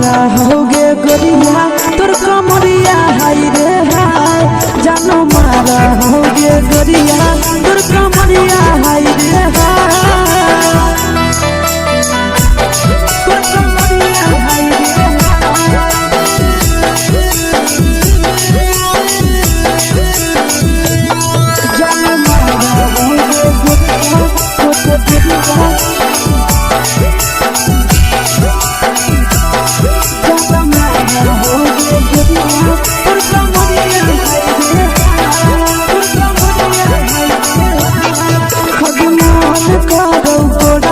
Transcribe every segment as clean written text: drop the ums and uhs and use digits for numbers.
मारा होगे गोरिया तोर कमरिया हाय रे हाय जानो मारा होगे गोरिया तोर कमरिया हाय रे हाय तोर कमरिया हाय रे जानो मारा होगे गोरिया तोर कमरिया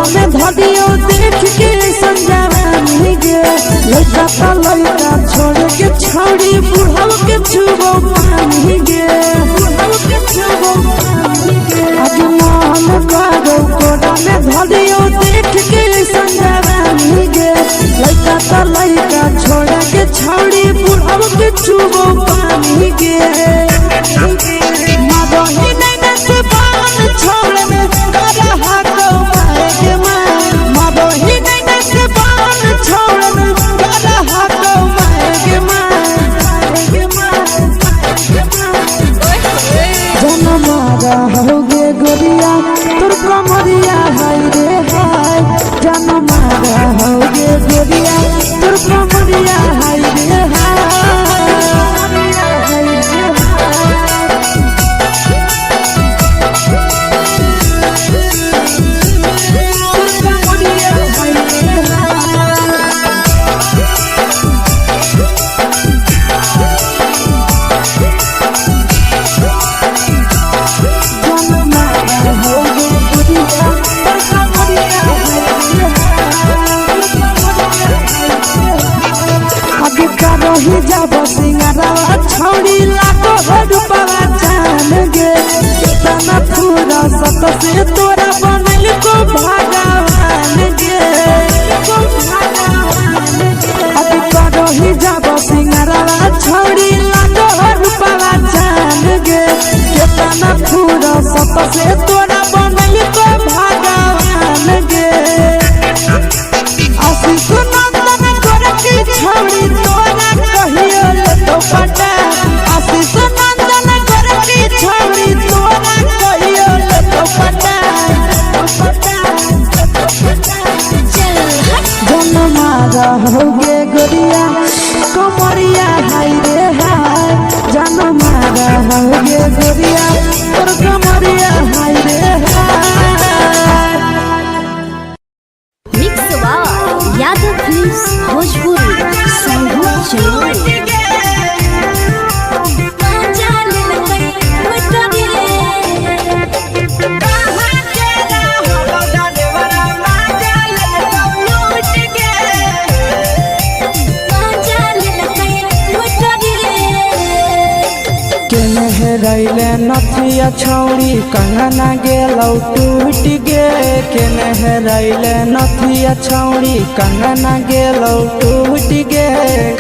देख के संजानी गे लड़का का लड़का छोड़ के छौड़ी बुढ़ाव के छुबो पानी गे बुढ़ाव के छुबो पानी गे आज मन करो कोड़ा में धरियो देख के संजानी गे लड़का का लड़का छोड़ के छौड़ी बुढ़ाव के छुबो पानी गे मादोही नहीं से पान छोड़ में करा हाथों मारे के मादोही नहीं से पान छोड़ में करा हाथों मारे के जन्म मारा होगे गोरिया तोर कमरिया हाय रे हाय जन्म मारा होगे गोरिया तोर कमरिया हाय रे हाय रही जब सिंगारा छौड़ी लाखों रुपया जान गे कितना पूरा सत से तोरा बनल को भगवान गे अभी रही जब सिंगारा छौड़ी लाखों रुपया जान गे कितना पूरा सत से तोरा बनल को भगवान गे आशीष नंदन गोरखी छौड़ी तोरा कहियो तो पटा आशीष नंदन गोरखी छौड़ी तोरा कहियो तो पटा जन्म मारा होगे गोरिया कमरिया हाय रे हाय जन्म मारा होगे गोरिया तोर कमरिया हाय रे हाय मिक्स यादव फिल्म्स भोजपुरी संगीत चलो रैले नथिया छौड़ी कंगना गेलौ टूट गे केने रैले नथिया छौड़ी कंगना गेलौ टूट गे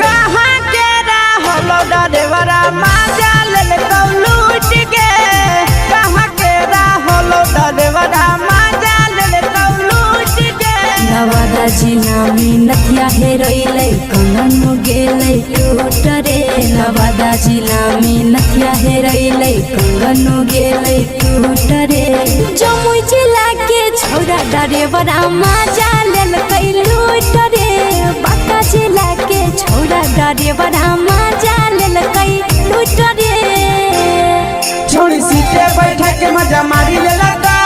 कहाँ के रहलो डरेवरा माजा लेलकौ लूट गे कहाँ के रहलो डरेवरा माजा लेलकौ लूट गे नवादा जिला में नथिया हेरैलै कंगन गेलै टूट रे नवादा जिला में नथिया हेरैलै कंगन गेलै टूट रे जमुई जिला के छौड़ा डरेवरा माजा लेलकै लूट रे बांका जिला के छौड़ा डरेवरा माजा लेलकै लूट रे छोड़ी सीटे बैठा के मजा मारी लेलकौ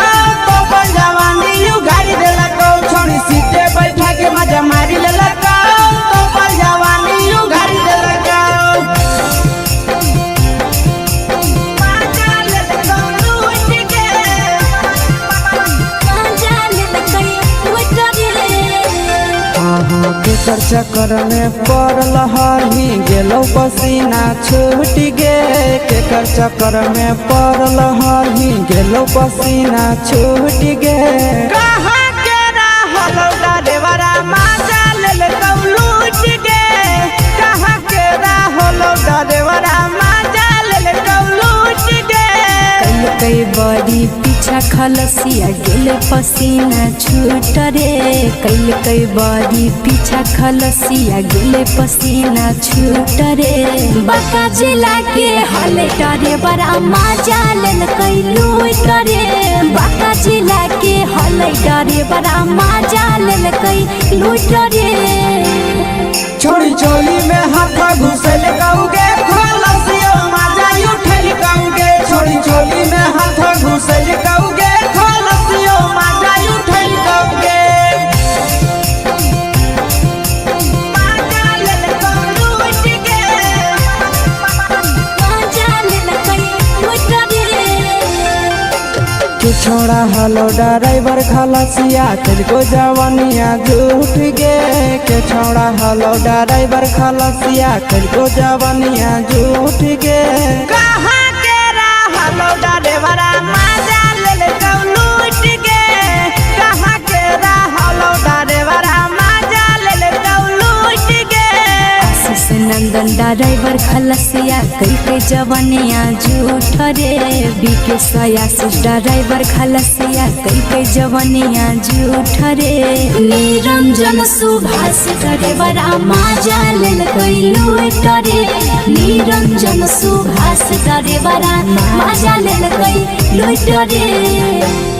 तो जवानी यू गाड़ी देलकौ छोड़ी सीटे बैठा के मजा मारी लेलकौ तो जवानी यू गाड़ी देलकौ केकर चक्कर में पड़ल हरही गेलौ पसीना छूट गे केकर चक्कर में पड़ल हरही गेलौ पसीना छूट गे कहाँ के रहलो डरेवरा माजा लेलकौ लूट गे कहाँ के रहलो डरेवरा माजा लेलकौ लूट गे कई बड़ी पीछे पीछा खलसिया गेले पसीना छूट रे कैल कई बारी पीछा खलसिया गेले पसीना छूट रे बाका जिला के हले टरे बड़ा मजा लेल कई लूट रे बाका जिला के हले टरे बड़ा मजा लेल कई लूट रे छोड़ी चोली में हाथ घुसल गाऊंगे खलसिया मजा उठल गाऊंगे छोड़ी चोली में हाथ घुसल गाऊंगे खलसिया मजा उठल गाऊंगे मजा लेल लूट के मजा लेल कई लूट रे के छोड़ा हलो ड्राइवर खलसिया तेरे जवानिया झूठ गे के छोड़ा हलो ड्राइवर खलसिया तेरे जवानिया झूठ गे कहाँ के हलो ड्राइवर मजा ले लूट गे कहाँ के हलो ड्राइवर मजा ले लूट गे आशीष नंदन ड्राइवर खलसिया कई के जवानिया झूठ रे बीके आशीष ड्राइवर खलसिया कई के जवानिया झूठ रे निरंजन सुभाष ड्राइवर मजा लेल कई लूट रे निरंजन सुभाष ड्राइवर मजा लेल कई लूट रे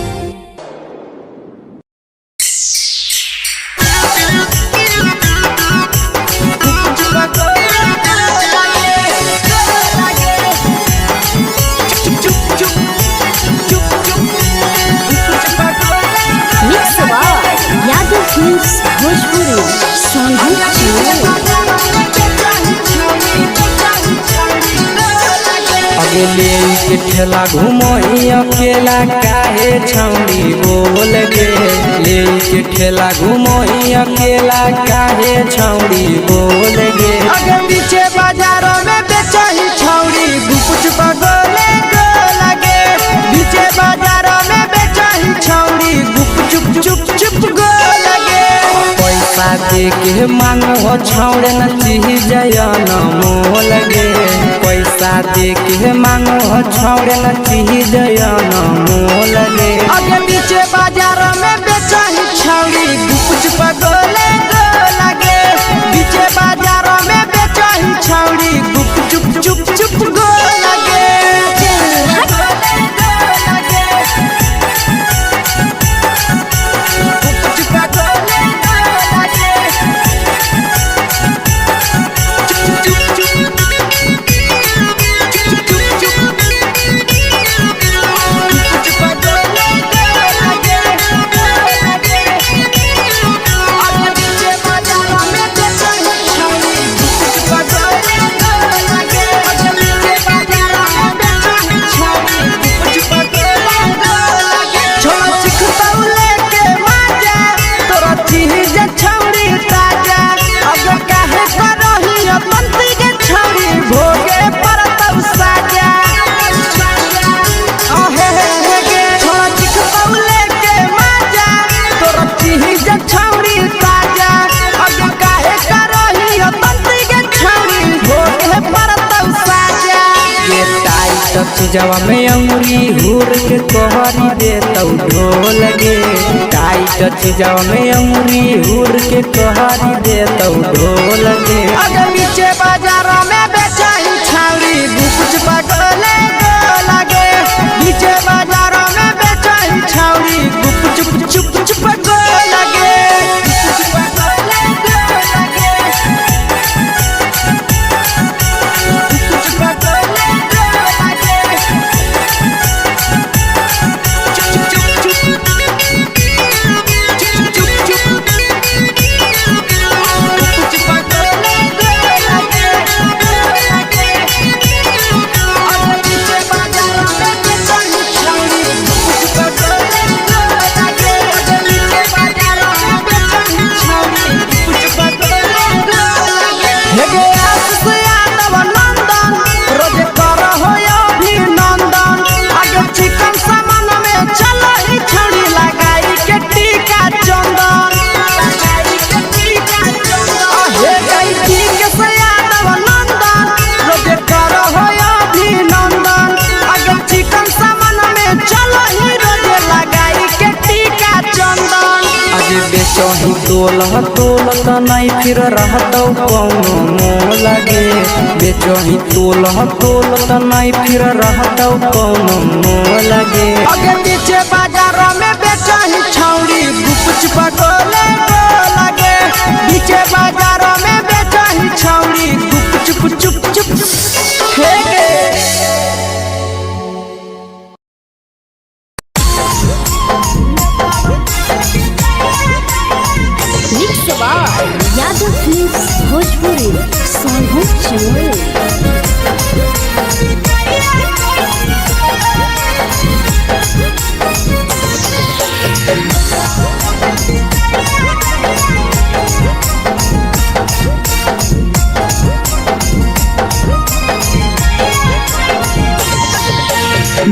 अगले के ठेला घुमोई अकेला काहे छौड़ी बोल गे ले के ठेला घुमोई अकेला काहे छौड़ी बोल गे अगे पीछे बाजारों में बेचही छौड़ी गुपुच बगले गो लगे पीछे बाजारों में बेचही छौड़ी गुप चुप चुप चुप गो लगे पैसा दे के मांगो छौड़े न चीज जयन मोल गे पैसा दे के मांगो छौड़े न चीज जयन मोल गे अगे पीछे बाजार में बेचही छौड़ी गुपुच बगले गो लगे पीछे बाजार में बेचही छौड़ी गुप चुप चुप चुप गो लगे जवा में अंगुरी हुर के कोहरी दे तौ ढोल गे टाइट जवा में अंगुरी हुर के कोहरी दे तौ ढोल गे अगर पीछे बाजार में बेचही छौड़ी गुपुच बगले गो लगे पीछे बाजार में बेचही छौड़ी गुप चुप चुप चुप गो लगे बेचही तोलह तोलत नहीं फिर रहतौ कौनो मोह लगे बेचही तोलह तोलत नहीं फिर रहतौ कौनो मोह लगे आगे पीछे बाजार में बेचही छौड़ी गुपचुप गोले लगे पीछे बाजार में बेचही छौड़ी गुपचुप चुप चुप फेंके यादव फिल्म्स भोजपुरी सोनू चमोली।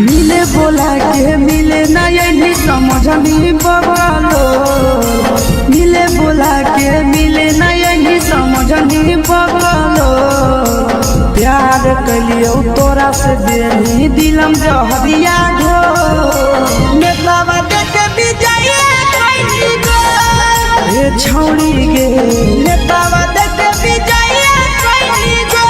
मिले बोला के मिले ना यही समझनी बवालो मिले बोला के मिले ना यही समझनी बवालो प्यार कलियो तोरा से देनी दिलम जहरिया ढो नेतावा देखे विजय कैली गो ए छौड़ी गे नेतावा देखे विजय कैली गो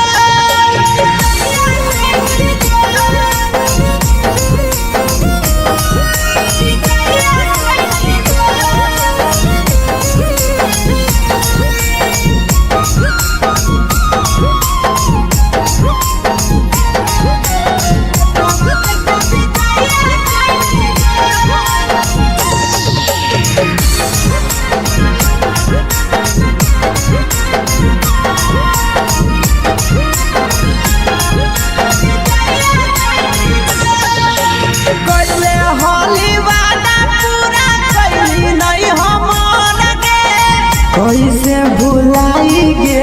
कैसे भुलाई गे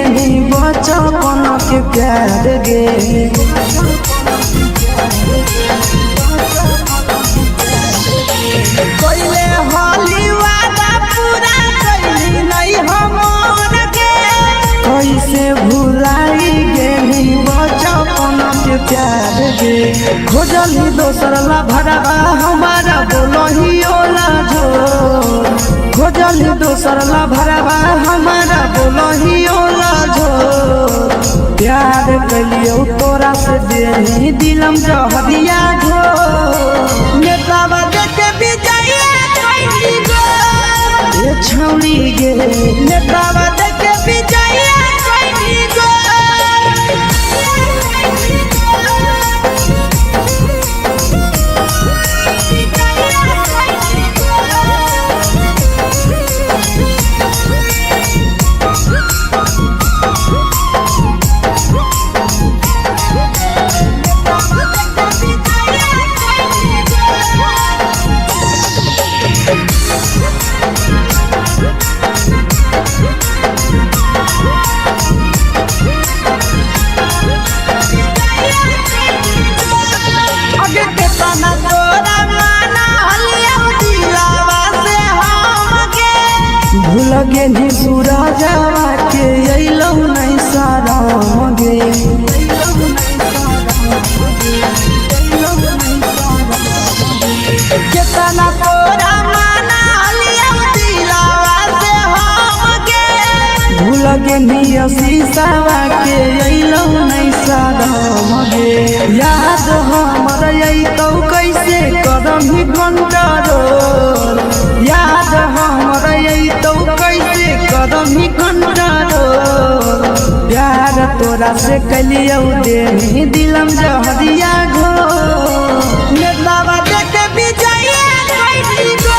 बचपन के प्यार गे कैले होली वादा पूरा कैली नहीं हमर गे कैसे भुलाई गे बचपन के प्यार गे खोजली दोसर ला भरवा हमारा बोलही ओला जो खोजली दोसर ला भरवा हमारा बोलही ओला जो प्यार कलियो तोरा से देनी दिलम जहरिया ढो नेतावा देखे विजय कैली गो ए छौड़ी गे नेतावा देखे विजय कैली गो भूल गे सूरजवा के अइलौ नहीं साराम गे केतना तोरा माना लिया दिलावा से हम गे भूल गे शीशावा के अइलौ नहीं साराम गे याद हमर अइतौ कैसे करम ही कंट्रोल याद हमर अइतौ कैसे करम ही कंट्रोल प्यार तोरा से कलियौ देनी दिलम जहरिया घो नेतावा देखे विजय कैली गो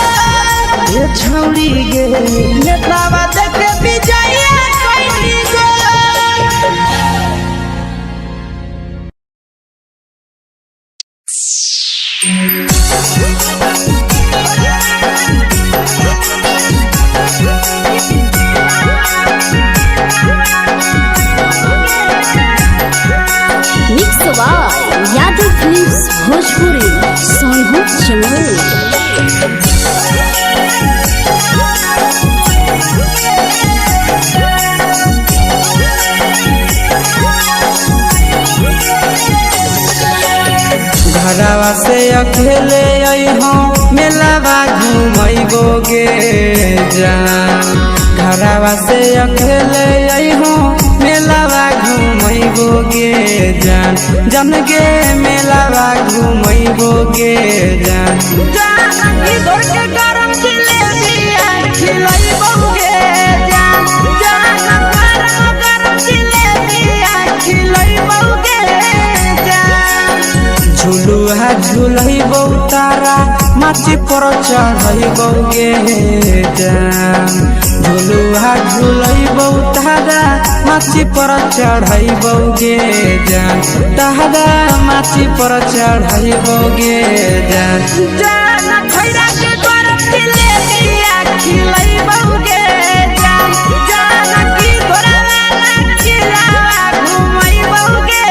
ए छौड़ी गे नेतावा देखे विजय कैली गो यादव फिल्म्स भोजपुरी सोनू चमोली। घरवा से अकेले अइहो मेलावा घूमैबो गे जान घरवा से अकेले अइहो मेलावा घूमैबो गे जान जन गे मेलावा घूमैबो गे जान जानकी घर के गरम जिलेबिया खिलैबो गे जान गरम जिलेबिया खिलैबो गे जान झुलुहा झुलैबो तारा माची पर चढ़ैबो गे जान झुलुहा झुलैबो तारा माची पर चढ़ैबो गे जान तारा माची पर चढ़ैबो गे जान जान खैरा के गरम जिलेबिया खिलैबो गे जान जानकी घरवाला खिलावा घुमैबो गे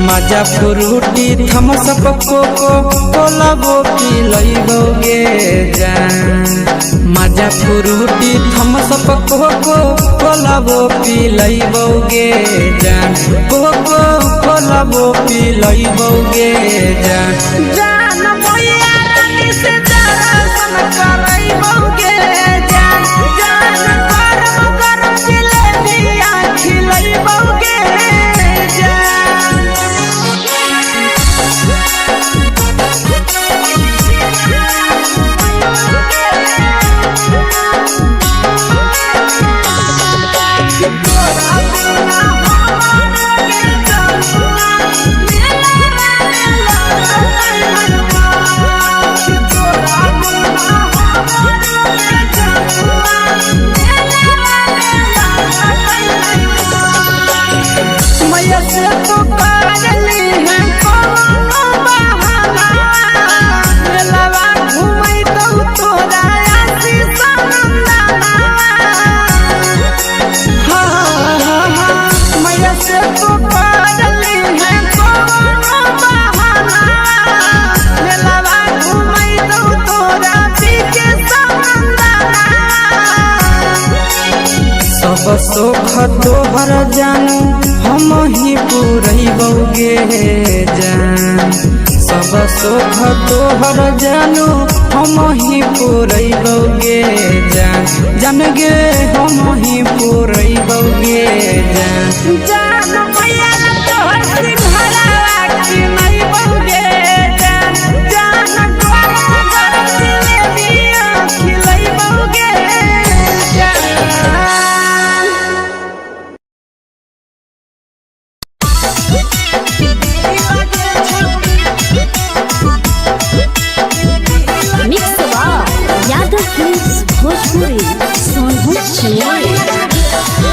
मजा फ्रूटी थमसप कोको कोलाबो पिलैबो गे जान मजा फ्रूटी थमसप कोको कोलाबो पिलैबो गे जान कोको कोलाबो पिलैबो गे जान जान मैया रानी से दर्शन करैबो गे जान गरम गरम जिलेबिया खिलैबो गे मैया से तो पागली है कोनो बहाना मेलावा घूमै तो तोरा आशीष नंदना मैया से तो पागली है कोनो बहाना मेलावा घूमै तो तोरा पीके नंदना सब सुख तोहर जानू हम ही पुरैबो गे जान सब सुख तोहर जानू हम ही पुरैबो गे जान जन गे हम ही पुरैबो गे जान जान मैया तोहर सिंघरावा खिलैबो गे जान गरम गरम जिलेबिया खिलैबो गे मिक्स यादव फिल्म्स भोजपुरी सोनू चिड़िया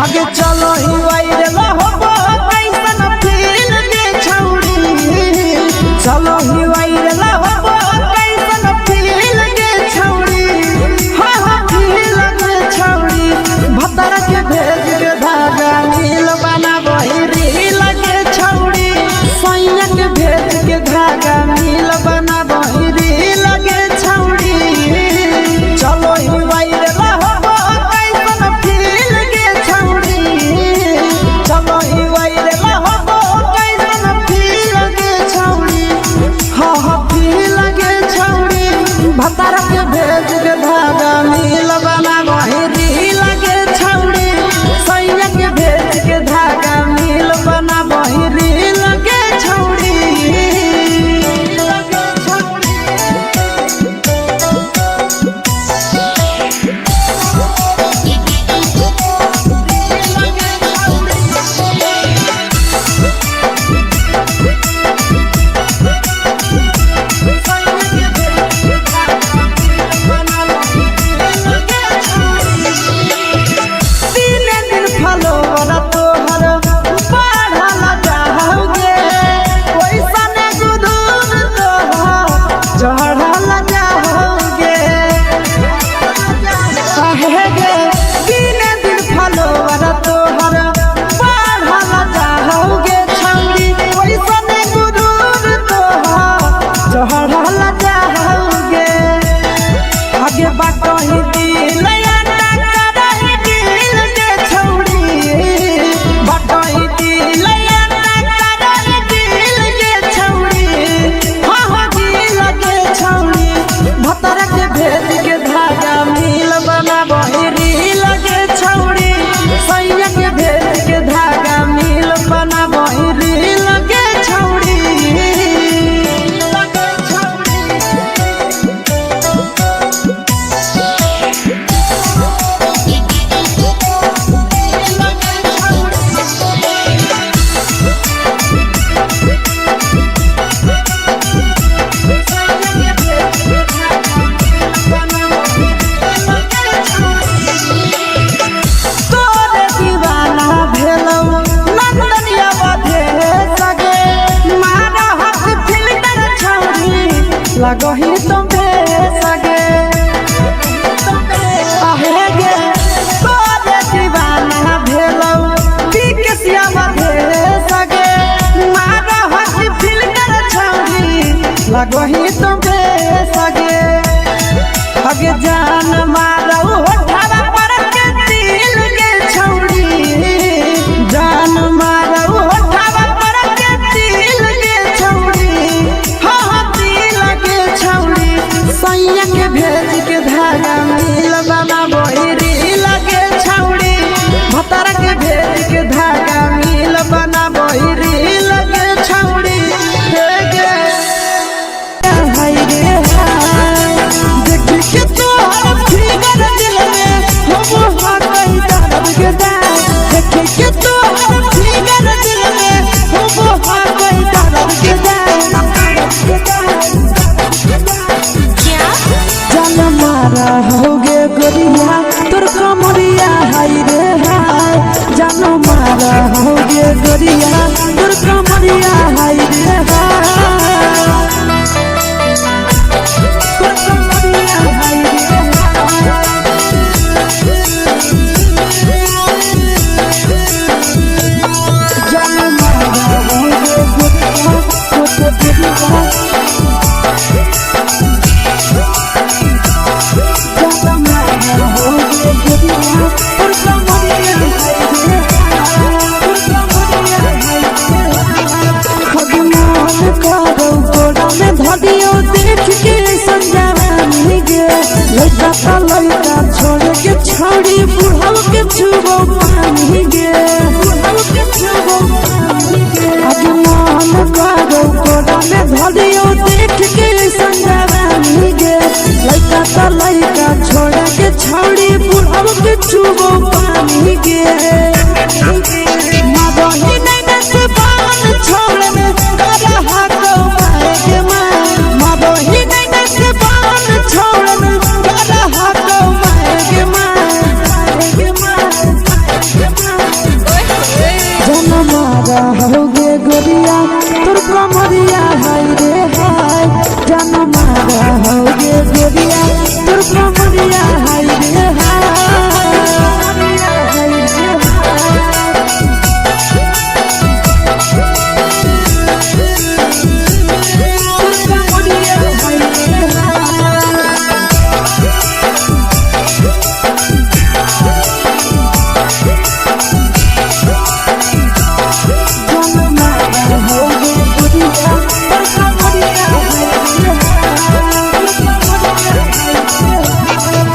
आगे चलो ही वायरल होबो कैसन फील के छौड़ी चलो ही वायरल होबो कैसन फील के छौड़ी फील के छौड़ी भतर के भेज के धागा नील बनाबो रील के छौड़ी सैया के भेज के धागा नील बनाबो रील के छौड़ी चलो ही वायरल होबो कैसन फील के छौड़ी चलो ही वायरल होबो कैसन फील के छौड़ी फील के छौड़ी भतर के भेज के धागा नील बनाबो रील के छौड़ी सैया के भेज के धागा नील बनाबो रील के छौड़ी राजा होगे आगे बाटो ही दिल याना करही दिल के छौड़ी बाटो ही दिल याना करही दिल के छौड़ी हो दिल के छौड़ी भतर के भेद के धागा मिल बना बहिरी लगे छौड़ी सैया के भेद के धागा मिल बना बहिरी लगे छौड़ी तोरे दीवाना भेलौ नंदनिया बधे सगे मारा हक फिल्टर छौड़ी लगही तुम्हे सगे आहे गे तोरे दीवाना भेलौ बिकसिया बधे सगे मारा हक फिल्टर छौड़ी लगही तुम्हे सगे अगे जान मारौ होठवा पर के दिल के छौड़ी जान मारौ होठवा पर के दिल के छौड़ी हाँ दिल के छौड़ी सैया के भेज के धागा मिल बना बहिरी लगे छौड़ी भतर के भेज के धागा मिल बना बहिरी लगे छौड़ी हे गे हाय रे हाय देख के तोहर फिगर दिल में हम हाथई दर्द के दाग देख के तोहर फिगर दिल में हम हाथई दर्द के जान मारा होगे गोरिया तोर कमरिया हाय रे हाय जान मारा होगे गोरिया तोर कमरिया हाय रे हाय तोर कमरिया हाय रे जान मारा होगे गोरिया तोर कमरिया छोड़ के छौड़ी बुढ़ाव के छुबो पानी गे बुढ़ाव के छुबो पानी गे आगे मन करो कोड़ा में धरियो देख के संजवानी गे लइका त लइका छोड़ के छौड़ी बुढ़ाव के छुबो पानी गे मादही नहीं से बान छोड़ में करा हाथो मारे के मां मादही नहीं से बान छोड़ में करा हाथो मारे के मां जन मारा होगे गोरिया तोर कमरिया हाय रे हाय जन मारा होगे गोरिया तोर कमरिया हाय रे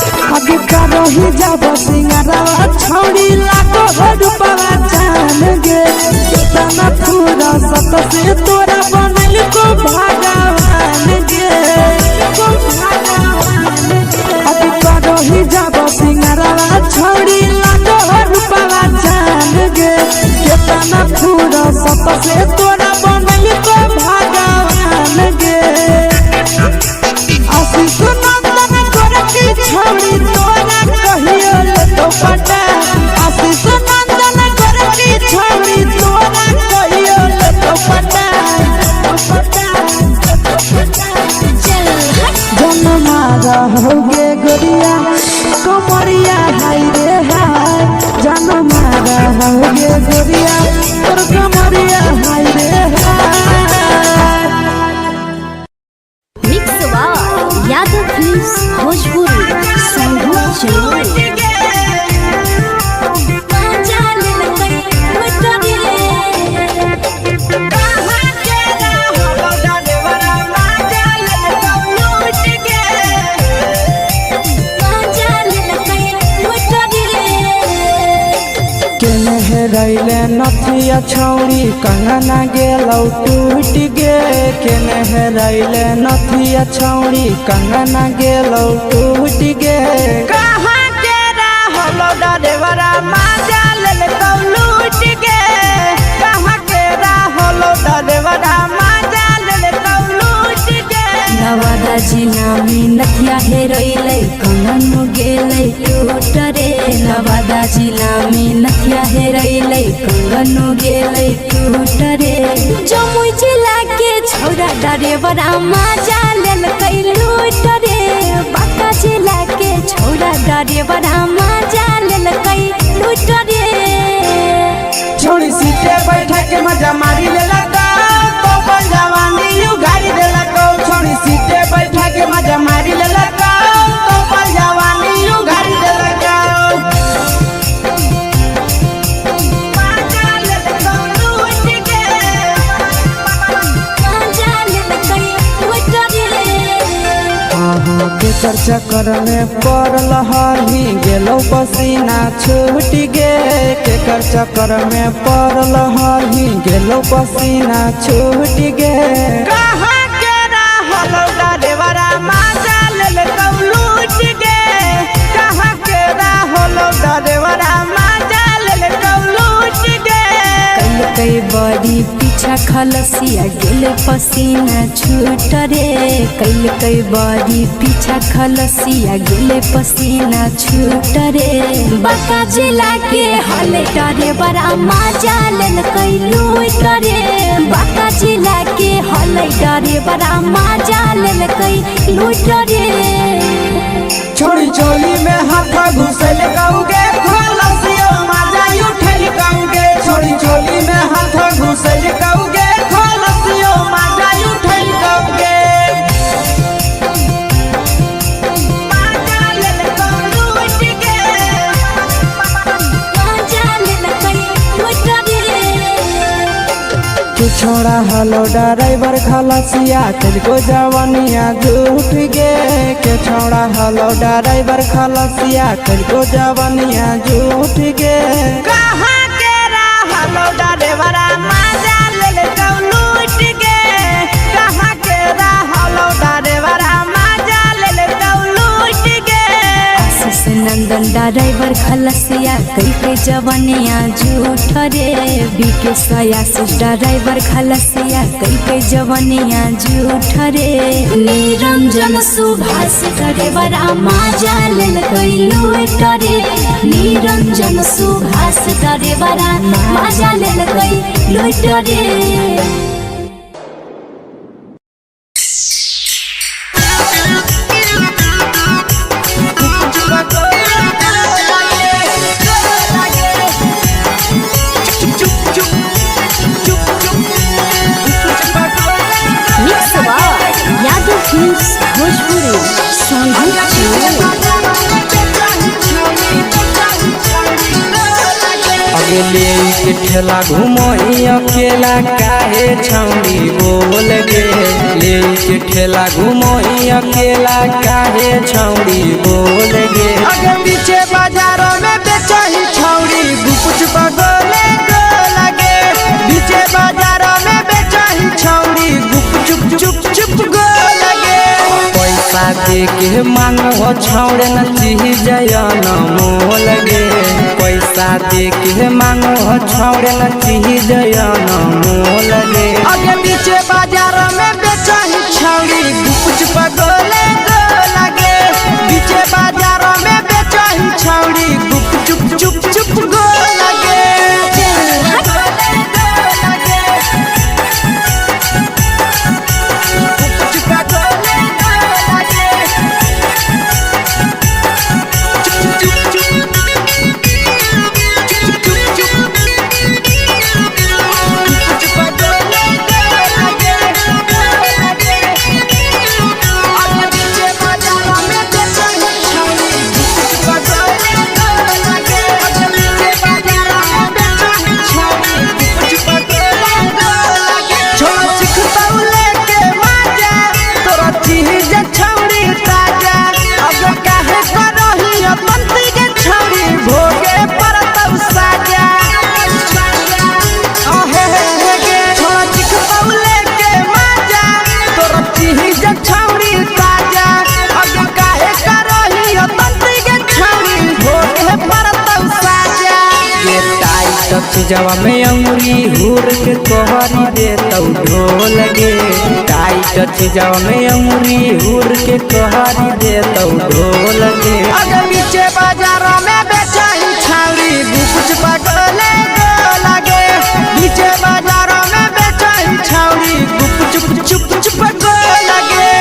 रही जब सिंगारवा छौड़ी लागो रूपवा जान गे कितना पूरा सत से तोरा बनल को भगवान गे को भगवान अभी रही जब सिंगारवा छौड़ी लागो रूपवा जान गे कितना पूरा सत से तोरा बनल को भगवान गे आशीष नंदन करती छौड़ी तोरा कहियो तो पटा आशीष नंदन करती छौड़ी तोरा कहियो तो पटा जन मारा होगे गोरिया कमरिया हाय रे हाय जन मारा होगे गोरिया तोर कमरिया हाय रे हाय मिक्स फिल्म्स भोजपुरी संगीत चलो रैले नथिया छौड़ी कंगना गेलौ टूट गे केने रैले नथिया छौड़ी कंगना गेलौ टूट गे कहाँ के रहलो डरेवरा माजा लेलकौ लूट गे कहाँ के रहलो डरेवरा माजा लेलकौ लूट गे नवादा जिला में नथिया हेरोइले कंगन गेले टूट रे नवादा जिला में नथिया हेरोइले कंगन गेले टूट रे जमुई जिला के छौरा डरेवरा माजा लेलकै लूट रे बांका जिला के छौरा डरेवरा माजा लेलकै लूट रे छोड़ी सीटे बैठा के मजा मारी लेलका तो जवानी यू गाड़ी देलका छोड़ी सीटे बैठा के मजा मारी लेलका तो जवानी यू गाड़ी देलका के चर्चा कर में पड़ल हली गेलो पसीना छूट गे के चर्चा कर में पड़ल हली गेलो पसीना छूट गे कहाँ के रहलो डरेवरा माजा लेलकौ लूट गे कहाँ के रहलो डरेवरा माजा लेलकौ लूट गे कई बड़ी पीछा खलसिया गेले पसीना छूट रे कई बड़ी पीछा खलसिया गेले पसीना छूट रे बांका जिला के हले डरे बड़ा माजा लेलकै लूट रे बांका जिला के हले डरे बड़ा माजा लेलकै लूट रे छोड़ी चोली में हाथ घुसल गौगे खलसियो माजा उठल गौगे छोड़ी चोली में हाथ घुसल गौगे खलसियो माजा उठल गौगे माजा लेलकौ लूट गे माजा लेलकै लूट रे तू छोड़ा हलो ड्राइवर खलसिया तेरे जवानिया झूठ गे के छोड़ा हलो ड्राइवर खलसिया तेरे जवानिया झूठ गे कहाँ के रहलो ड्राइवरा माजा लेलकौ लूट गे कहाँ के रहलो ड्राइवरा माजा लेलकौ लूट गे आशीष नंदन ड्राइवर खलसिया कई जवनिया झूठ रे बीके आशीष ड्राइवर खलसिया कई जवनिया झूठ रे निरंजन सुभाष ड्राइवरा माजा लेलकै लूट रे निरंजन सुभाष ड्राइवरा माजा लेलकै लूट रे यादव फिल्म्स भोजपुरी संगीत चलो अगले के ठेला घुमई अकेला काहे छौड़ी बोल गे ले के ठेला घुमई अकेला काहे छौड़ी बोल गे अगे पीछे बाजारों में बेचही छौड़ी गुपुच बगोले गो लगे पीछे बाजारों में बेचही छौड़ी गुप चुप चुप गो लगे पैसा दे के मांग हो छौड़े न चीज जयन मोल गे पैसा दे के मांग हो छौड़े न चीज जयन मोल गे अगे पीछे बाजारों में बेचही छौड़ी गुपुच बगोले गो लगे पीछे बाजारों में बेचही छौड़ी गुप चुप गो लगे चीजवा में अंगुरी हुर के कहरी दे तौ ढोल गे टाइट चीजवा में अंगुरी हुर के कहरी दे तौ ढोल गे अगर नीचे बाजारों में बेचाई छावरी कुछ पगले लगे नीचे बाजारों में बेचाई छावरी चुप चुप चुप लगे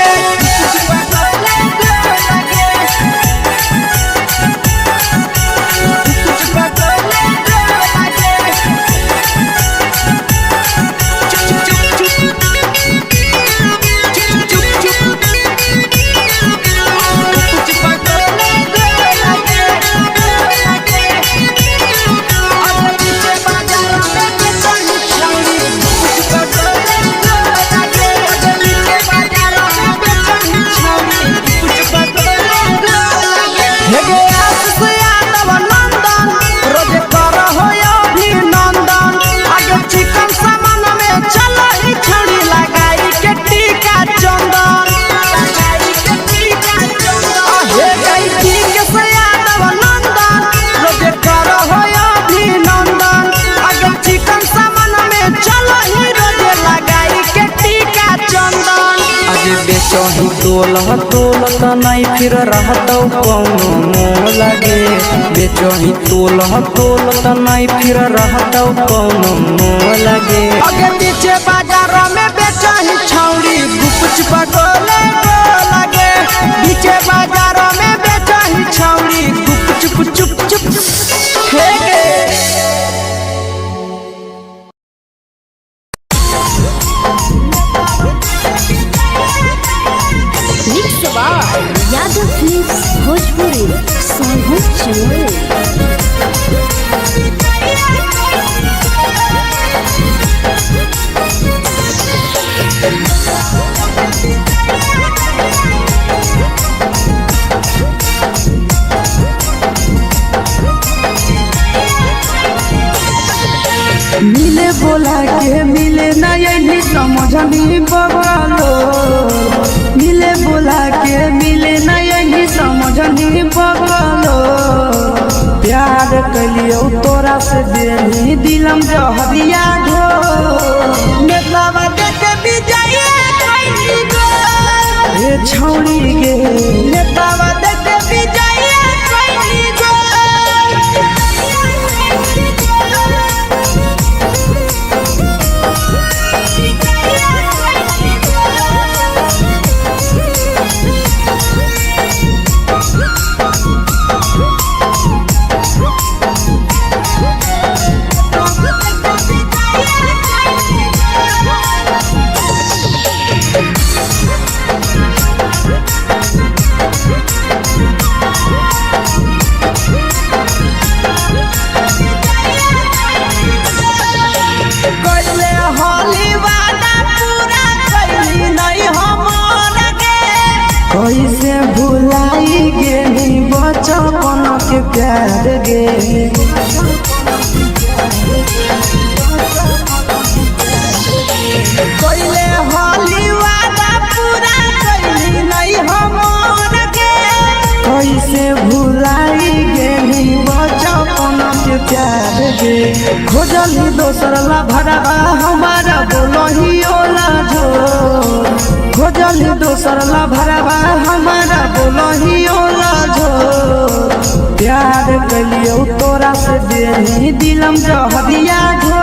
बेचही तोल त नहीं फिर रहतौ कौनो मोह लगे बेचही तोल त नहीं फिर रहतौ कौनो मोह लगे अगे नीचे बाजारों में बेचही छौरी कुछ पगले लगे नीचे बाजारों में बेचही छौरी चुप चुप चुप हेगे यादव फिल्म्स भोजपुरी सोनू चोर मिले बोला के मिले ना यही समझनी बगलो मिले बोला के मिले ना यही समझनी बगलो प्यार कलियो तोरा से देनी दिलम जहरिया ढो नेतावा देखे विजय कैली गो ए छौड़ी गे नेतावा देखे विजय कैली गो कैसे भुलाई गेली बचपन के प्यार गे कोइले होली वादा पूरा कैली नहीं हमर के कैसे भुलाई गेली बचपन के प्यार गे खोजली दोसर ला भरवा हमारा बोलही ओला जो खोजली दोसर ला भरवा हमारा बोलही ओला जो प्यार कलियो तोरा से देनी दिलम जहरिया ढो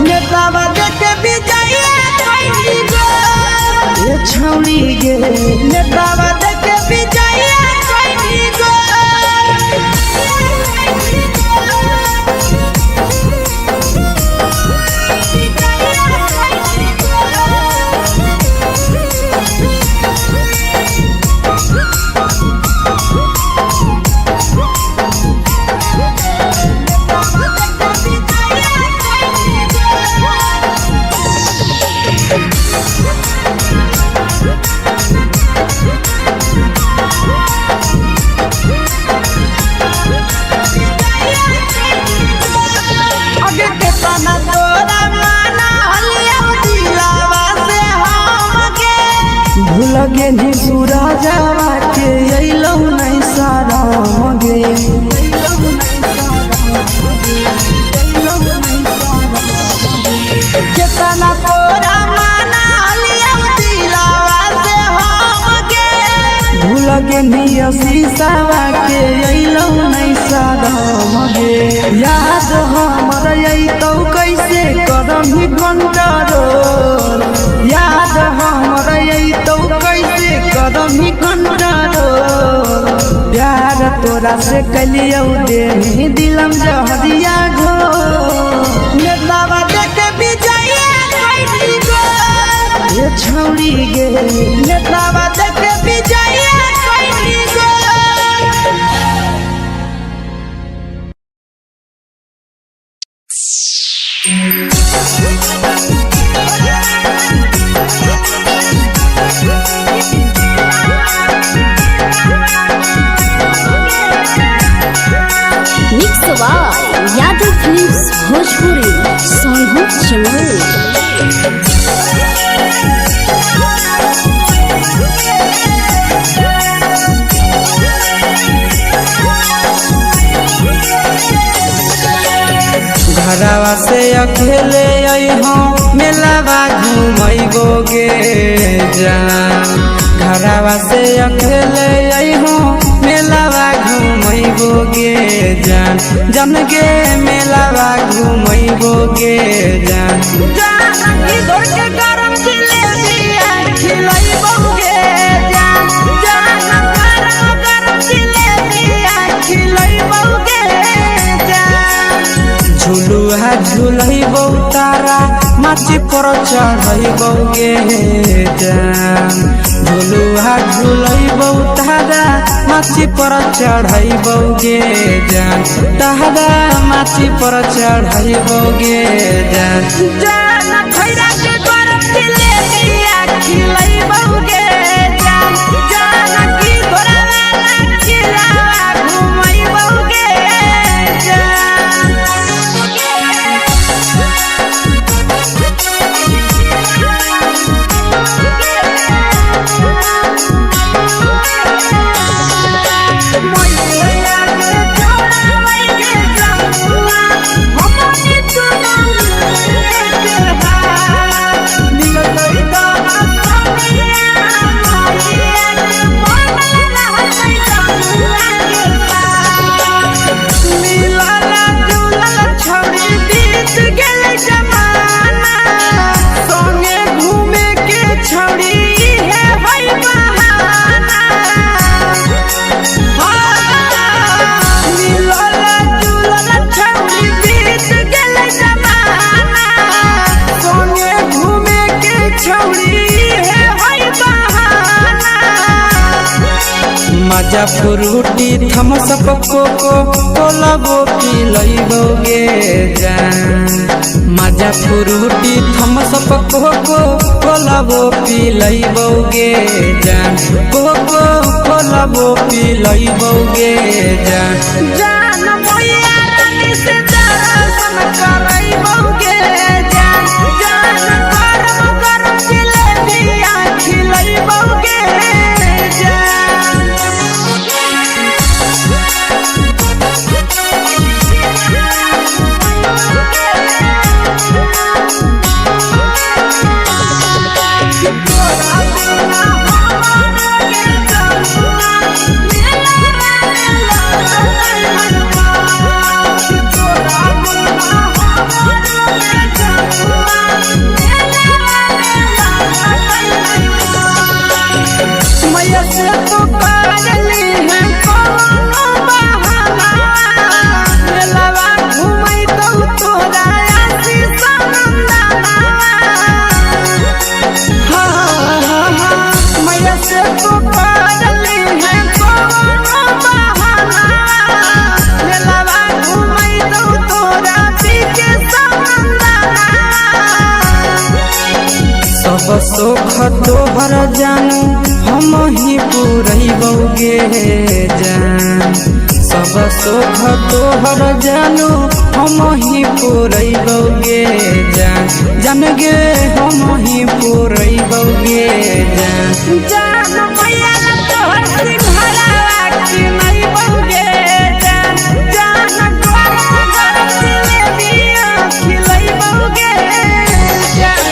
नेतावा देखे विजय कैली गो ए छौड़ी गे नेतावा देखे विजय कैली गो लगे नी सूरजवा के अइलौ नहीं सारा गे लगे निया शीशावा के अइलौ नहीं सादम गे याद हमर अइतौ कैसे करम ही कंट्रोल याद हमर अइतौ कैसे करम ही कंट्रोल प्यार तोरा से कलियौ दे दिलम जहरिया घो नेतावा देखे विजया कैसी गो ये छौड़ी गे नेतावा देखे विजया कैसी गो mix by Yadav films Bhojpuri Sonu Chamoli. घरवा से अकेले अइहो मेलावा घूमैबो गे जान घरवा से अकेले अइहो मेलावा घूमैबो गे जान जन गे मेलावा घूमैबो गे जान जानकी घर के गरम जिलेबिया खिलैबौ गे जान गरम जिलेबिया खिलैबौ गे जान झुलुहा झुलैबौ तारा माची पर चढ़ैबौ गे जान झुलुहा झुलैबौ तारा माची पर चढ़ैबौ गे जान तारा माची पर चढ़ैबौ गे जान खैरा के गरम जिलेबिया खिलैबौ गे जान जानकी घोड़ावाला खिलावा घुमैबौ गे मजा फ्रूटी थम्स अप कोको कोलाबो पिलैबौ गे जान मजा फ्रूटी थम्स अप कोको कोलाबो पिलैबौ गे जान कोको कोलाबो पिलैबौ गे जान जान मोया रानी से दर्शन करैबौ गे जान गरम गरम जिलेबिया खिलैबौ गे मैया से तो करली है कोनो बहाना मेलावा घुमैतौ तोरा आशीष नंदना मैया से तो करली है कोनो बहाना मेलावा घुमैतौ तोरा पीके नंदना सब सुख तोहर जानू हम ही पुरैबौ गे जान सब सुख तोहर जानू हम ही पुरैबौ गे जान जान गे हम ही पुरैबौ गे जान जान मैया तोहर सिंघरावा खिलैबौ गे जान गरम गरम जिलेबिया खिलैबौ गे जान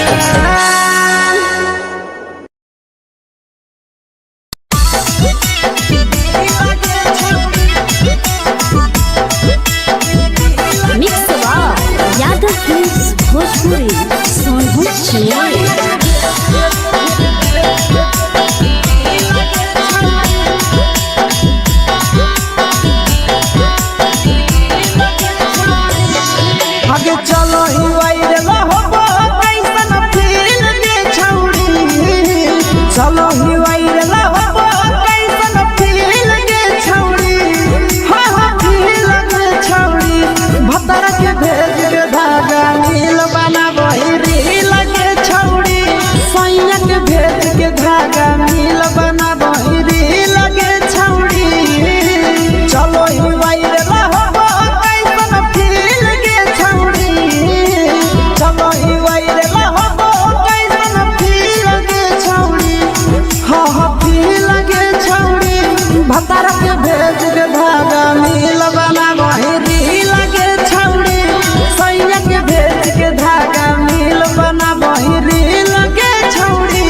आगे चलो ही वायरल होबो कैसन फील दे छौड़ी चलो ही वायरल होबो कैसन फील दे छौड़ी हाँ हाँ फील दे छौड़ी भतर के भेज के धागा नील बना बहिरी लगे छौड़ी सैया के भेज के धागा नील बना बहिरी लगे छौड़ी चलो ही वायरल होबो कैसन फील दे छौड़ी चलो ही वायरल होबो कैसन फील दे छौड़ी हाँ हाँ फील दे छौड़ी भतर के भेज के धागा नील बना बहिरी लगे छौड़ी सैया के भेज के धागा नील बना बहिरी लगे छौड़ी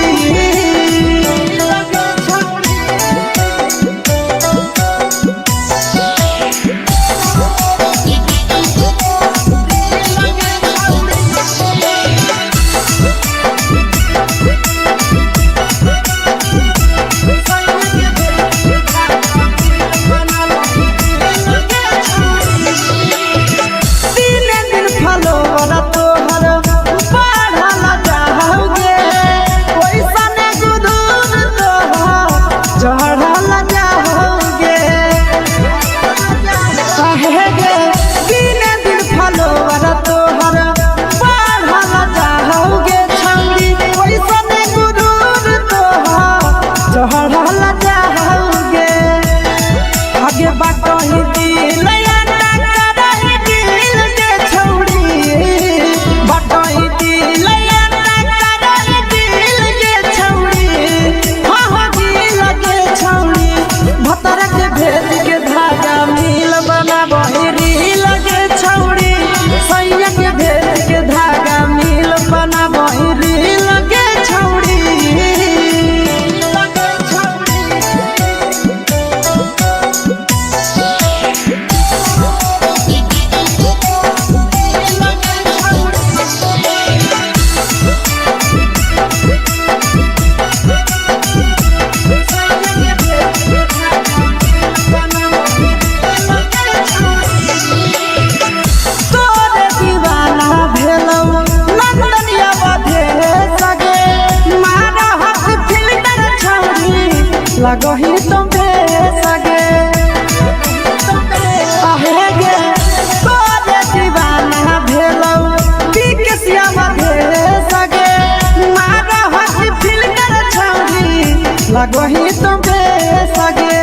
लगही तुम्हे सगे आहे गे तोरे दीवाना भेलौ बिकसिया भेले सगे मारा हसी फिल्टर छौड़ी लगही तुम्हे सगे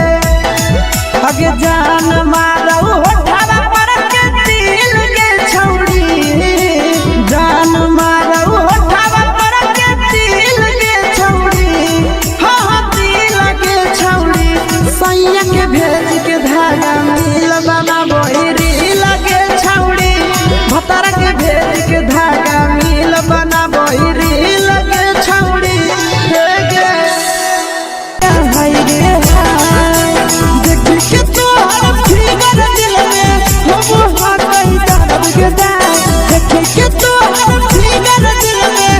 अगे जान मारौ होठवा पर के दिल के छौड़ी जान मारौ होठवा पर के दिल के छौड़ी हाँ हाँ सैया के भेज के धागा नील बना बहिरी लगे छौड़ी भतर के भेज के धागा नील बना बहिरी लगे छौड़ी हाय रे हाय देख के तोहर फिगर दिल में हो हाथ ही दर्द के दाग देख के तोहर फिगर दिल में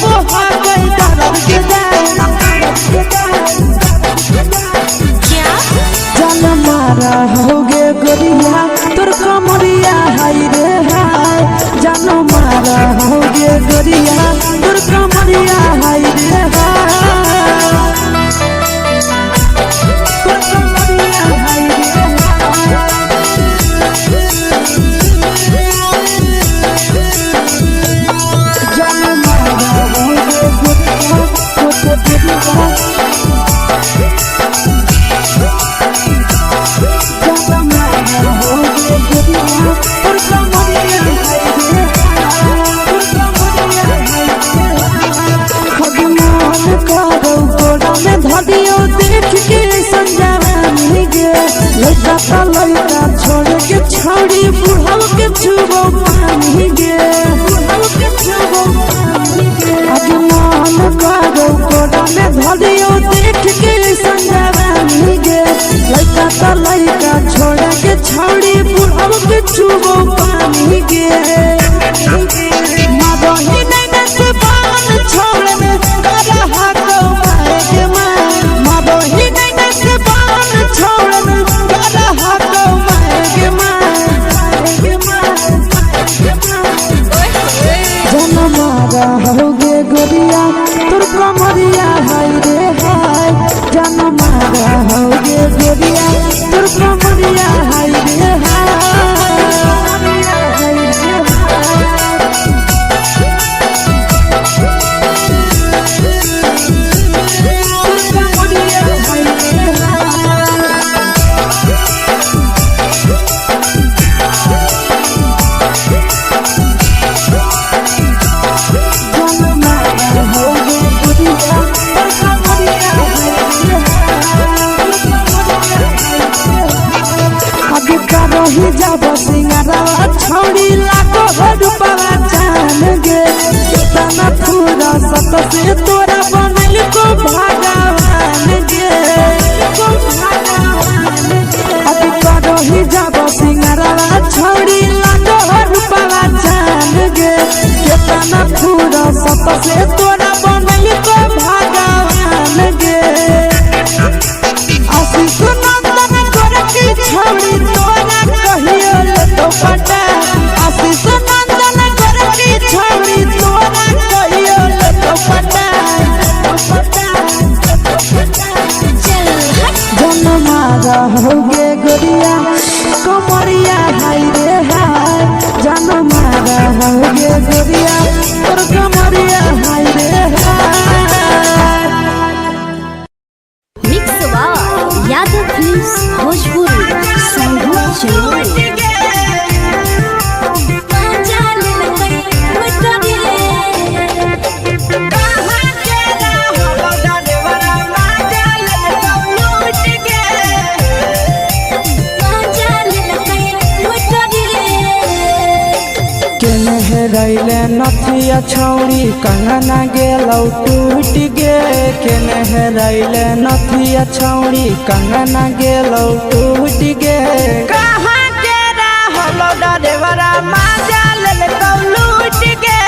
हो हाथ ही दर्द के दाग जान मारा होगे गोरिया तोर कमरिया हाय रे हाय जान मारा होगे गोरिया तोर कमरिया हाय रे हाय तोर कमरिया हाय रे जान मारा होगे गोरिया तोर कमरिया धदियो देख के संजावानी गे लइका ता लइका छोड़ के छौड़ी बुढ़ाव के छुबो पानी गे बुढ़ाव के छुबो पानी गे आगे मन करो कोडा में धदियो देख के संजावानी गे लइका ता लइका छोड़ के छौड़ी बुढ़ाव के छुबो पानी गे मादो ही नहीं से जान मारा होगे गोरिया तोर कमरिया हाय रे रही जब सिंगारा छोड़ी लाखो रुपया जान गे कितना पूरा सत से तोरा बनल को भगवान गे अभी रही जब सिंगारा छोड़ी लाखो रुपया जान गे कितना पूरा सत से तोरा बनल को भगवान गे आशीष नंदन गोरखी छोड़ी तोरा कहियो तो पटा आशीष नंदन गोरखी छोड़ी तोरा कहियो तो पटा जन्मा रहोगे गोरिया कमरिया हाय रे हाय जन्मा रहोगे गोरिया तोर कमरिया हाय रे हाय। Mix by Yadav films Bhojpuri संगीत चलो रैले नथिया छौड़ी कंगना गेलौ टूट गे केने रैले नथिया छौड़ी कंगना गेलौ टूट गे कहाँ के रहलो डरेवरा माजा लेलकौ लूट गे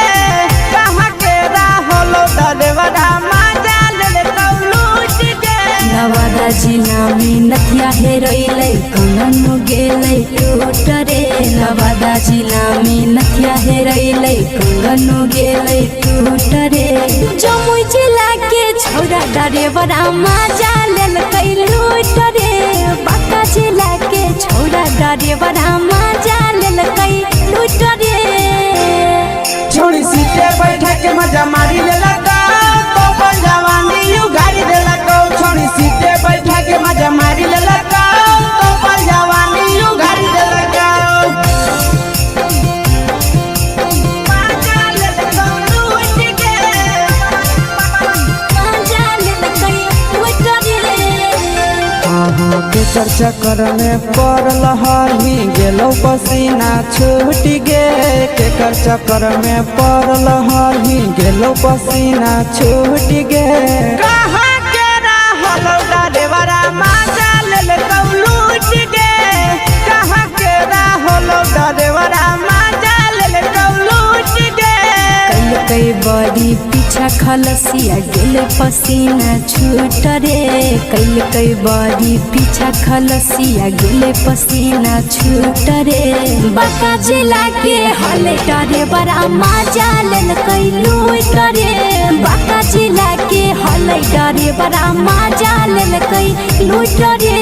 कहाँ के रहलो डरेवरा माजा लेलकौ लूट गे नवादा जिला में नथिया हेरोइले कंगन गेले टूट रे नवादा जिला में नथिया हेरोइले कंगन गेले टूट रे जमुई जिला के छौरा डरेवरा माजा लेलकै लूट रे बांका जिला के छौरा डरेवरा माजा लेलकै लूट रे छोड़ी सीटे बैठा के मजा मारी लेलका तो अपन जवानी यू गाड़ी देलका छोड़ी सीटे बैठा के मजा मारी लेलका तो अपन जवानी यू गाड़ी देलका के चर्चा कर में पड़ल हरही गेलो पसीना छूट गे के चर्चा कर में पड़ल हरही गेलो पसीना छूट गे कहाँ के रहलो डरेवरा माजा लेलकौ लूट गे कहाँ के रहलो डरेवरा माजा लेलकौ लूट गे कई बड़ी पीछा खलसिया गेले पसीना छूट रे कई बड़ी पीछा खलसिया गेले पसीना छूट रे बांका जिला के हले डरे बड़ा माजा लेलकै लूट रे बांका जिला के हले डरे बड़ा माजा लेलकै लूट रे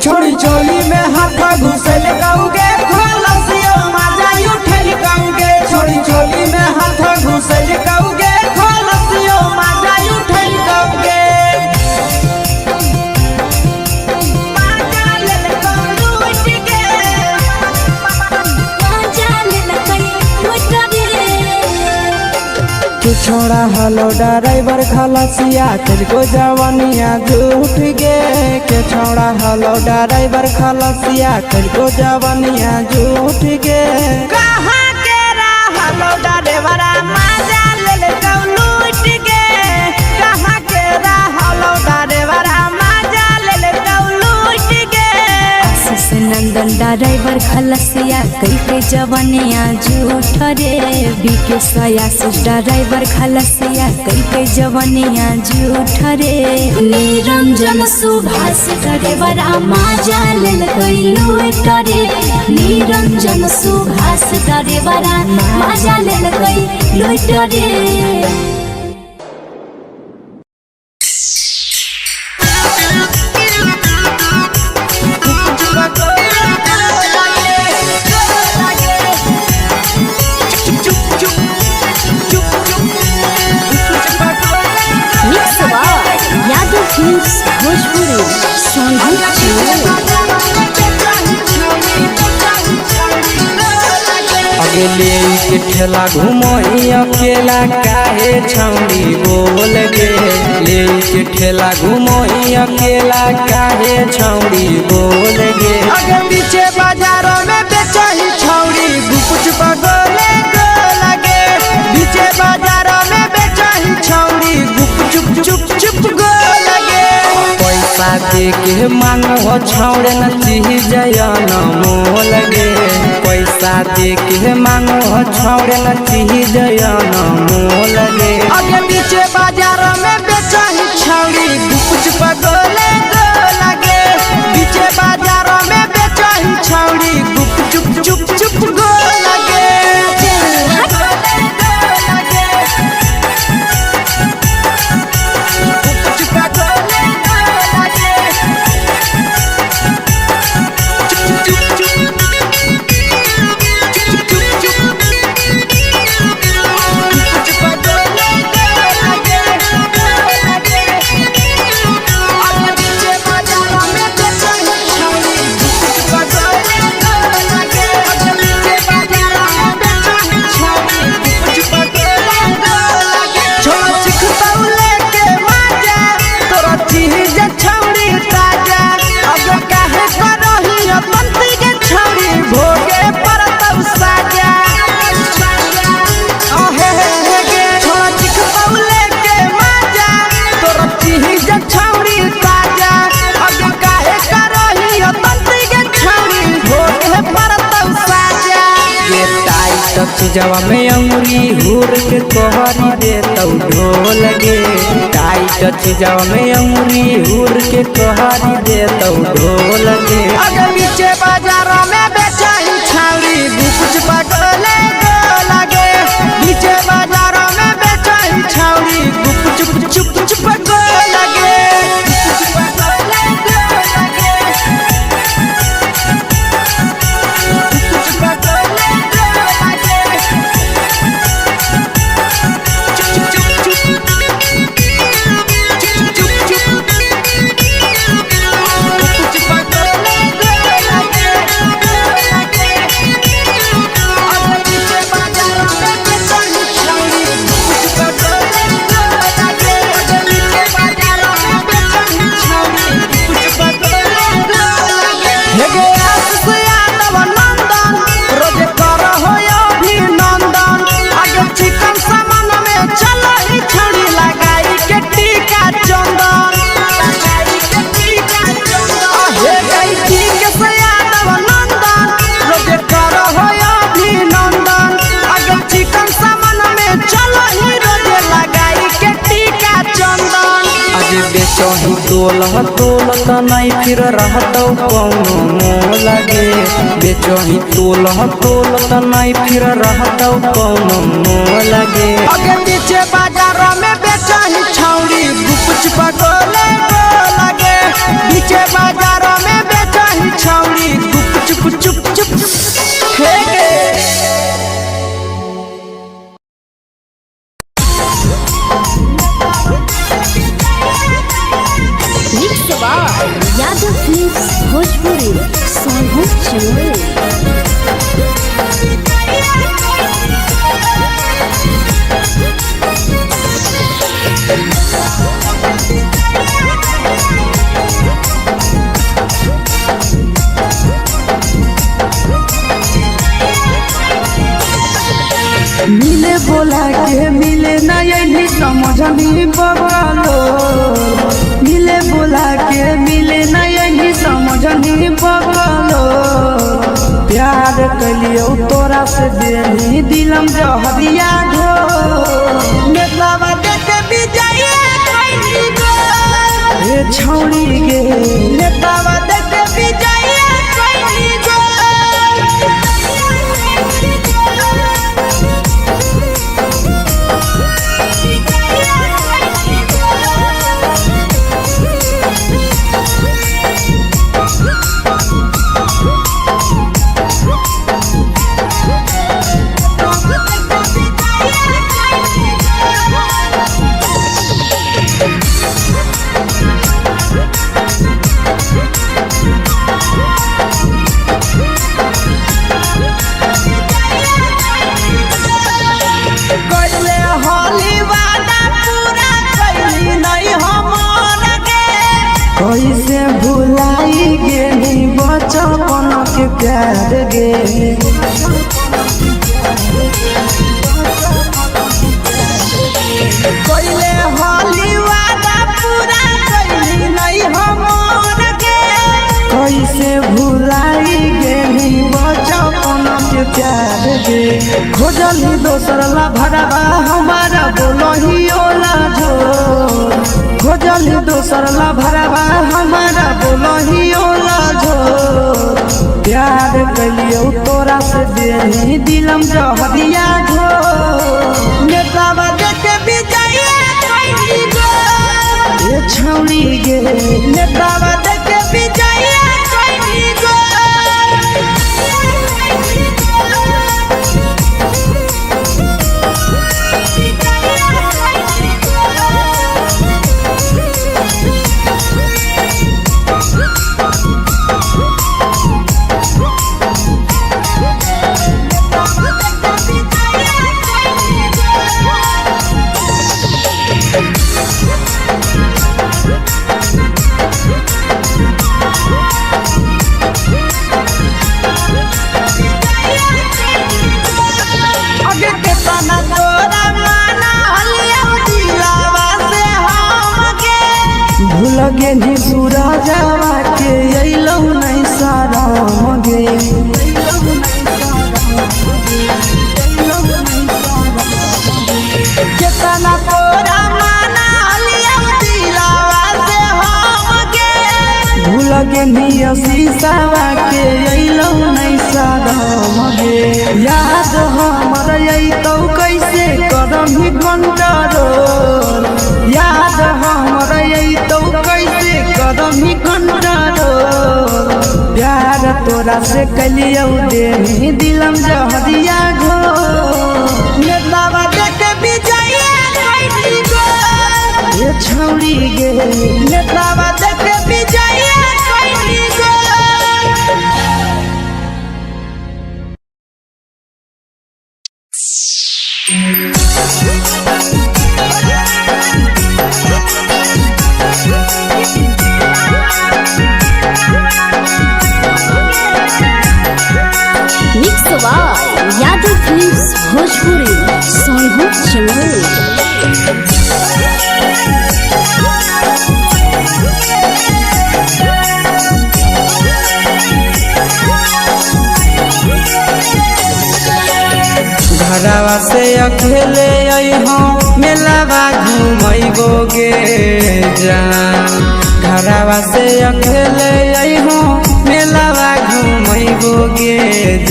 छोड़ी चोली में हाथ घुसल गौगे खलसियो माजा उठल गौगे छोड़ी चोली में हाथ घुसल गौगे खलसियो माजा उठल गौगे माजा लेलकौ लूट गे माजा लेलकै लूट रे तू छोड़ा हलो ड्राइवर खलसिया तेरे जवानिया झूठ गे के छोड़ा हलो ड्राइवर खलसिया तेरे जवानिया झूठ गे कहाँ के रहलो ड्राइवरा माजा लेलकौ लूट गे कहाँ के रहलो ड्राइवरा माजा लेलकौ लूट गे आशीष नंदन ड्राइवर खलसिया कई जवानिया झूठ रे बीके आशीष ड्राइवर खलसिया कई जवानिया झूठ रे निरंजन सुभाष ड्राइवरा माजा लेलकै लूट रे निरंजन सुभाष ड्राइवरा माजा लेलकै लूट रे फिल्म्स भोजपुरी अगले के ठेला घुमोई अकेला काहे छौड़ी बोल गे ले के ठेला घुमोई अकेला काहे छौड़ी बोल गे अगे पीछे बाजारों में बेचही छौड़ी गुपुच बगले गो लगे पीछे बाजारों में बेचही छौड़ी गुप चुप चुप चुप गो लगे पैसा दे के मांगो छौड़े न चीज न मोल गे पैसा दे के मांगो छौड़े न चीज न मोल गे अगे पीछे बाजारों में बेचही छौड़ी गुपुच बगले गो लगे पीछे बाजारों में बेचही छौड़ी गुप चुप चुप चुप गो लगे जवा में अंगुरी हुर के तोहरी दे तौ ढोल गे टाइट चीजवा में अंगुरी हुर के तोहरी दे तौ ढोल गे अगे पीछे बाजारों में बेचही छौड़ी गुपुच बगले गो लगे पीछे बाजारों में बेचही छौड़ी गुप चुप चुप चुप गो लगे बेचही तोल त नहीं फिर रहतौ कौनो मोल गे बेचही तोल त नहीं फिर रहतौ कौनो मोल गे अगे पीछे बाजारों में बेचही छौड़ी गुपुच बगले गो लगे पीछे बाजारों में बेचही छौड़ी गुप चुप चुप चुप हे गे यादव फिल्म्स भोजपुरी मिले बोला के मिले नहीं समझनी बगलो मिले बोला के मिले नहीं समझनी बगलो प्यार कलियो तोरा से देनी दिलम जहरिया घो नेतावा देखे विजय कइनी गो हे छौड़ी गे नेतावा देखे विजय कइनी गो कैसे भुलाई गेली बचपन के प्यार गे कोइले होली वादा पूरा कैली नहीं हमर के कैसे भुलाई गेली बचपन के प्यार गे खोजली दोसर ला भरवा हमारा बोलही ओला जो खोजली दोसर ला भरवा हमारा बोलही ओला जो प्यार कलियो तोरा से देही दिलम जहरिया झो नेतावा देखे विजया कैली गो ये छौड़ी गे नेतावा देखे विजया कैली गो भूल गेली सूरजवा के अइलौ नहीं साराम गे केतना तोरा माना लिया दिलावा से हमके भूल गेली शीशावा के अइलौ नहीं साराम गे याद हमर अइतौ कैसे करम ही कंट्रोल याद हमर अइतौ कैसे करम ही कंट्रोल प्यार तोरा से कलियौ देही दिलम जहरिया घो नेतावा देखे विजया कैली गो ये छौड़ी गे नेतावा देखे विजया कैली गो mix by Yadav films Bhojpuri Sonu Chamoli. घरवा से अकेले अइहो मेलावा घूमैबो गे जान घरवा से अकेले अइहो मेलावा घूमैबो गे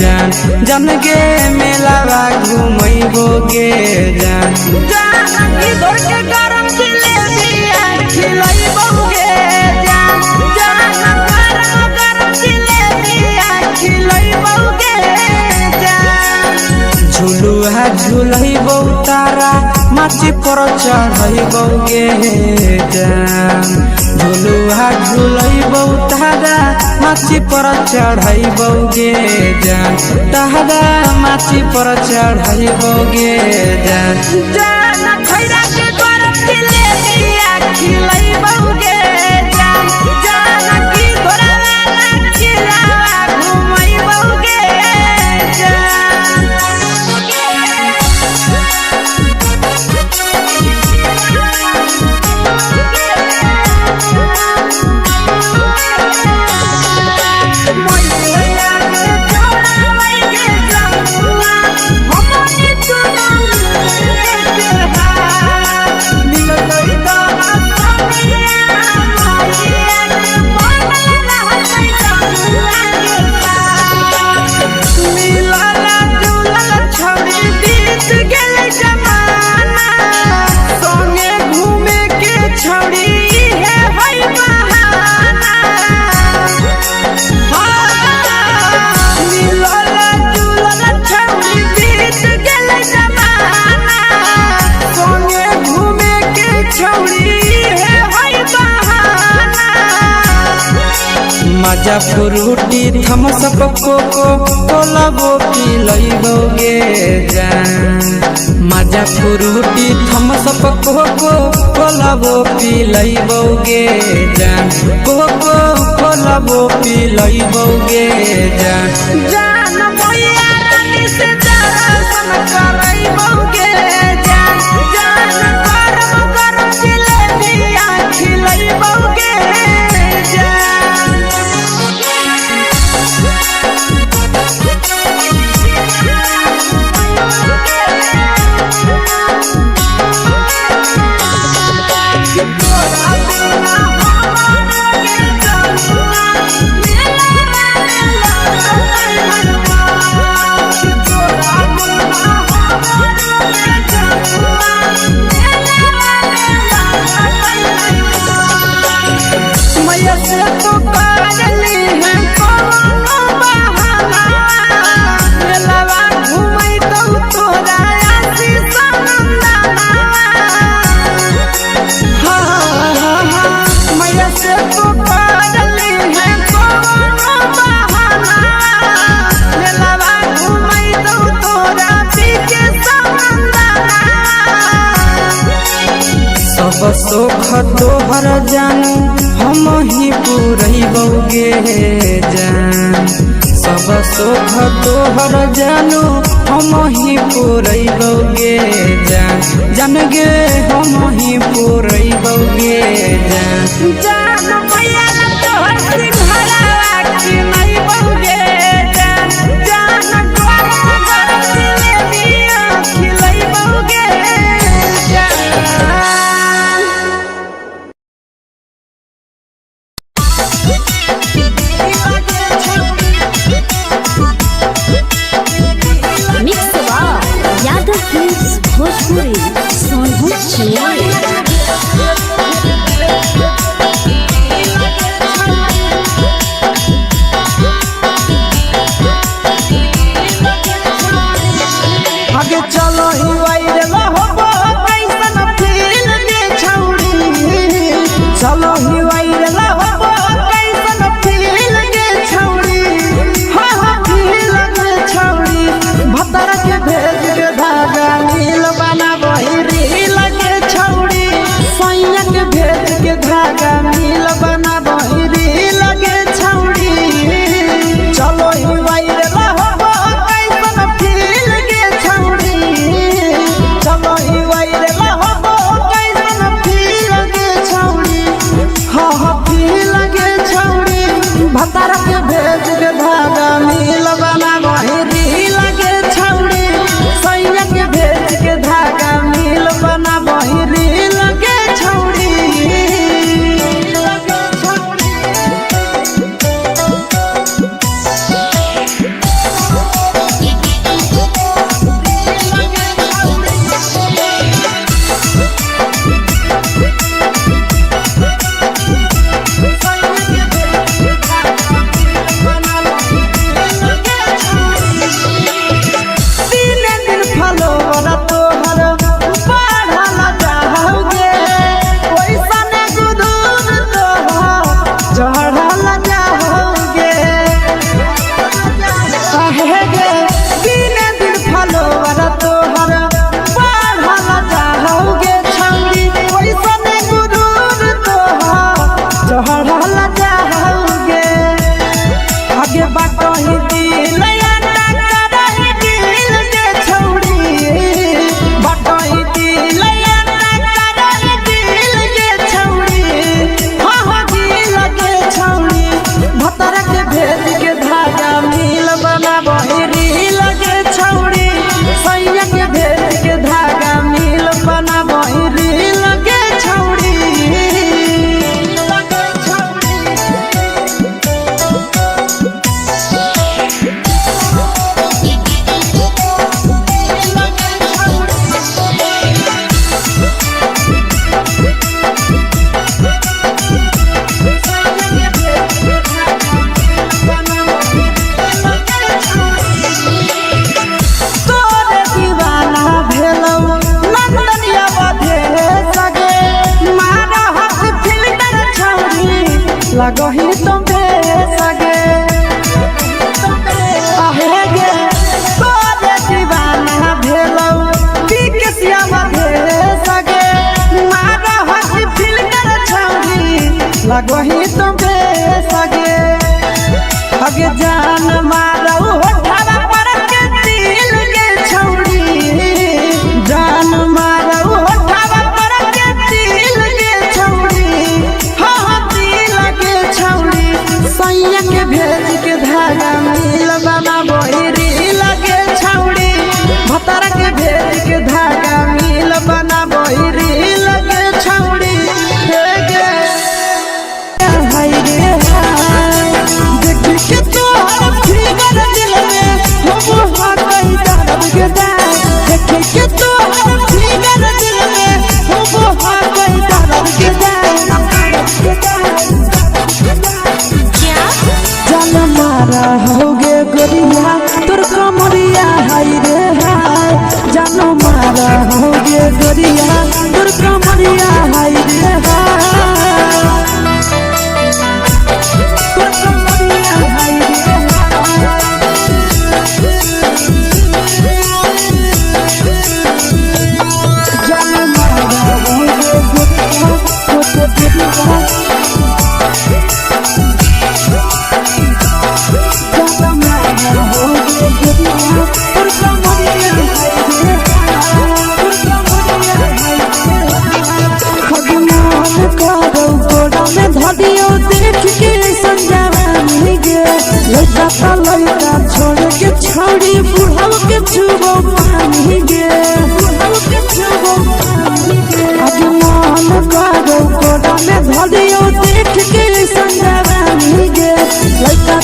जान जन गे मेलावा घूमैबो गे जान जानकी दौड़ के गरम जिलेबिया खिलैबो गे जान गरम जिलेबिया खिलैबो गे जान झुलुहा झुलैबो तारा माची पर चढ़ैबो गे जान झुलुहा झुलैबो तारा माची पर चढ़ैबो गे जान तारा माची पर चढ़ैबो गे जान जान खैरा के गरम जिलेबिया खिलैबो गे जान जानकी घोड़ा खिलावा घुमैबो गे जान मजा फ्रूटी थम्स अप कोको कोला वो पी लइबो गे जान मजा फ्रूटी थम्स अप कोको कोला वो पी लइबो गे जान भूलैबौगे जान जान मैया रानी से दर्शन करैबौगे जान जान करम करम जिलेबिया खिलैबौगे जान मैया से तो करली है कोनो बहाना मेलावा घुमै तो तोरा आशीष नंदना मैया से तो करली है कोनो बहाना मेलावा घुमै तो तोरा पीछे नंदना सब सुख तोहर जानू हम ही पूरैबौगे जान सब सुख तोहर जानू हम ही पूरैबौगे जान जान गे हम ही पूरैबौगे जान जान मैया तोहर सिंघरावा खिलैबौगे जान जान गरम गरम जिलेबिया खिलैबौगे जान मिक्स यादव फिल्म्स भोजपुरी सोनू आगे चलो ही वायरल होबो कैसन फील दे छौड़ी चलो ही वायरल होबो कैसन फील दे छौड़ी हाँ फील दे छौड़ी भतर के भेज के धागा नील बना वही रील के छौड़ी सैया के भेज के धागा नील बना वही रील के छौड़ी चलो ही वायरल होबो कैसन फील के छौड़ी चलो ही वायरल होबो कैसन फील के छौड़ी हाँ फील के छौड़ी भतर के भेज के धागा नील बना वही रील के छौड़ी सैया के भेज के धागा नील बना वही रील के छौड़ी लगही तुम्हे सगे आहे गे तोरे दीवाना भेलौ बिकसिया भेल सगे मारा हसी फिल्टर छौरी लगही तुम्हे सगे अगे जान मारो होठवा पर के दिल के छौड़ी जान मारो होठवा पर के दिल के छौड़ी हाँ दिल के छौड़ी सैया के भेज के धागा मिल बना बोरी लगे छौड़ी भतारा के भेज के धागा मिल बना बोरी लगे छौड़ी हे गे हाय रे हाय देख के तो फिगर दिल में हो कहीं दर्द के दाग देख के तो फिगर दिल में हो कहीं दर्द के दाग जान मारा होगे गोरिया तोर कमरिया हाय रे हाय जान मारा होगे गोरिया तोर कमरिया हाय रे हाय तोर कमरिया हाय रे हाय जान मारा होगे गोरिया तोर कमरिया लड़का छोड़ के छौड़ी बुढ़ाव के छुबो पानी गे आज मन करो कोड़ा में धरियो देख के संजवानी गे लड़का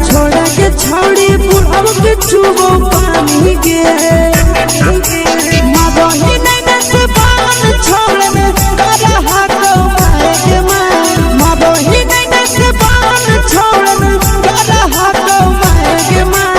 छोड़ के छौड़ी बुढ़ाव के छुबो पानी गे मदही नहीं से बान छोड़ में करा हाथो माए के मां मदही नहीं से बान छोड़ में करा हाथो माए के मां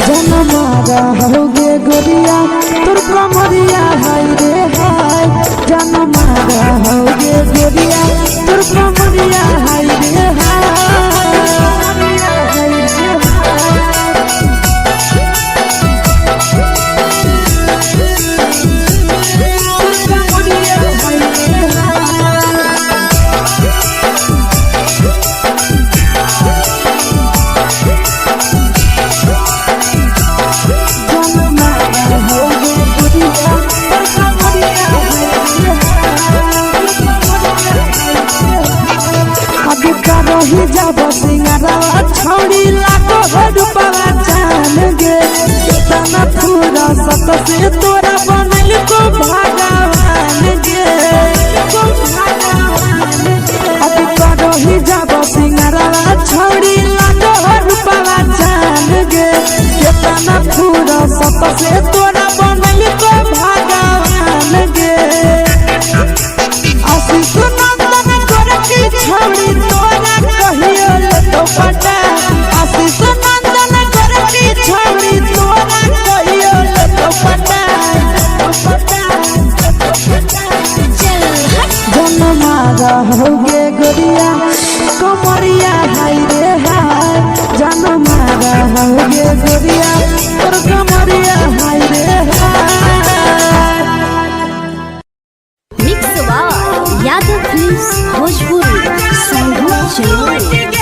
जन मारा होगे गोरिया तोर कमरिया हाय रे हाय जन मारा होगे गोरिया तोर कमरिया हाय रे रही जब सिंगारा छौड़ी लाखो रुपवा जान गे कितना पूरा सत से तोरा बनल को भगवान गे अब रही जब सिंगारा छौड़ी लाखो रुपवा जान गे कितना पूरा सत से तोरा बनल को भगवान गे आशीष नंदन गोरखी छौड़ी तोरा कहियो तो पटा आशीष नंदन गोरखी छौड़ी तोरा कहियो तो पटा जन मारा होगे गोरिया कमरिया हाय रे हाय जन मारा होगे गोरिया तोर कमरिया हाय रे हाय मिक्स यादव फिल्म्स भोजपुरी संगीत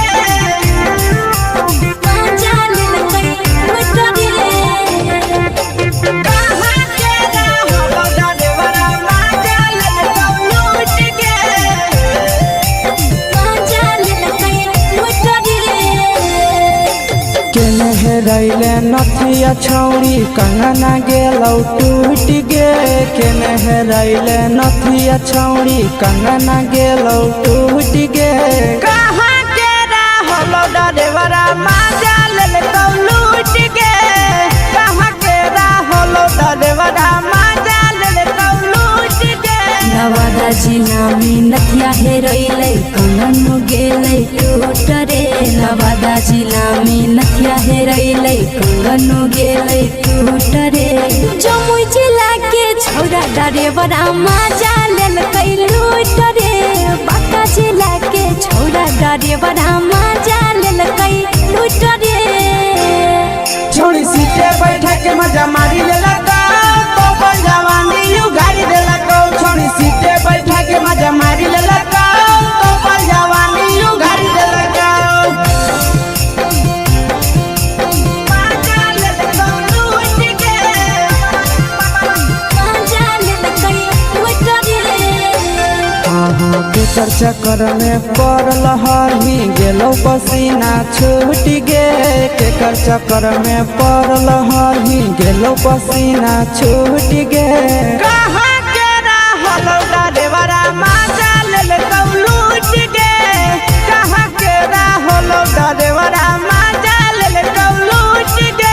चलो रैले नथिया छौड़ी कंगना गेलौ टूट गे केने रैले नथिया छौड़ी कंगना गेलौ टूट गे कहाँ के रहलो डरेवरा माजा लेलकौ लूट गे कहाँ के रहलो डरेवरा माजा लेलकौ लूट गे नवादा जिला में नथिया हेरैले कंगन गेलै टूट रे नवादा जिला में नथिया हेरैले कंगन गेलै टूट रे जमुई जिला के छौरा डरेवरा माजा लेलकै लूट रे बांका जिला के छौरा डरेवरा माजा लेलकै लूट रे छोड़ी सीटे बैठा के मजा मारी लेलका तो जवानी यू गाड़ी देलका छोड़ी सीटे बैठा के मजा मारी लेलका तो केकर चक्कर में पड़ल हही गेलो पसीना छूट गे केकर चक्कर में पड़ल हही गेलो पसीना छूट गे कहाँ के रहल डरेवरा माजा लेल लूट गे कहाँ के रहल डरेवरा माजा लेल लूट गे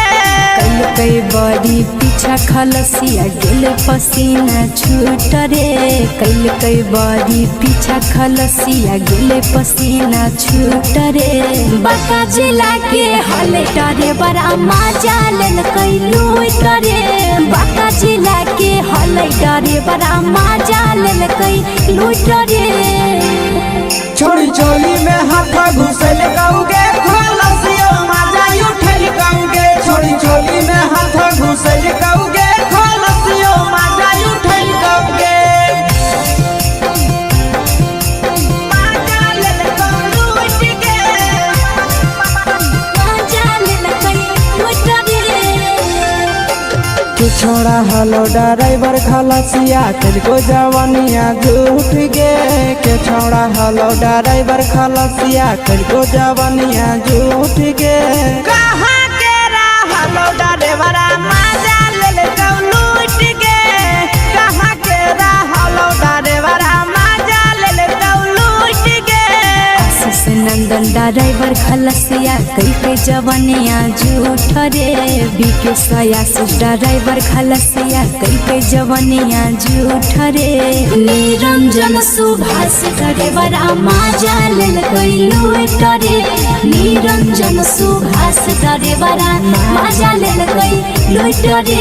कई बड़ी पीछा खलसिया गेल पसीना छूट रे कई बड़ी पीछा खलसिया गेल पसीना छूट रे बाका जिला के हले डरे बड़ा मजा लेल कई लूट रे बाका जिला के हले डरे बड़ा मजा लेल कई लूट रे छोड़ी चोली में हाथ घुसल गाऊगे खलसिया माजा उठल गाऊगे छोड़ी चोली में हाथ घुसल गाऊगे खलसिया माजा उठल गाऊगे मजा लेल लूट गे मजा लेल कई लूट रे तू छोड़ा हलो ड्राइवर खलसिया तेरे जवानिया झूठ गे के छोड़ा हलो ड्राइवर खलसिया तेरे जवानिया झूठ गे कहाँ के रहलो ड्राइवरा मजा लेल लूट गे कहाँ के रहलो ड्राइवरा मजा लेल लूट गे आशीष नंदन ड्राइवर खलसिया कई जवानिया झूठ रे बीके आशीष ड्राइवर खलसिया कई जवानिया झूठ रे निरंजन सुभाष ड्राइवर मजा लेल कई लूट रे निरंजन सुभाष ड्राइवर मजा लेल कई लूट रे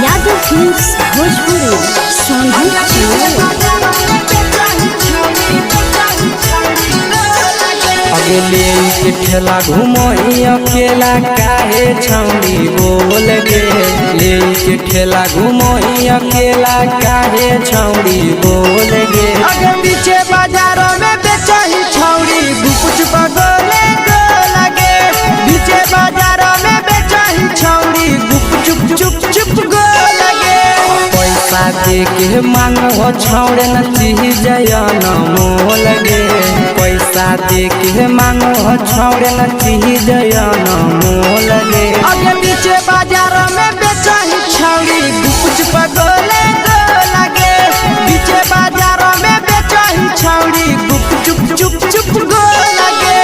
यादव फिल्म्स भोजपुरी अगले के ठेला घुमोई अकेला काहे छौड़ी बोल गे ले के ठेला घुमोई अकेला काहे छौड़ी बोल गे अगे पीछे बाजारों में बेचही छौड़ी गुपुच बगले गो लगे पीछे बाजारों में बेचही छौड़ी गुप चुप चुप गो लगे पैसा दे के मांगो छौड़े न चीज जयन मोल गे पैसा दे के मांगो छौड़े न चीज जयन मोल गे अगे पीछे बाजारों में बेचही छौड़ी गुपुच बगले गो लगे पीछे बाजारों में बेचही छौड़ी गुप चुप गो लगे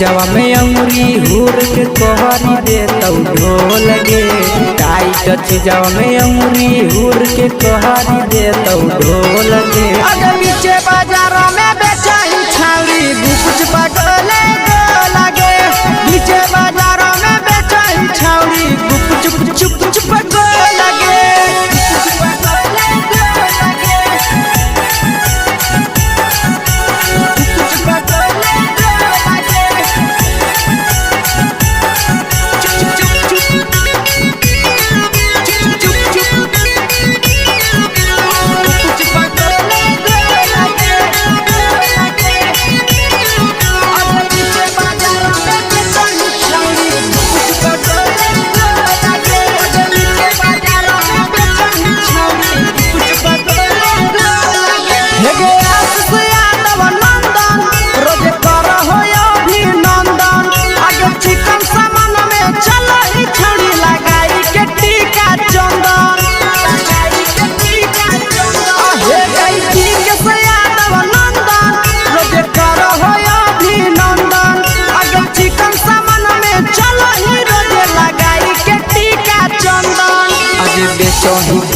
जवा में अंगुरी हुर के कोहरी दे तौ ढोल गे टाइट जवा में अंगुरी हुर के कोहरी दे तौ ढोल गे अगे पीछे बाजारों में बेचही छौड़ी गुपुच बगले गो लगे पीछे बाजारों में बेचही छौड़ी गुप चुप गो लगे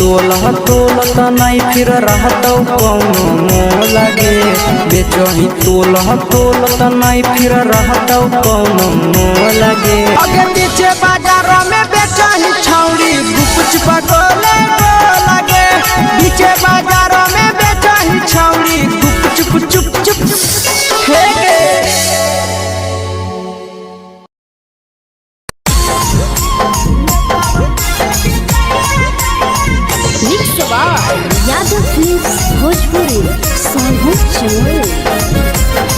तोलह तोलत नहीं फिर रहतौ कौनो मोल गे बेचही तोलह तोलत नहीं फिर रहतौ कौनो मोल गे आगे पीछे बाजारों में बेचही छौड़ी गुपचुप गोले लगे पीछे बाजारों में बेचही छौड़ी गुपचुप चुप चुप हे गे यादव फिल्म्स भोजपुरी सोनू चमोली।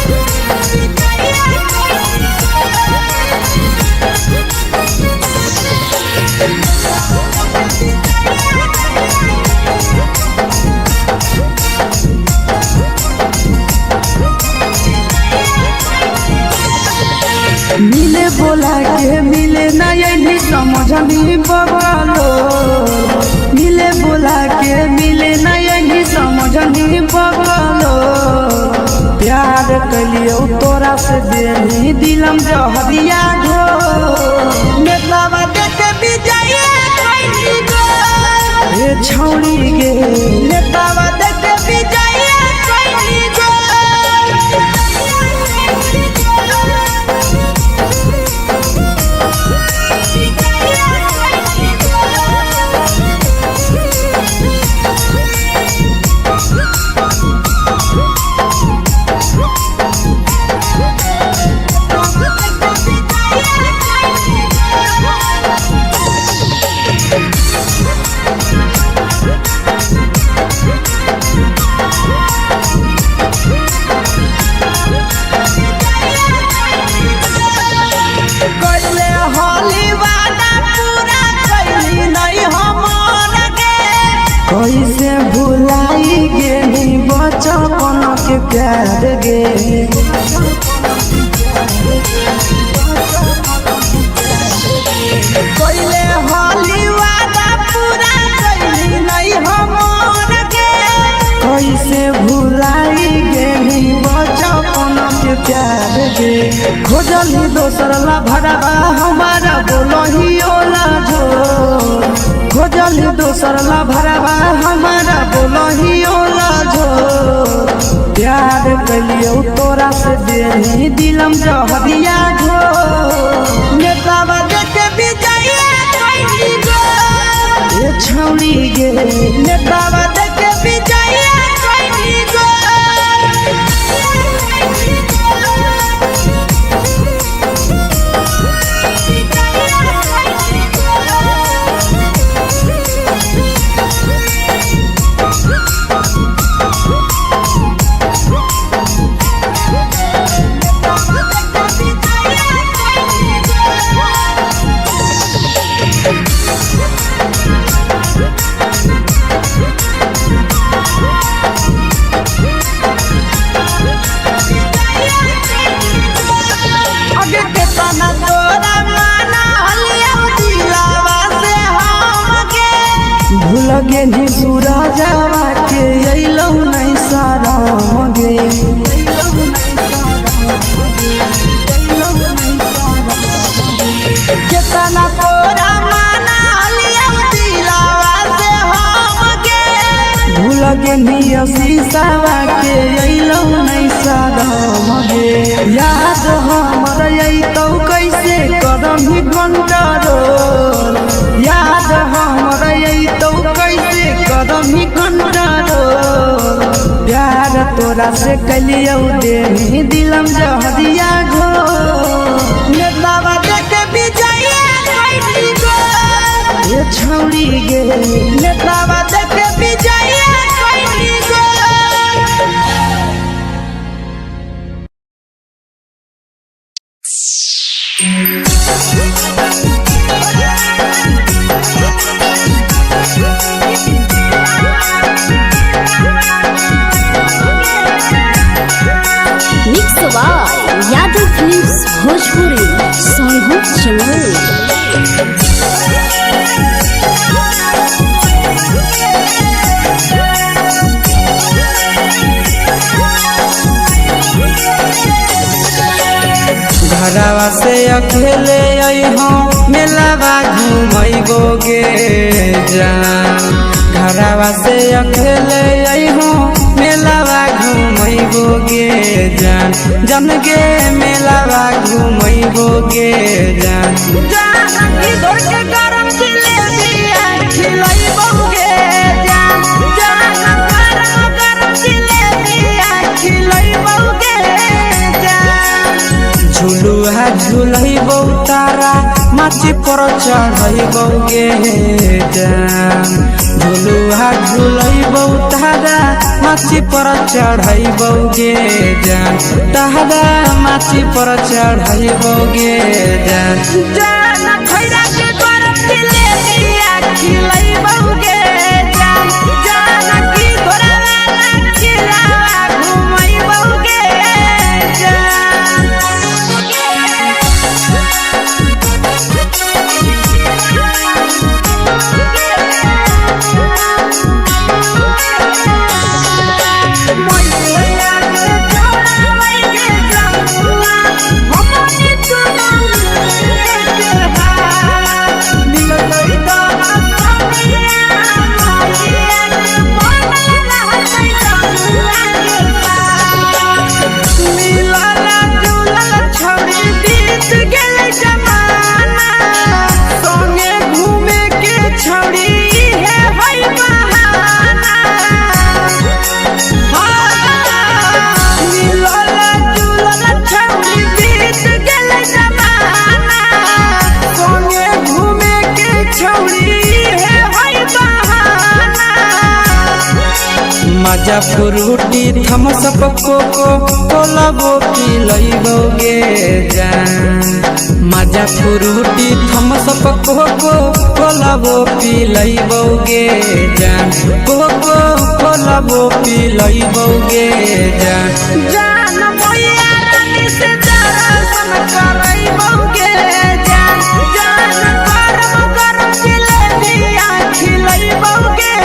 मिले बोला के मिले ना यही समझनी बगलो मिले बोला के मिले ना यही समझनी बगलो प्यार कलियो तोरा से देनी दिलम जहरिया घो मेलावा देखे भी जाइए कोई गो ए छौड़ी गे मेलावा देखे भी जाइए कोई गो कैसे भुलाई गेली बचपन के प्यार गे कोइले होली वादा पूरा कैली नहीं हमर गे कैसे भुलाई गेली बचपन के प्यार गे खोजली दोसर ला भरवा हमारा बोलही ओला झो खोजली दोसर ला भरवा हमारा बोलही ओला झो प्यार कलियो तोरा से देनी दिलम जहरिया झो नेतावा देखे भी जाइए कोई गो ए छौड़ी गे नेतावा देखे भी जाइए कोई गो आगे के तना तोरा माना हलिया दिलावा से हम गे भूल गेली सूरजवा के अइलौ नहीं साराम गे केतना तोरा माना हलिया दिलावा से हम गे भूल गेली शीशावा के अइलौ नहीं साराम गे याद हमर अइतौ कैसे करही कंट्रोल याद हमर अइतौ कैसे करही कंट्रोल प्यार तोरा से कलियौ देनी दिलम जहरिया घो नेतावा देखे भी जाइए कोई गो ए छौड़ी गे नेतावा देखे भी जाइए कोई गो mix by Yadav films Bhojpuri Sonu Chamoli. घरवा से अकेले अइहो मेलावा घूमैबो गे जान घरवा से अकेले अइहो मेलावा घूमैबो गे जान जन गे मेलावा घूमैबो गे जान जानकी दौड़ के गरम जिलेबिया खिलैबो गे जान गरम जिलेबिया खिलैबो गे जान झुलुहा झुलैबो तारा माची पर चढ़ैबो गे जान झुलुहा झुलैबो तारा माची पर चढ़ैबो गे जान तारा माची पर चढ़ैबो गे जान जान खैरा के गरम जिलेबिया खिलैबो गे जान जानकी घोड़ावाला खिलावा घुमैबो गे मजा फ्रूटी थम्स अप कोको कोलाबो पिलैबो गे जान मजा फ्रूटी थम्स अप कोको कोलाबो पिलैबो गे जान कोको कोलाबो पिलैबो गे जान जान मैया रानी से दर्शन करैबो गे जान गरम जिलेबिया खिलैबो गे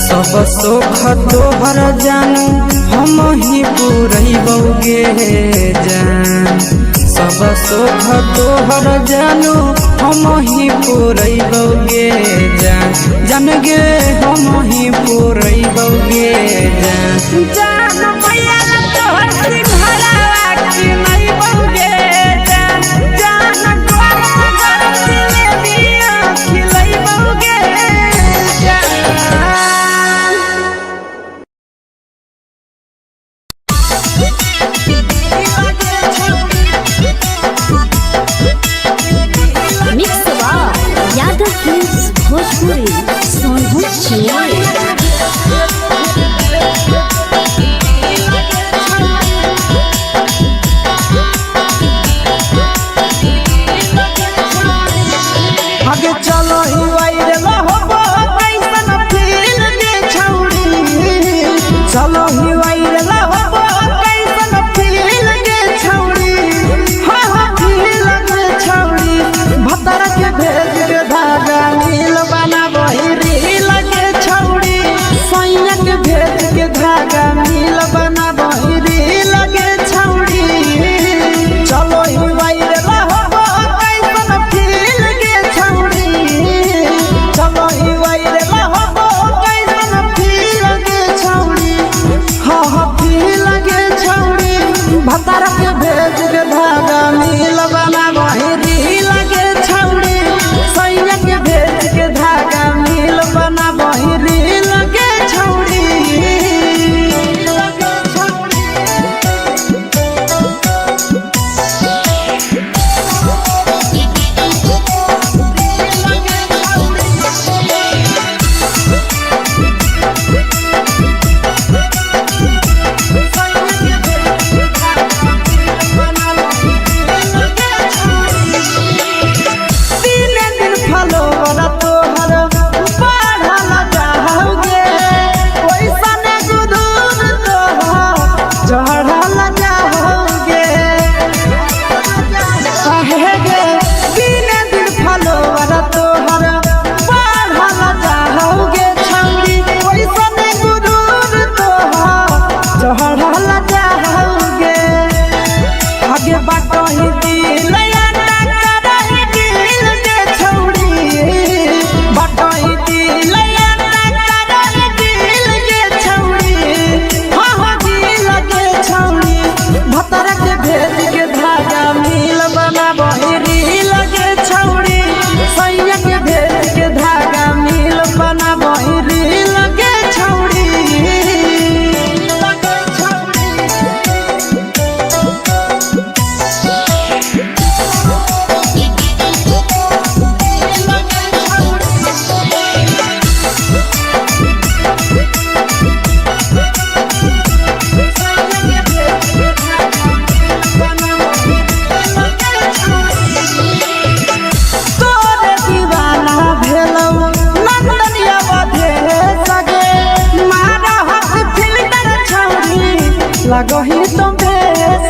सब सुख तोहर जानू हम ही पूरैबो गे जान सब सुख तोहर जानू हम ही पूरैबो गे जान जन गे हम ही पूरैबो गे जान जान मैया तोहर सिंघरावा खिलैबो गे जान गरम जिलेबिया खिलैबो गे मिक्सवा यादव फिल्म्स भोजपुरी सोनू चिड़िया आगे चलो ही वायरल होबो कैसन फील के छौड़ी चलो ही वायरल होबो कैसन फील के छौड़ी हाँ फील के छौड़ी भतर के भेज के धागा नील बना बहिरी लगे छौड़ी सैया के भेज के धागा नील बना बहिरी लगे छौड़ी चलो ही वायरल होबो कैसन फील के छौड़ी चलो ही वायरल होबो कैसन फील के छौड़ी हाँ फील के छौड़ी भतर के भेज के धागा नील बना बहिरी लगे छौड़ी सैया के भेज के धागा नील बना बहिरी लगे छौड़ी लगही तुम्हे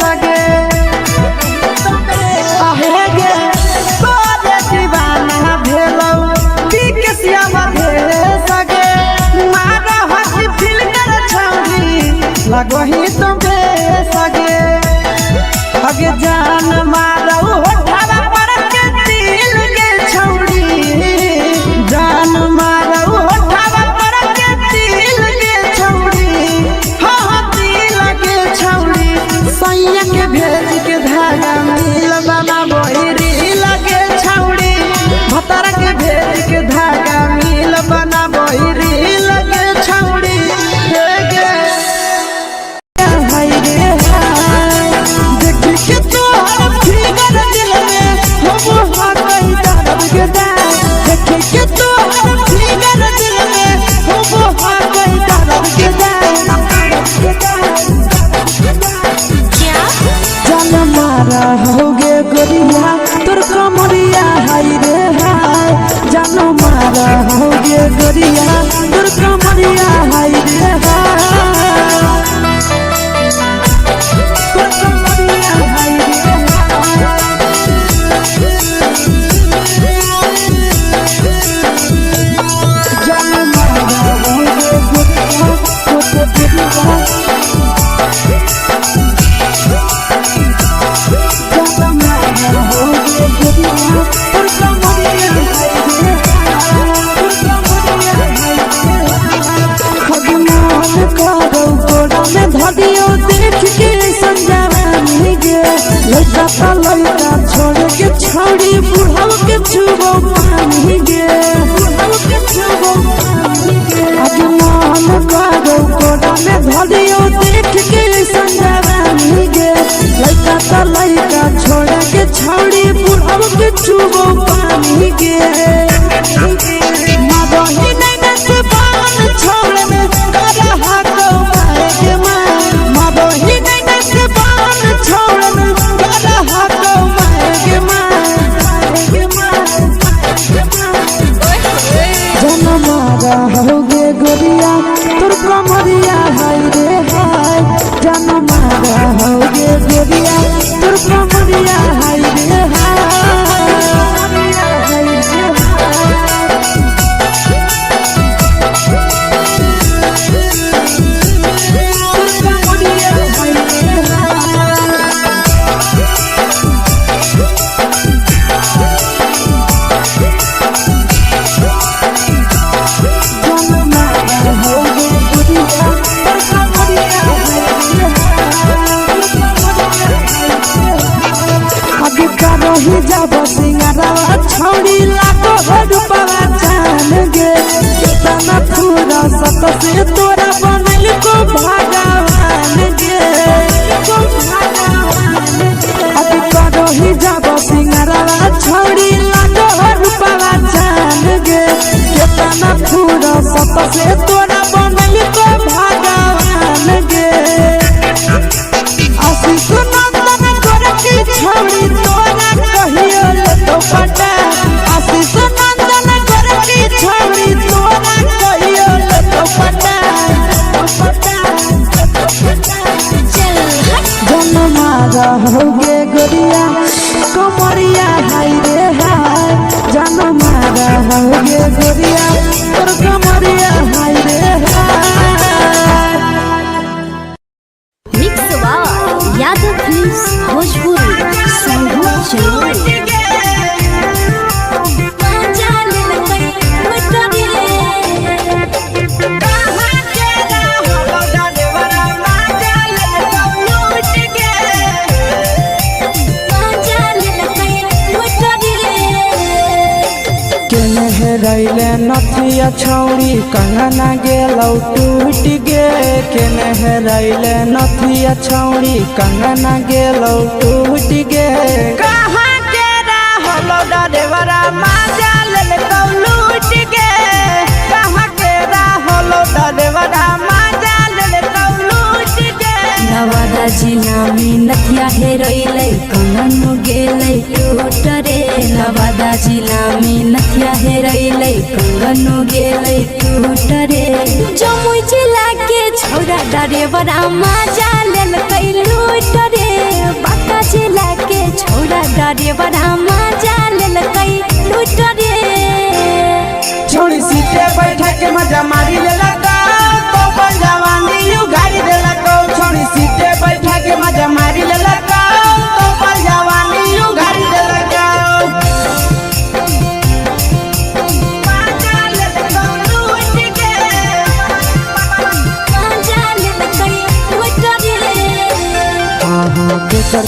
सगे आहे गे तोरे दीवाना भेलौ बिकसिया बधे सगे मारा हसी फिल कर छौरी लगही तुम्हे सगे अगे जान मारौ होठवा पर के दिल के छौरी जान मारौ होठवा पर के दिल के छौरी हाँ दिल के छौरी सैया के भेज के धागा मिल बना बहिरी लगे छौरी भतर के भेज के धागा मिल बना बहिरी लगे छौरी हे गे हाय रे हाय देख के तोहर फिगर दिल में हम हाकई दर्द के दाग देख के तोहर फिगर दिल में हम हाकई दर्द के जान मारा होगे गोरिया तोर कमरिया हाय रे हाय जान मारा होगे गोरिया तोर कमरिया हाय रे हाय तोर कमरिया हाय रे जान मारा होगे गोरिया तोर कमरिया धदियो देख के संजावानी गे लइका पा लइका छोड़ के छौड़ी बुढ़ाव के छुबो पानी गे बुढ़ाव के छुबो पानी गे आगे मन करो कोडा में धदियो देख के संजावानी गे लइका पा लइका छोड़ के छौड़ी बुढ़ाव के छुबो पानी गे मादही नहीं नस पान छोड़ में करा हाको माए के मादही नहीं नस पान छोड़ में करा हाको माए के जन मारा होगे गोरिया तोर कमरिया हाय रे हाय जन मारा होगे गोरिया तोर कमरिया हाय रे रही जब सिंगारा छौड़ी लाखो रुपया जान गे कितना पूरा सत से तोरा बनल को भगवान गे अभी रही जब सिंगारा छौड़ी लाखो रुपया जान गे कितना पूरा सत से तोरा बनल को भगवान गे आशीष नंदन गोरखी छौड़ी तोरा कहियो ले तो पटा आशीष नंदन गोरखी छौड़ी तोरा कहियो ले तो पटा जन मारा होगे गोरिया कमरिया हाय रे हाय जन मारा होगे गोरिया तोर कमरिया हाय रे हाय mix by Yadav films Bhojpuri संगीत चलो रैले नथिया छौड़ी कंगना गेलौ टूट गे केने रैले नथिया छौड़ी कंगना गेलौ टूट गे कहाँ के रहलो डरेवरा माजा लेलकौ लूट गे कहाँ के रहलो डरेवरा माजा लेलकौ लूट गे नवादा जिला में नथिया हेरैलै कंगन गेलै टूट रे नवादा जिला में नथिया हेरैलै कंगन गेलै टूट रे जमुई जिला के छौरा डरेवरा माजा लेल कई लूट रे बाका जिला के छोड़ा डरे बड़ा मजा लेल कई लूट रे छोड़ी सीटे बैठा के मजा मारी लेला तो पल जवानी यू गाड़ी देला को छोड़ी सीटे बैठा के मजा मारी लेला तो पल जवानी यू गाड़ी देला के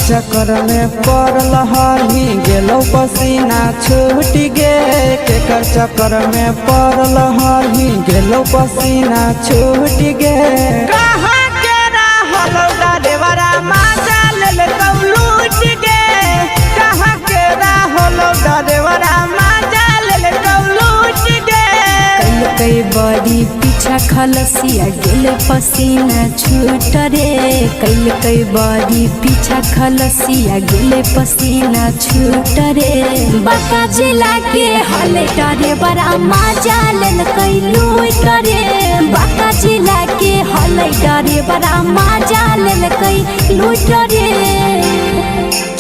चक्कर में पड़ल हही गेलो पसीना छूट गे के चक्कर में पड़ल हही गेलो पसीना छूट गे कहाँ के रहलो डरेवरा मजा लेल लूट गे कहाँ के रहलो डरेवरा मजा लेल लूट गे कई बड़ी पीछा खलसिया गेल पसीना छूट रे कई बड़ी पीछा खलसिया गेल पसीना छूट रे बाका जिला के हले डरे बड़ा मजा लेल कई लूट रे बाका जिला के हले डरे बड़ा मजा लेल कई लूट रे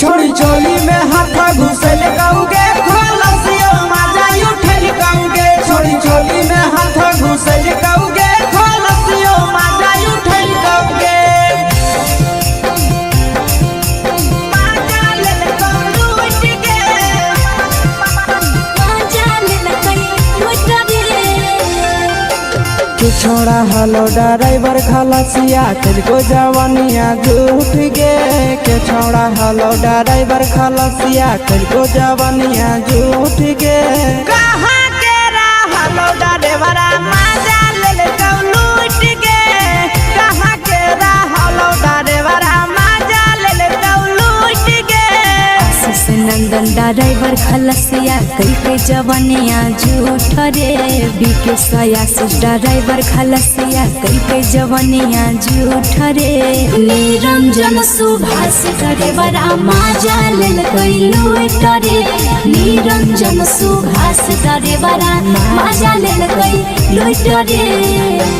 छोड़ी चोली में हाथ घुसल गाऊंगे खलसिया मजा उठल गाऊंगे छोड़ी चोली में हाथ घुसल गाऊंगे खलसिया मजा उठल गाऊंगे मजा लेल लूट गे मजा लेल कई लूट रे के छोड़ा हलो ड्राइवर खलसिया तेरे जवानिया झूठ गे के छोड़ा हलो ड्राइवर खलसिया तेरे जवानिया झूठ गे कहाँ के हलो ड्राइवर मजा लेल लूट गे कहाँ के हलो ड्राइवर मजा लेल लूट गे आशीष नंदन ड्राइवर खलसिया कई जवानिया झूठ रे बीके आशीष ड्राइवर खलसिया कई जवानिया झूठ रे निरंजन सुभाष ड्राइवर मजा लेल कई लूट रे निरंजन सुभाष ड्राइवर मजा लेल कई लूट रे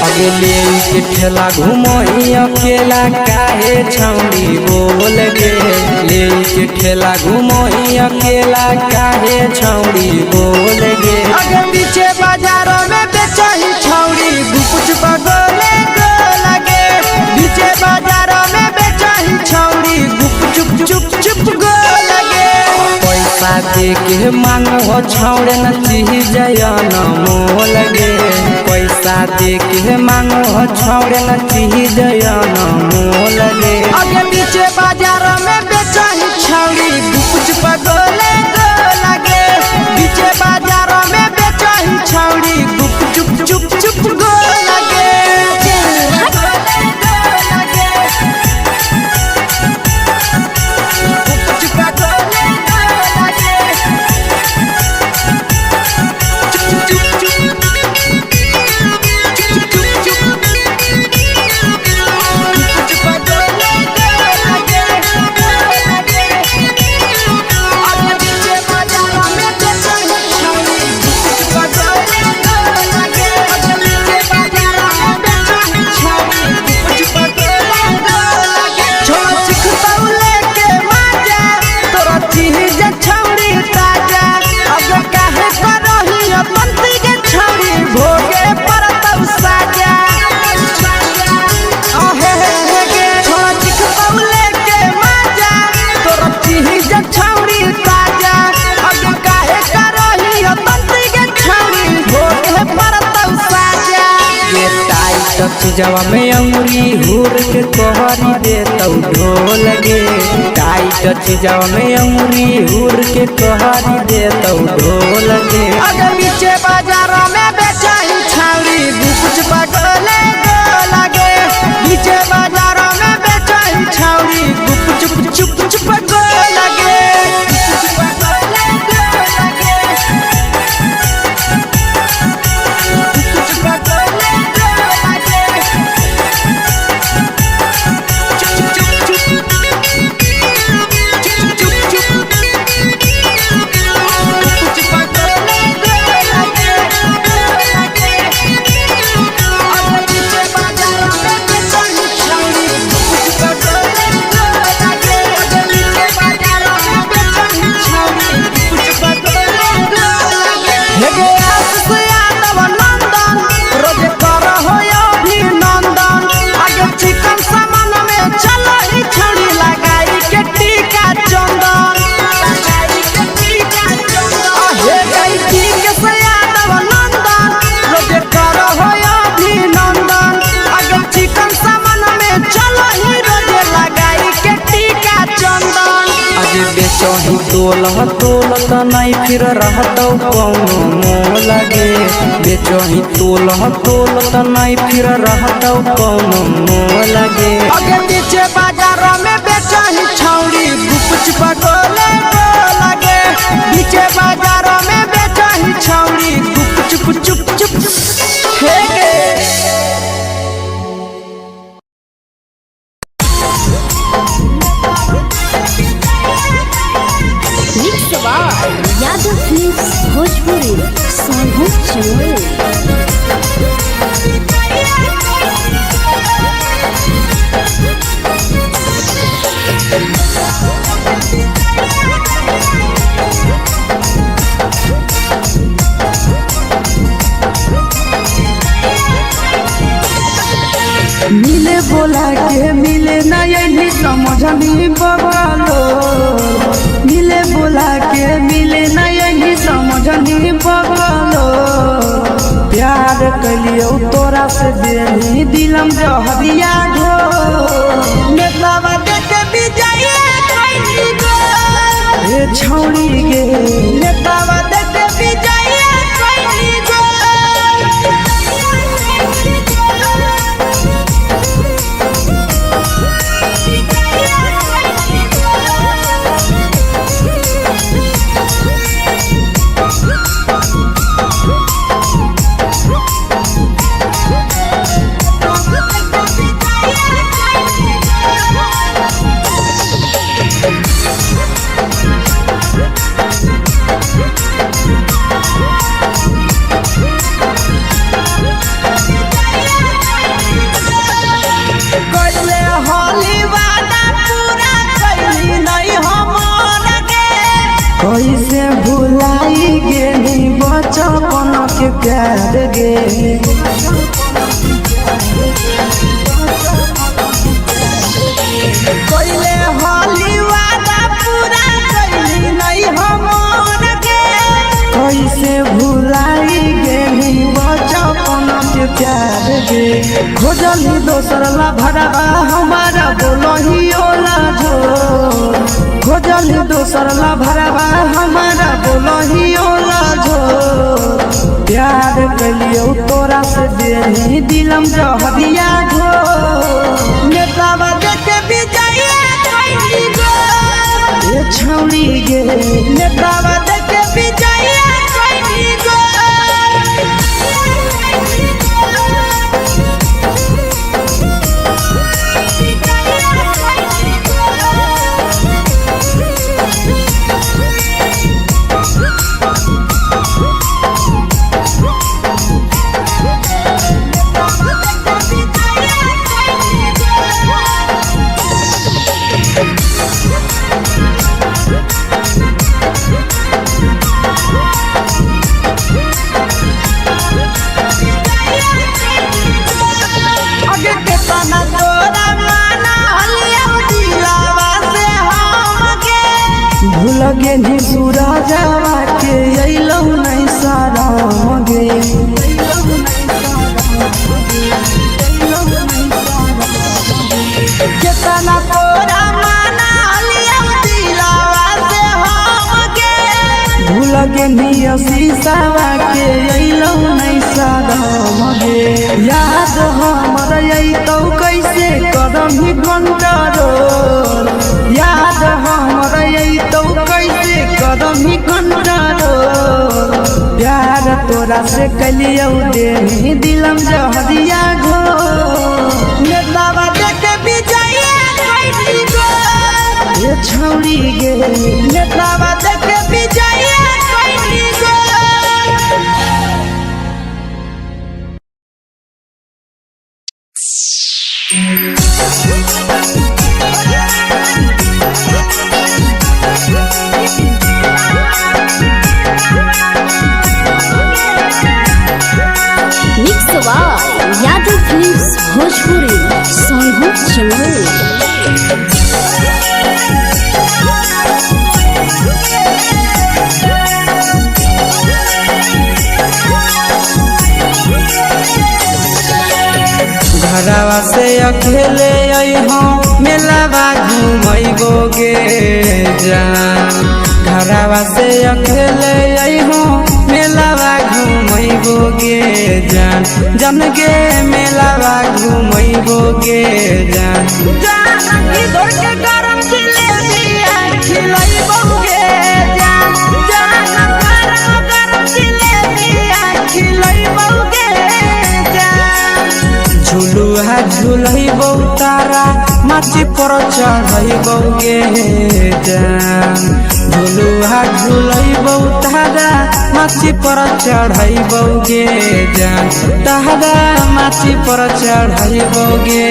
अगले के ठेला घुमोई अकेला काहे छौड़ी बोल गे ले के ठेला घुमोई अकेला काहे छौड़ी बोल गे अगे पीछे बाजारों में बेचही छौड़ी गुपुच बगले गो लगे पीछे बाजारों में बेचही छौड़ी गुप चुप चुप चुप गो लगे पैसा दे के मांगो छौड़े न चीज न मोल गे पैसा दे के मांगो छौड़े न चीज न मोल गे अगे पीछे बाजारों में बेचही छौड़ी गुपुच बगले गो लगे पीछे बाजारों में बेचही छौड़ी गुप चुप चुप चुप गो लगे जवा में अंगुरी हुर के तोहरी दे तौ ढोल गे टाइट चीजवा में अंगुरी हुर के तोहरी दे तौ ढोल गे अगर पीछे बाजारों में बेचही छौड़ी गुपुच बगले गो लगे पीछे बाजारों में बेचही छौड़ी गुप चुप चुप चुप गो लगे बेचही तोलत नहीं फिर रहतौ कौनो मोल गे बेचही तोलत नहीं फिर रहतौ कौनो मोल गे अगे पीछे बाजार में बेचही छौड़ी गुपचुप गोले लगे पीछे बाजार में बेचही छौड़ी गुपचुप चुप चुप हे गे यादव फिल्म्स भोजपुरी सोनू चमोली। मिले बोला के मिले ना यही समझनी बगलो मिले बोला के मिले ना यही समझनी बगलो प्यार कलियो तोरा से देनी दिलम जहरिया ढो नेतावा देखे विजय कैली गो ए छौड़ी गे नेतावा देखे विजय कैली गो कैसे भुलाई गेली बचपन के प्यार गे कोइले होली वादा पूरा कैली नहीं हमर के कैसे भुलाई गेली बचपन के प्यार गे खोजली दोसर ला भरवा हमारा बोलही ओला जो खोजली दोसर ला भरवा हमारा बोलही ओला जो प्यार कलियो तोरा से देनी दिलम जहरिया ढो नेतावा देखे विजय कैली गो ए छौड़ी गे नेतावा देखे विजय कैली गो लगे नी सूरजवा के अइलौ नहीं सारा गे केतना तोरा माना लिया दिलावा से हम के भूल गे नी शीशावा के अइलौ नहीं सारा गे याद हमर अइतौ कैसे कदम ही कंट्रोल याद हमर अइतौ कैसे कदम ही कंट्रोल प्यार तोरा से कलियो देनी दिलम जहरिया घो नेतावा देखे विजय कैली गो ए छौड़ी गे नेतावा देखे विजय कैली गो यादव फिल्म्स भोजपुरी सोनू चमोली। घरवा से अकेले अइहो मेलावा घूमैबोगे जान घरवा से अकेले अइहो मेलावा घूमैबोगे जान जन गे मेलावा घूमैबोगे जान जानकी दौड़ के गरम जिलेबिया खिलैबोगे जान गरम जिलेबिया खिलैबोगे जान झुलुहा झुलैबौ तारा माची पर चढ़ैबोगे जान झुलुहा झुलैबौ तारा माची पर चढ़ैबोगे जान तारा माची पर चढ़ैबोगे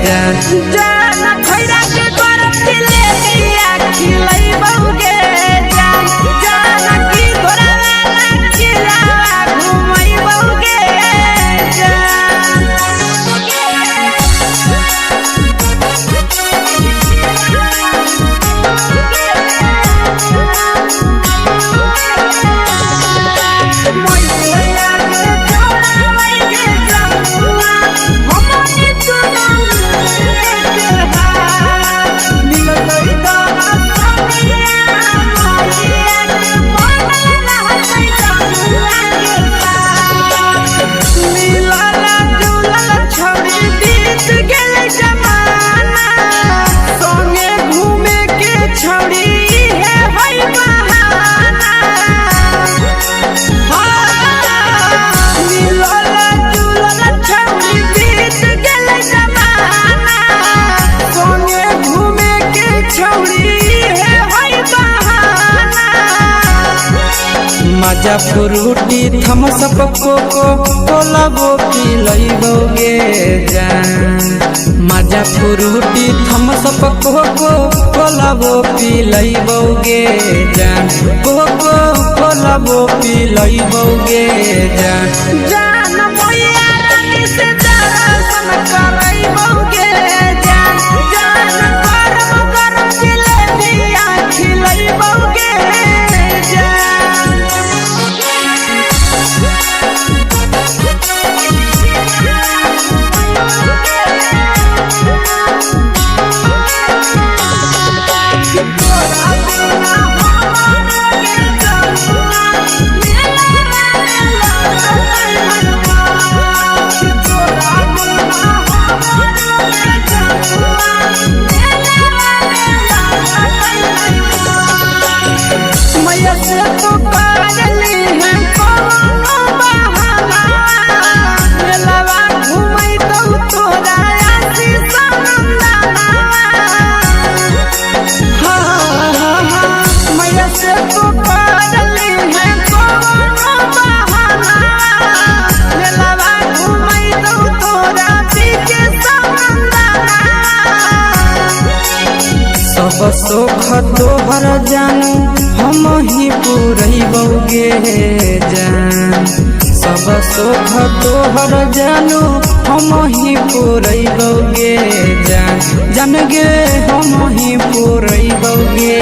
जान जान खैरा के गरम जिलेबिया खिलैबोगे जान जानकी घोड़ावाला किलावा घुमैबोगे जान मजा फ्रूटी थमसप कोको कोलाबो पिलैबोगे जान मजा फ्रूटी थमसप कोको कोलाबो पिलैबोगे जान कोको कोलाबो पिलैबोगे जान जान मैया रानी से दर्शन करैबोगे जान गरम गरम जिलेबिया खिलैबोगे जान मैया से तो पागली है कोनो बहाना मेलावा घूमै तो तोरा आशीष नंदना मैया से तो पागली है कोनो बहाना मेलावा घूमै तो तोरा पीछे नंदना सब सुख तोहर जानू हम ही पुरैबोगे जान सब सुख तोहर जानू हम ही पुरैबोगे जान जन गे हम ही पुरैबोगे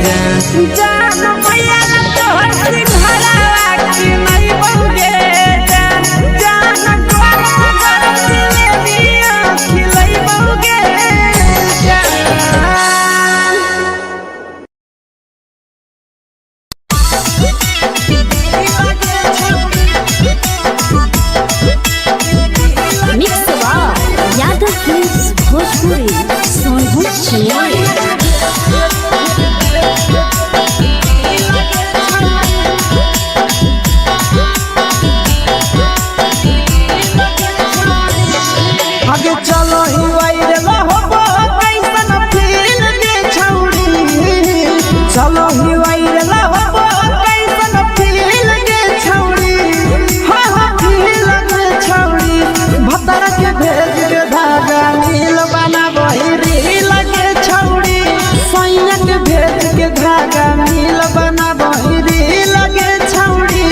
जान जान मैया तोहर सिंघरावा खिलैबोगे जान गरम गरम जिलेबिया खिलैबोगे जान मिक्स यादव फिल्म्स भोजपुरी सोनू चिड़िया आगे चलो ही वायरल होबो कैसन फील दे छौड़ी चलो ही वायरल होबो कैसन फील दे छौड़ी हाँ फील दे छौड़ी भतर के भेज के धागा नील बनाबो रील के छौड़ी सैया के भेज के धागा नील बनाबो रील के छौड़ी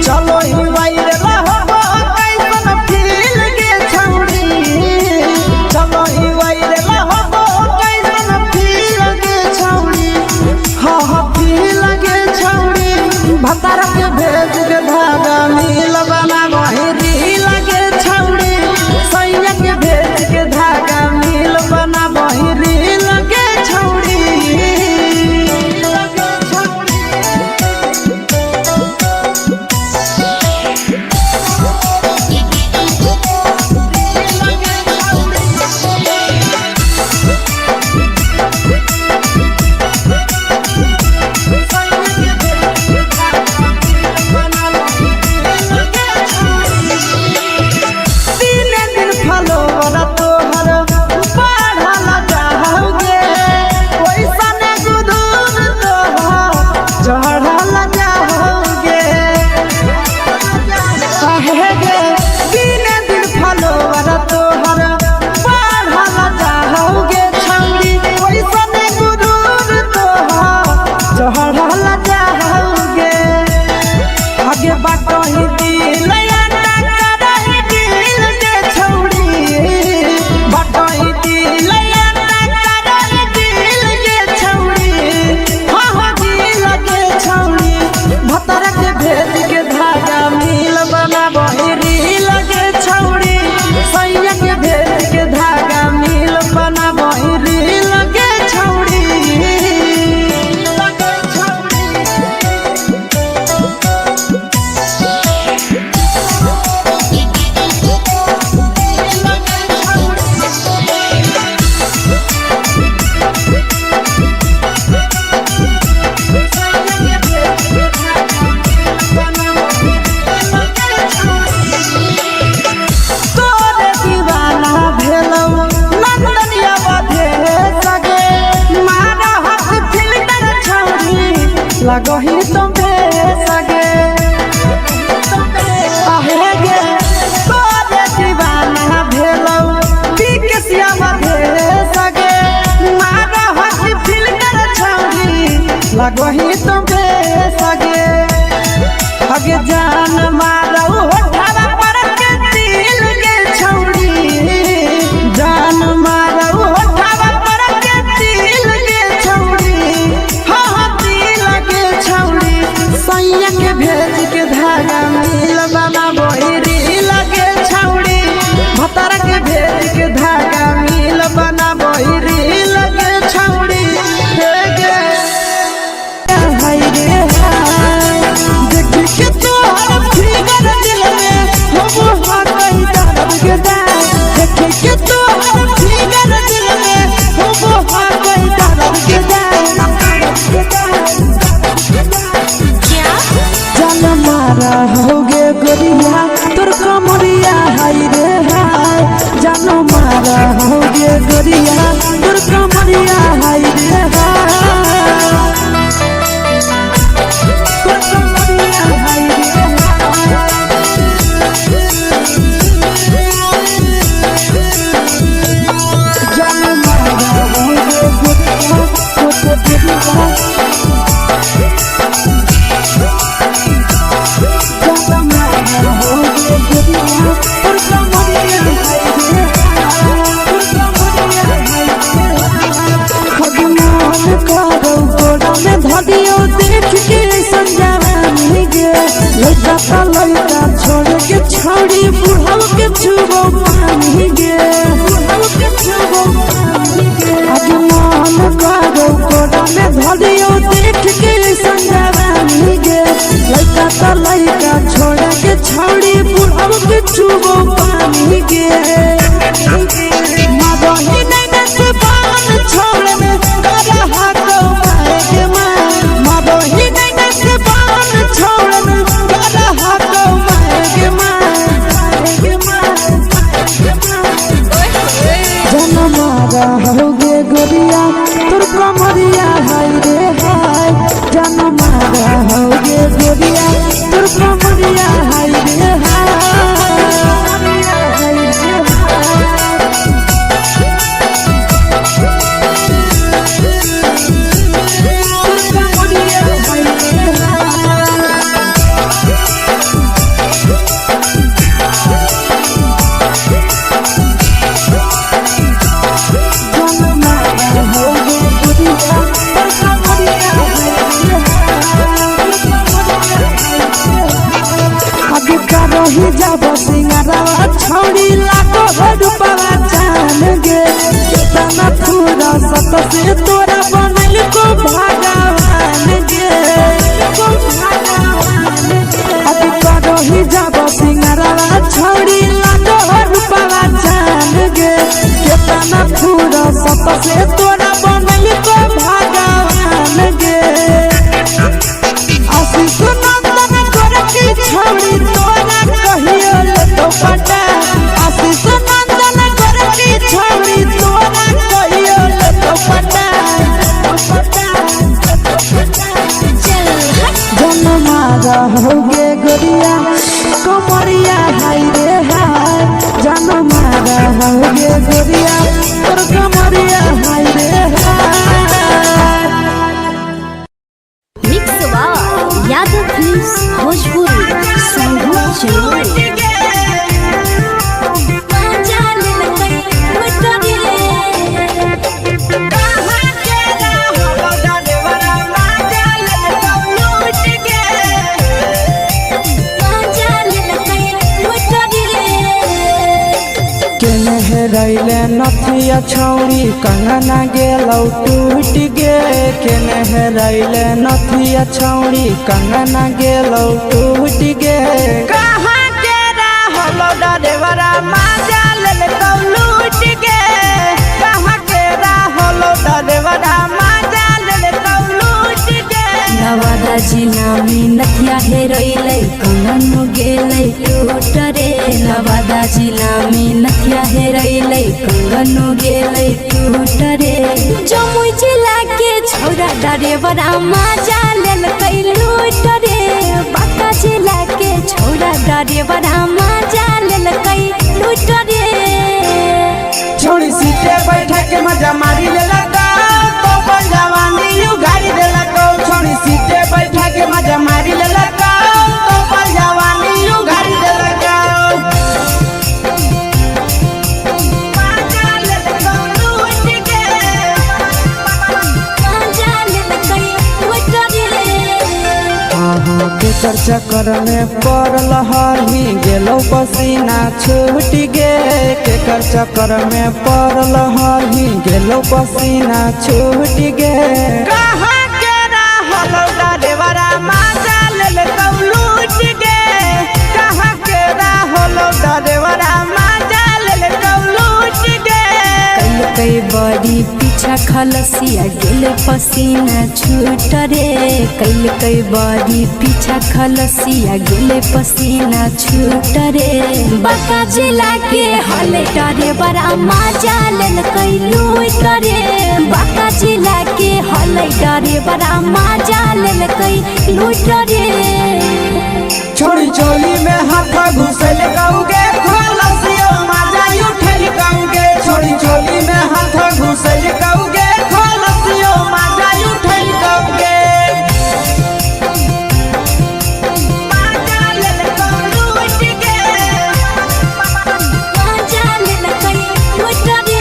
चलो ही वायरल होबो कैसन फील के छौड़ी चलो ही वायरल होबो कैसन फील के छौड़ी हाँ फील के छौड़ी भतर के भेज के धागा नील बनाबो रील के छौड़ी सैया के भेज के धागा नील बनाबो लगो ही तुम्हे सगे आहे गे तोरे दीवाना भेलो पीके श्यामा भे सगे मारा हसी फील कर छौरी लगो ही तुम्हे सगे अगे जान मारो होठवा पर के दिल के छौरी जान मारो होठवा पर के दिल के छौरी हाँ दिल के छौरी सैया के भेज के धागा मिल बाबा बोहरी लगे छौरी भतर के भेज के धागा मिल बना बोहरी लगे छौरी हे गे हाय रे हाय देख के तोहर फिगर दिल में हम हो गई दर्द के दाग देख के तोहर फिगर दिल में हम हो गई दर्द के जान मारा होगे गोरिया तोर कमरिया हाय रे हाय जान मारा होगे गोरिया तोर कमरिया हाय रे हाय तोर कमरिया हाय रे हाय जान मारा होगे गोरिया तोर कमरिया लड़का छोड़ के छोड़ी बुढ़ाव के छुबो पानी गे बुढ़ाव के छुबो पानी गे आगे मन करो कोड़ा में धरियो देख के संजवानी गे लड़का छोड़ के छोड़ी बुढ़ाव के छुबो पानी गे मदही नहीं से बान छोड़ में करा हाथो माए के मां मदही नहीं से बान छोड़ में करा हाथो माए के मां जन मारा होगे गोरिया तोर कमरिया हाय रे हाय जन मारा होगे गोरिया तोर कमरिया हाय रे रही जब सिंगारवा छौड़ी लाखो रुपवा जान गे कितना पूरा सत से तोरा बनल को भगवान गे को भगवान अभी रही जब सिंगारवा छौड़ी लाखो रुपवा जान गे कितना पूरा सत से तोरा बनल को भगवान गे आशीष नंदन करके छौड़ी तोरा कहियो ले तो पटा आशीष नंदन करके छौड़ी तोरा कहियो ले तो पटा जन मारा होगे गोरिया कमरिया हाय रे हाय जन मारा होगे गोरिया तोर कमरिया हाय रे हाय मिक्स यादव फिल्म्स भोजपुरी संगीत चलो रैले नथिया छौड़ी कंगना गेलौ टूट गे केने रैले नथिया छौड़ी कंगना गेलौ टूट गे कहाँ के रहलो डरेवरा माजा लेलौ लूट गे कहाँ के रहलो डरेवरा माजा लेलौ लूट गे नवादा नवादा जिला में नथिया हेरोइले कंगन गेले टूट रे नवादा जिला में नथिया हेरोइले कंगन गेले टूट रे जमुई जिला के छौरा ड्राइवर मजा लेल कई लूट रे बांका जिला के छौरा ड्राइवर मजा लेल कई लूट रे छोड़ी सीटे बैठा के मजा मारी लेला तो पल जवानी यू गाड़ी देला को छोड़ी सीटे बैठा के मजा मारी लेला तो पल जवानी यू गाड़ी देला को मजा लेला को लूट के मजा लेल कई लूट रे के चक्कर में पड़ल हही गेलो पसीना छूट गे के चक्कर में पड़ल हही गेलो पसीना छूट गे कहाँ के रहल ड्राइवरा मजा लेल कौ लूट गे कहाँ के रहल ड्राइवरा मजा लेल कौ लूट गे कई बड़ी पीछा खलसिया गेले पसीना छूट रे कई बड़ी पीछा खलसिया गेले पसीना छूट रे बांका जिला के हले डरे बड़ा मजा लेल कई लूट रे बांका जिला के हले डरे बड़ा मजा लेल कई लूट रे छोड़ी चोली में हाथ घुसल गाऊगे खलसियो मजा उठल गाऊगे छोड़ी चोली में हाथ घुसल गाऊगे खलसियो मजा उठल गाऊगे मजा लेल कौ लूट के मजा लेल कई लूट रे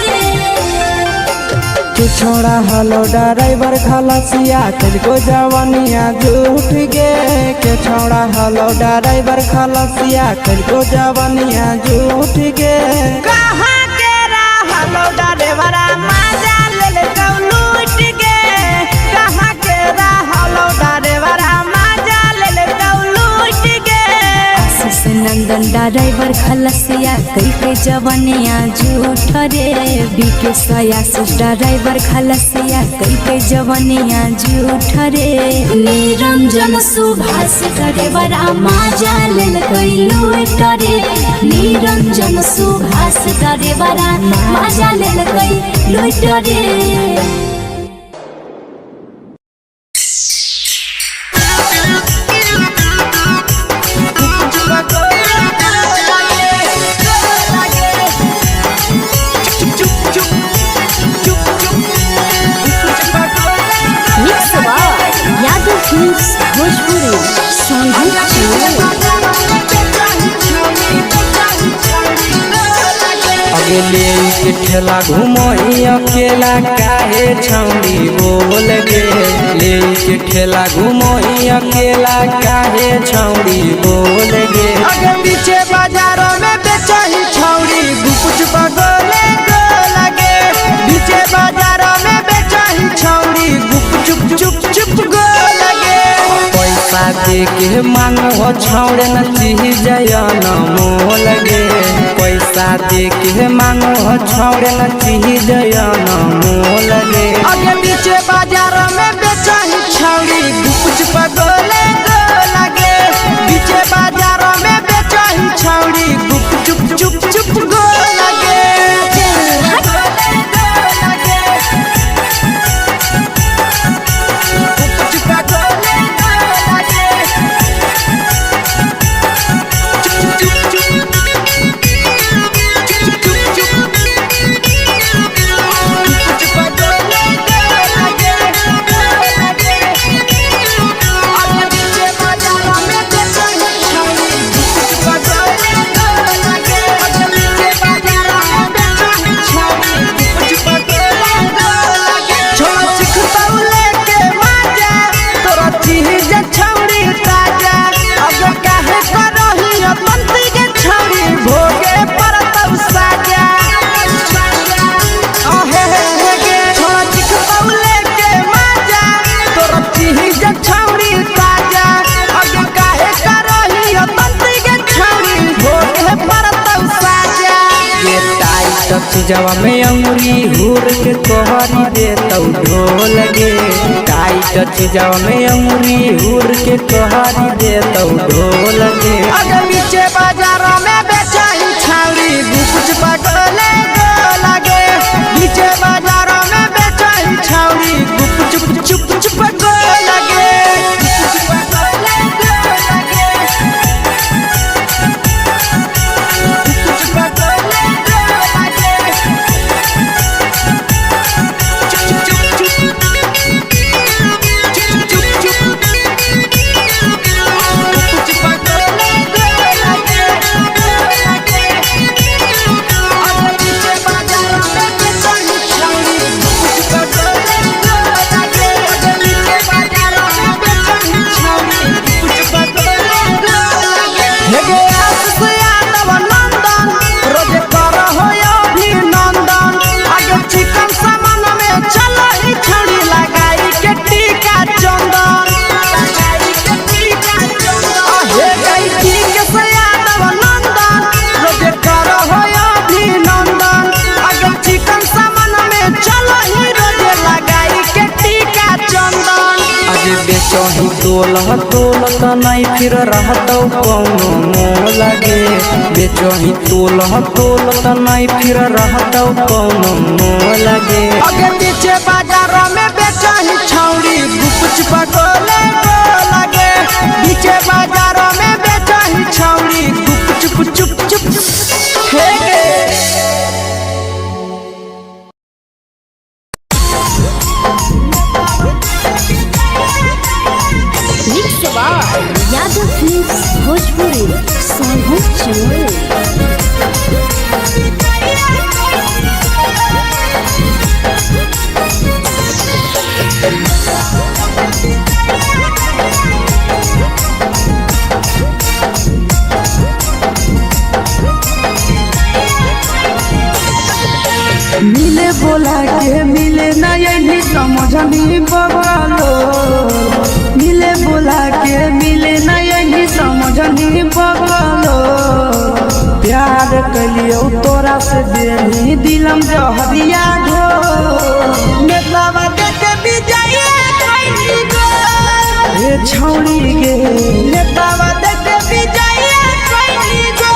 तू छोड़ा हलो ड्राइवर खलसिया तुझको जवानिया झूठ गे के छोड़ा हलो ड्राइवर खलसिया तुझको जवानिया झूठ गे कहाँ के रहलो ड्राइवर मजा लेल कौ लूट गे कहाँ के रहलो ड्राइवर मजा लेल कौ लूट गे आशीष नंदन ड्राइवर खलसिया कई जवनिया झूठ रे बीके आशीष ड्राइवर खलसिया कई जवनिया झूठ रे निरंजन सुभाष ड्राइवर मजा लेल कई लूट रे निरंजन सुभाष ड्राइवर मजा लेल कई लूट रे यादव फिल्म्स भोजपुरी अगले के ठेला घुमई अकेला काहे छौड़ी बोल गे ले के ठेला घुमई अकेला काहे छौड़ी बोल गे अगे पीछे बाजारों में बेचही छौड़ी गुपुच बगले गो लगे पीछे बाजारों में बेचही छौड़ी गुप चुप चुप चुप गो लगे पैसा दे के मांगो छौड़े न चीज जयन मोल गे पैसा दे के मांगो छौड़े न चीज जयन मोल गे अगे पीछे बाजारों में बेचही छौड़ी गुपुच बगले गो लगे पीछे बाजारों में बेचही छौड़ी गुप चुप चुप चुप गो लगे चीजवा में अंगुरी हुर के कोहरी दे तौ ढोल गे टाइट चीजवा में अंगुरी हुर के कहरी दे तो ढोल के। अगर नीचे बाजारों में बेचाई छावड़ी कुछ पटोले लगे, नीचे बाजारों में बेचाई छावड़ी चुप चुप चुप लगे। बेचही तोल नहीं फिर रहतौ कौनो मोह लगे, बेचही तोल नहीं फिर रहतौ कौनो मोह लगे। अगे पीछे बाजारों में बेचही छौड़ी कुछ पटोले लगे, पीछे बाजारों में बेचही छौड़ी चुप चुप चुप यादव फिल्म्स भोजपुरी सोनू चमोली। मिले बोला के मिले ना यही समझनी बगलो, मिले बोला के मिले ना यही समझनी बगलो। प्यार कलियो तोरा से देनी दिलम जहरिया ढो, नेतवा देके बिजाइए कैली गो, ये छौड़ी गे नेतवा देके बिजाइए कैली गो।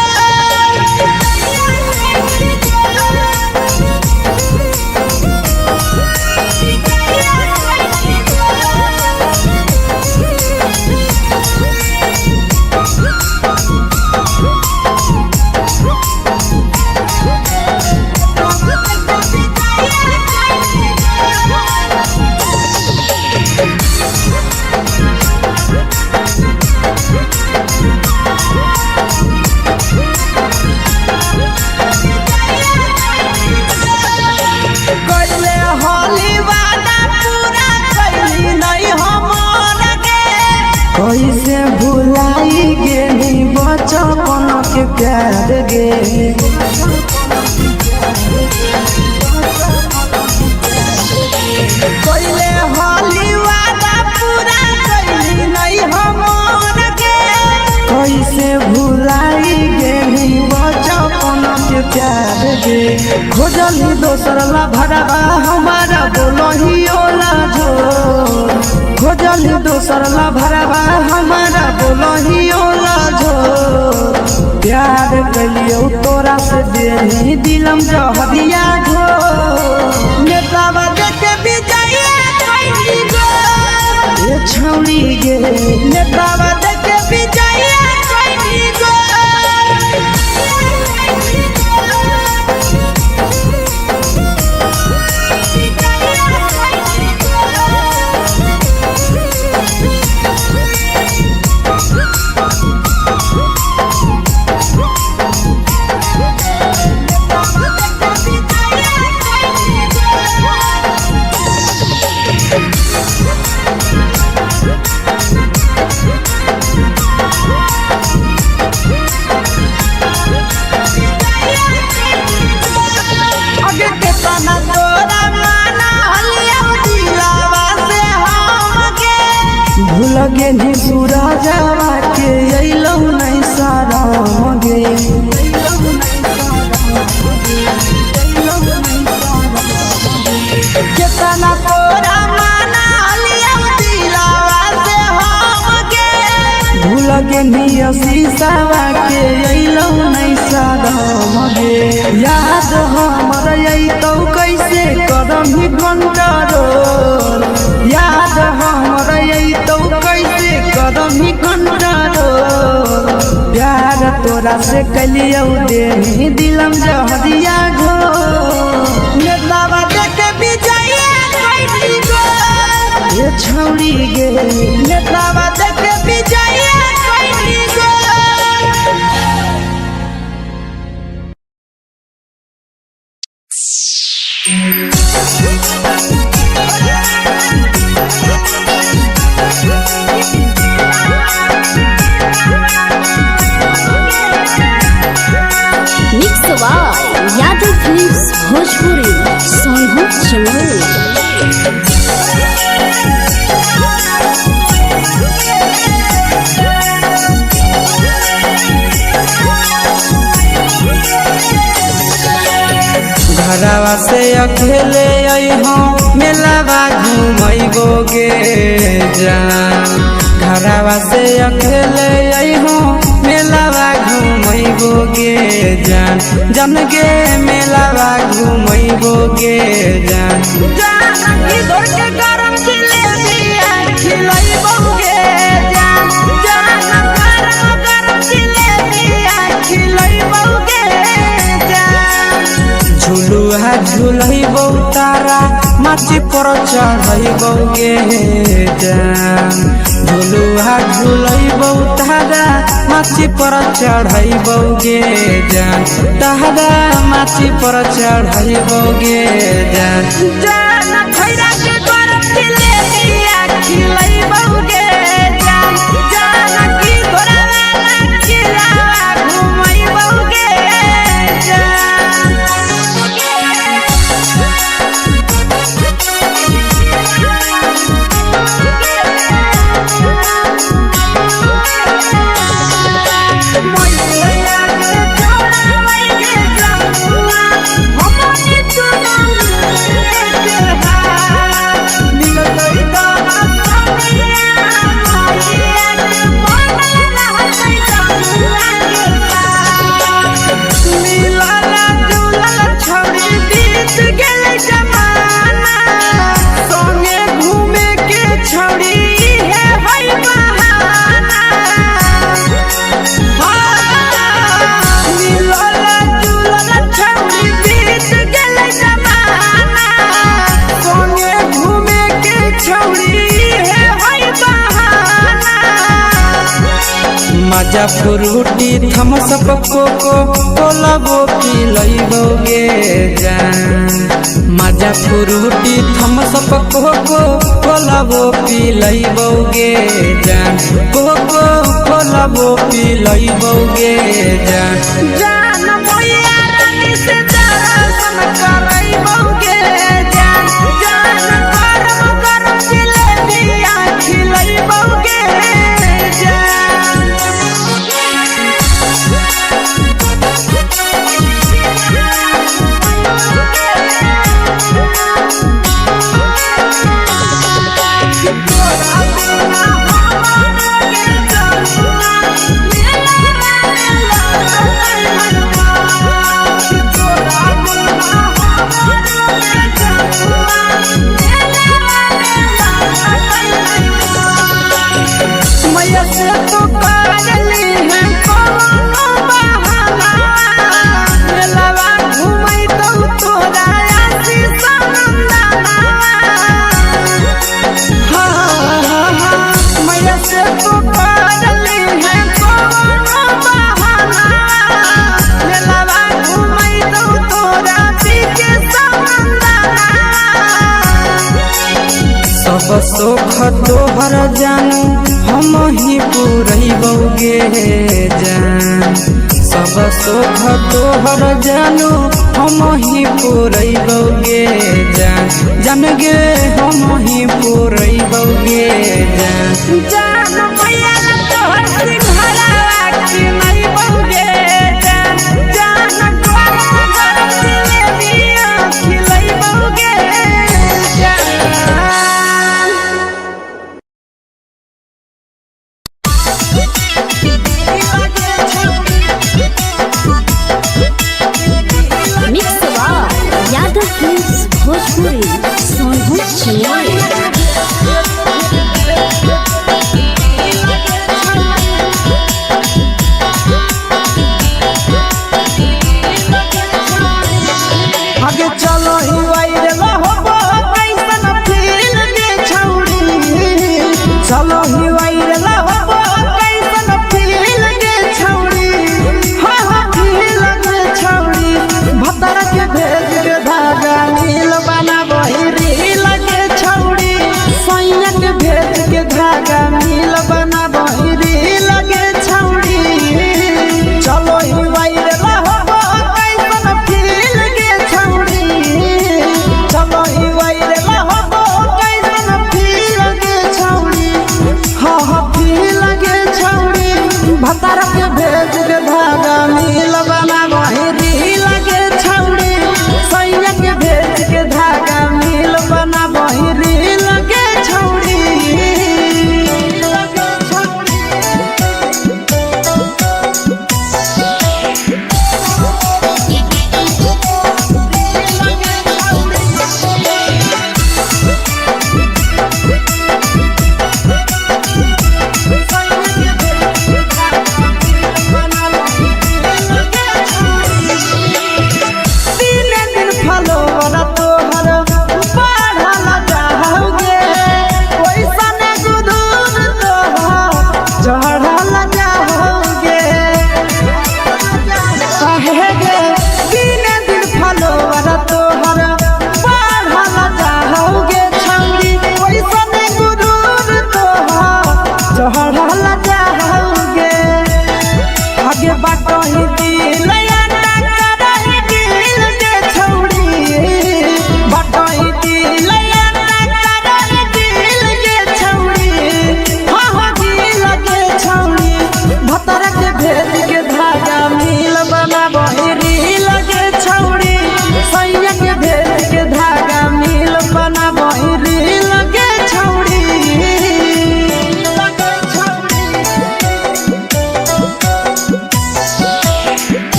कैसे भुलाई गेली बचपन के प्यार गे, कोइले होली वादा पूरा कैली नहीं हमर गे। कैसे भुलाई गेली बचपन के प्यार गे। खोजली दोसर ला भरवा हमारा बोलही ओला झो, खोजली दोसर ला भरवा हमारा बोलही ओला झो। प्यार कलियो तोरा से देनी दिलम जहरिया ढो, नेतवा देके बिजाइए कैली गो, ये छौड़ी गे नेतवा देके बिजाइए कैली गो। भूल गेली सूरजवा के अइलौ नहीं साराम गे, केतना तोरा माना लिया दिलावा से हम गे। लगे निया शीशावा के अइलौ नहीं सादम गे याद हमर अइतौ कैसे करम ही कंट्रोल याद हमर अइतौ कैसे करम ही कंट्रोल प्यार तोरा से कलियौ देनी दिलम जहरिया घो नेतावा देखे विजया कैसी गो ये छौड़ी गे नेतावा देखे विजया कैसी गो mix by Yadav films Bhojpuri Sonu Chamoli. घरवा से अकेले अइहो मेलावा घूमैबो गे जान घरवा से अकेले अइहो मेलावा घूमैबो गे जान जन गे मेलावा घूमैबो गे जान जानकी दौड़ के गरम जिलेबिया खिलैबौ गे जान गरम जिलेबिया खिलैबौ गे जान झुलुहा झुलैबौ तारा माची पर चढ़ैबौ गे जान झुलुहा झुलैबौ तारा माची पर चढ़ैबौ गे जान तारा माची पर चढ़ैबौ गे जान खैरा के गरम जिलेबिया खिलैबौ गे जान जानकी घोड़ावाला किलावा घुमैबौ गे मजा फ्रूटी थम्स अप कोको कोलाबो पिलैबौ गे जान मजा फ्रूटी थम्स अप कोको कोलाबो पिलैबौ गे जान कोको कोलाबो पिलैबौ गे जान जान मैया रानी से दर्शन करैबौ गे जान गरम गरम जिलेबिया खिलैबौ गे मैया से तो करली है कोनो बहाना मेलावा घुमैतौ तोरा आसी सनंदना मैया से तो करली है कोनो बहाना मेलावा घुमैतौ तोरा पीके सनंदना सब सुख तोहर जानू हम ही पुरैबौ गे जान सब सुख तोहर जानू हम ही पुरैबौ गे जान जान गे हम ही पुरैबौ गे जान जान मैया तोहर सिंघरावा खिलैबौ गे जान गरम गरम जिलेबिया खिलैबौ गे जान वायरल हो कैसन फील के छौड़ी हाँ हाँ फील के छौड़ी भतर के भेज के धागा नील बना बहिरी लगे छौड़ी सैया के भेज के धागा नील बना बहिरी लगे छौड़ी चलो ही वायरल हो कैसन फील के छौड़ी चलो ही वायरल हो कैसन फील के छौड़ी हाँ हाँ फील के छौड़ी भतर के भेज के धागा नील बना बहिरी लगे छौड़ी सैया के भेज के धागा नील बना बहिरी लगे छौड़ी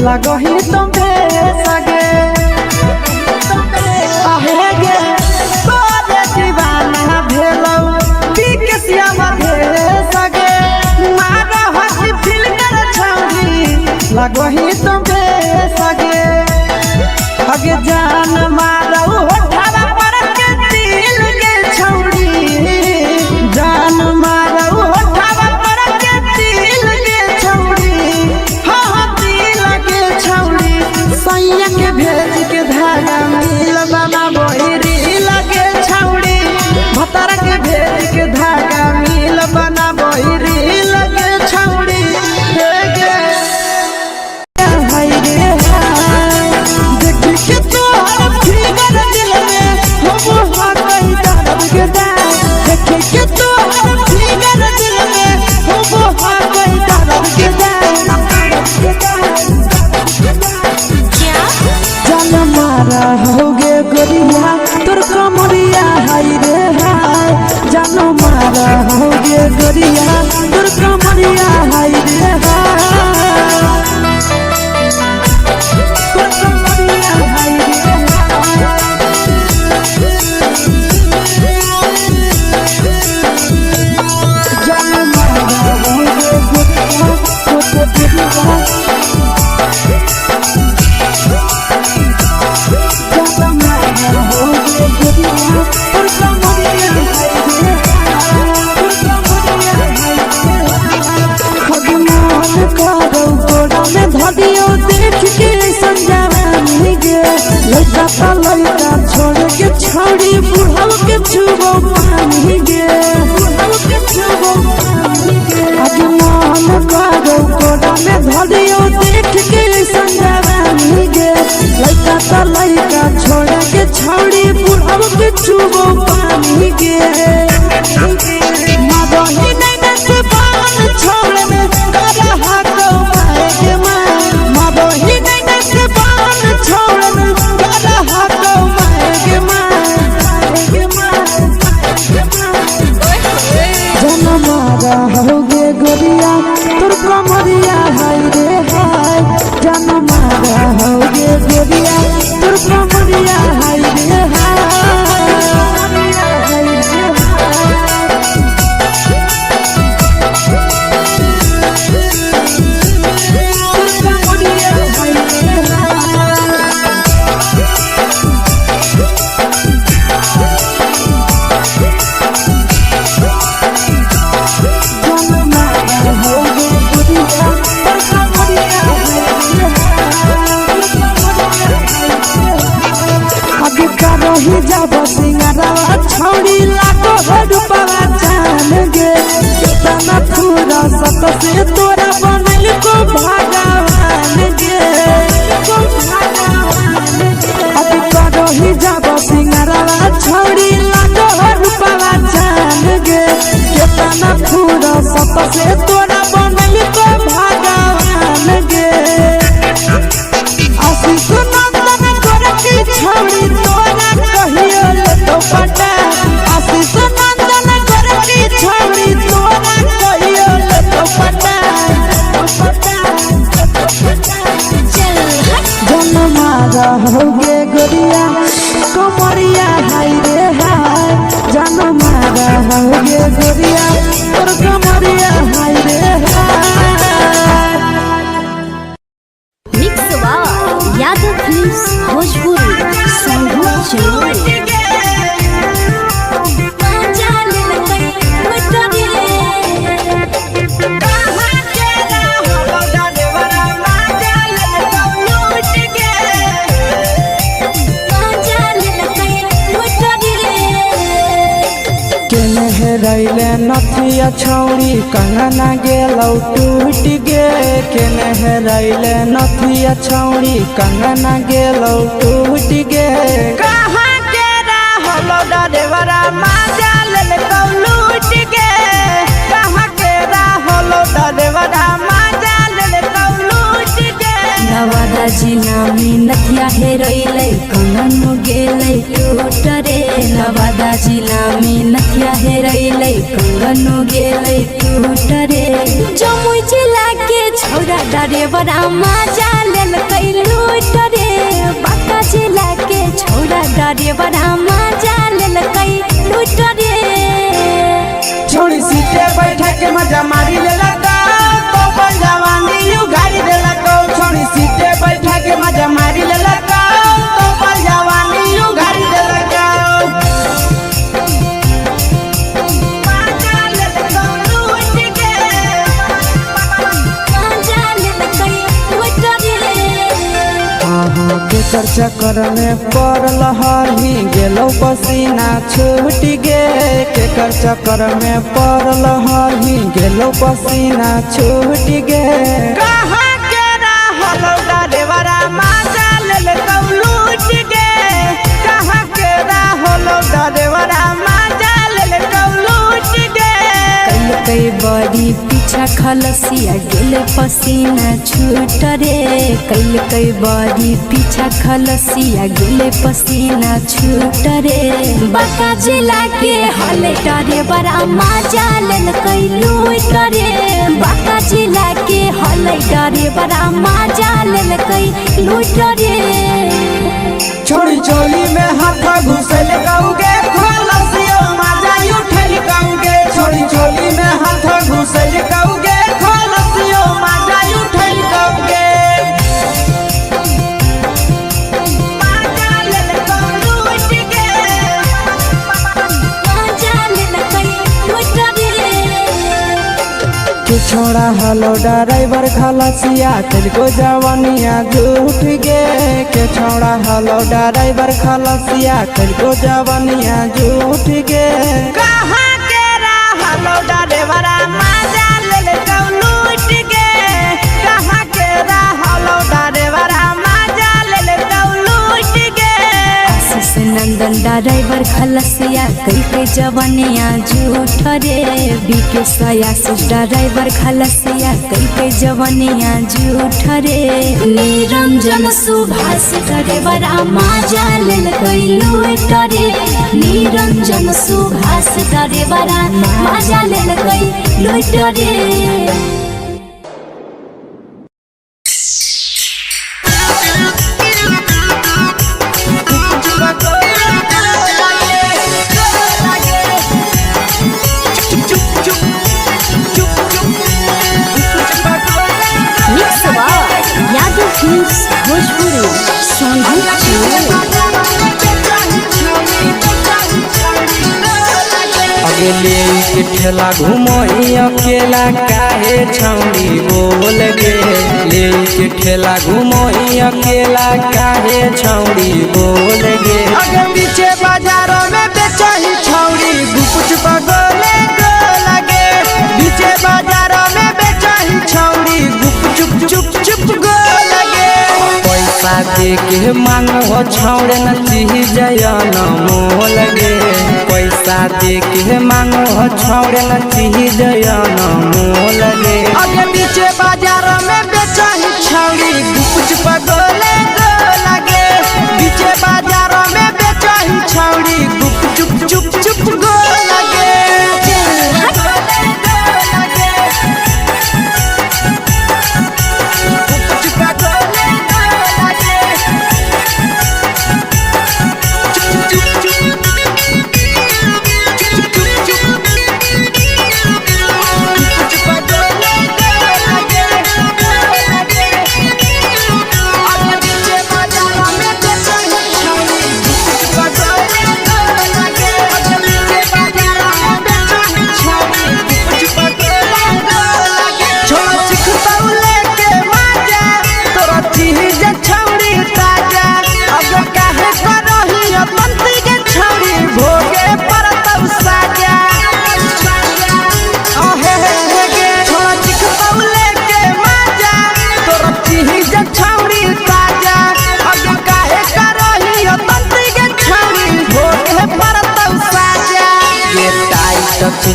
लगही तुम सगे आहे गे तोरे दीवाना भेलौ बिकसिया मधे सगे मारा हसी फिल्टर छौड़ी लगही तुम सगे अगे जान मारौ होठवा पर के दिल के छौड़ी जान मारौ होठवा पर के दिल के छौड़ी हाँ हाँ छौड़ी सैया के भेज के धागा नील बना बहिरी लगे छौड़ी भतर के भेज के धागा नील बना बहिरी लगे छौड़ी देख के तोहर फिगर दिल में हम हाथ कहीं दर्द के देख के तोहर फिगर दिल में हम हाथ कहीं दर्द के जान मारा होगे गोरिया तोर कमरिया हाय रे हाय जान मारा होगे गोरिया तोर कमरिया हाय रे हाय तोर कमरिया हाय रे जान मारा होगे गोरिया तोर कमरिया देख के संजानी गे लड़का का लड़का छोड़ के छौड़ी बुढ़ाव के छुबो पानी गे बुढ़ाव के छुबो पानी गे आज मन करो कोड़ा में धरियो देख के संजानी गे लड़का का लड़का छोड़ के छौड़ी बुढ़ाव के छुबो पानी गे मादही नहीं से बाल छोड़ में करा हाथ मारे के मादही नहीं से बाल छोड़ में करा हाथ मारे के जन मारा होगे गोरिया तोर कमरिया हाय रे जब सिंगारवा छौड़ी लाखो रुपवा जान गे कितना पूरा सत से तोरा बनल को भगवान गे अति करो ही जब सिंगारवा छौड़ी लाखो रुपवा जान गे कितना पूरा सत से तोरा बनल को भगवान गे आशीष नंदन गोरखी छौड़ी तोरा कहियो तो पटा आशीष नंदन गोरखी छौड़ी तोरा कहियो तो पटा जन्मा रहोगे गोरिया कमरिया हाय रे हाय जन्मा रहोगे गोरिया और कमरिया हाय रे हाय। मिक्स वाह यादव फिल्म्स भोजपुरी संगीत चलो रैले नथिया छौड़ी कंगना गेलौ टूट गे केने रैले नथिया छौड़ी कंगना गेलौ टूट गे कहाँ के रहलो डरेवरा माजा लेलकौ लूट गे कहाँ के रहलो डरेवरा माजा लेलकौ लूट गे नवादा जिला में नथिया हेरोइले कंगन गेले टूट रे नवादा जिला में नथिया हेरोइले कंगन गेले टूट रे जमुई जिला के छौड़ा डरे बड़ा मजा लेल कई लूट रे बांका जिला के छौड़ा डरे बड़ा मजा लेल कई लूट रे छोड़ी सीटे बैठा के मजा मारी लेलका तो जवानी यू गाड़ी देलका छोड़ी सीटे बैठा के मजा मारी लेलका तो जवानी यू गाड़ी देलका केकर चक्कर में पड़ल हही गेलो पसीना छूट गे केकर चक्कर में पड़ल हही गेलो पसीना छूट गे कहाँ के रहलो डरेवरा माजा लेलकौ लूट गे कहाँ के रहलो डरेवरा माजा लेलकौ लूट गे कई बड़ी पीछा खलसिया गेले पसीना छूट रे कई बड़ी पीछा खलसिया गेले पसीना छूट रे बांका जिला के हले डरे बड़ा मजा लेल कई लूट रे बांका जिला के हले डरे बड़ा मजा लेल कई लूट रे छोड़ी चोली में हाथ घुसल गौगे खलसियो मजा उठल गौगे छोड़ी चोली में हाथ घुसल गौगे खलसियो मजा उठल गौगे छोड़ा हलो ड्राइवर खलसिया तेलको जवानिया झूठ गे के छोड़ा हलो ड्राइवर खलसिया तेलको जवानिया झूठ गे कहाँ के रहलो ड्राइवरा मजा लेलकौ लूट गे कहाँ के रहलो ड्राइवरा मजा लेलकौ लूट गे आशीष नंदन ड्राइवर खलसिया कई जवानिया झूठ रे बीके आशीष ड्राइवर खलसिया कई जवानिया झूठ रे निरंजन सुभाष ड्राइवर मजा लेल कई लूट रे निरंजन सुभाष ड्राइवर मजा लेल कई लूट रे यादव फिल्म्स भोजपुरी संगीत अगे ले के ठेला घुमई अकेला काहे छौड़ी बोल गे ले के ठेला घुमई अकेला काहे छौड़ी बोल गे अगे पीछे बाजारों में बेचही छौड़ी गुपचुप गोले गो लगे पीछे बाजारों में बेचही छौड़ी गुपचुप चुप चुप गो लगे पैसा दे के मांगो छौड़े न चीज न मोल गे पैसा दे के मांगो छौड़े न चीज न मोल गे अगे पीछे बाजारों में बेचही छौड़ी गुपचुप गोले गो लगे पीछे बाजारों में बेचही छौड़ी गुपचुप चुप चुप गो लगे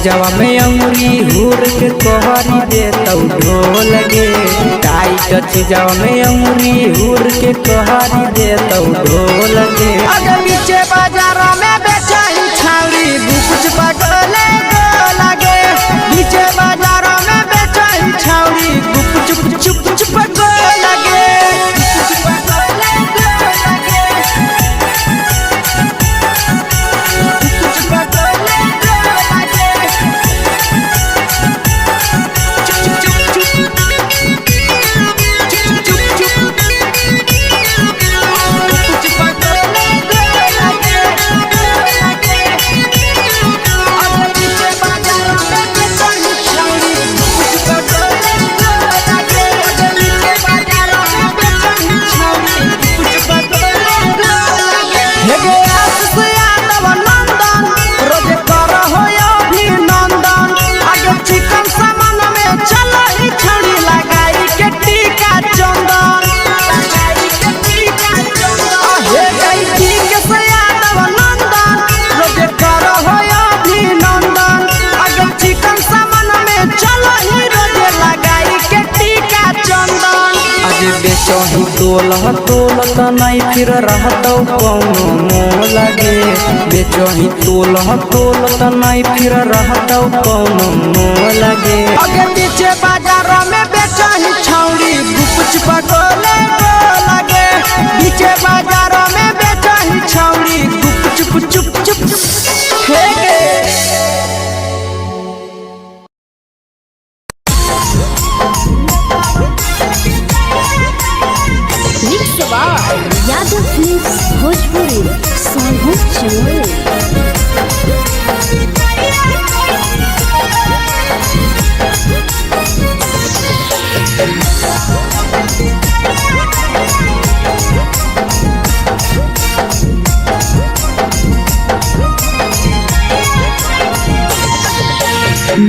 जवा में अंगुरी हुर के कोहरी दे तौ ढोल गे टाइट जवा में अंगुरी हुर के कोहरी दे तौ ढोल गे अगे पीछे बाजारों में बेचही छौड़ी गुपचुप गोले गो लगे पीछे बाजारों में बेचही छौड़ी गुपचुप चुप चुप गो लगे बेचही तोल त नहीं फिर रहतौ कौनो मोल गे बेचही तोल त नहीं फिर रहतौ कौनो मोल गे अगे पीछे बाजारों में बेचही छौड़ी गुपचुप गोले गो लगे पीछे बाजारों में बेचही छौड़ी गुपचुप चुप चुप हे गे यादव फिल्म्स भोजपुरी सोनू चोर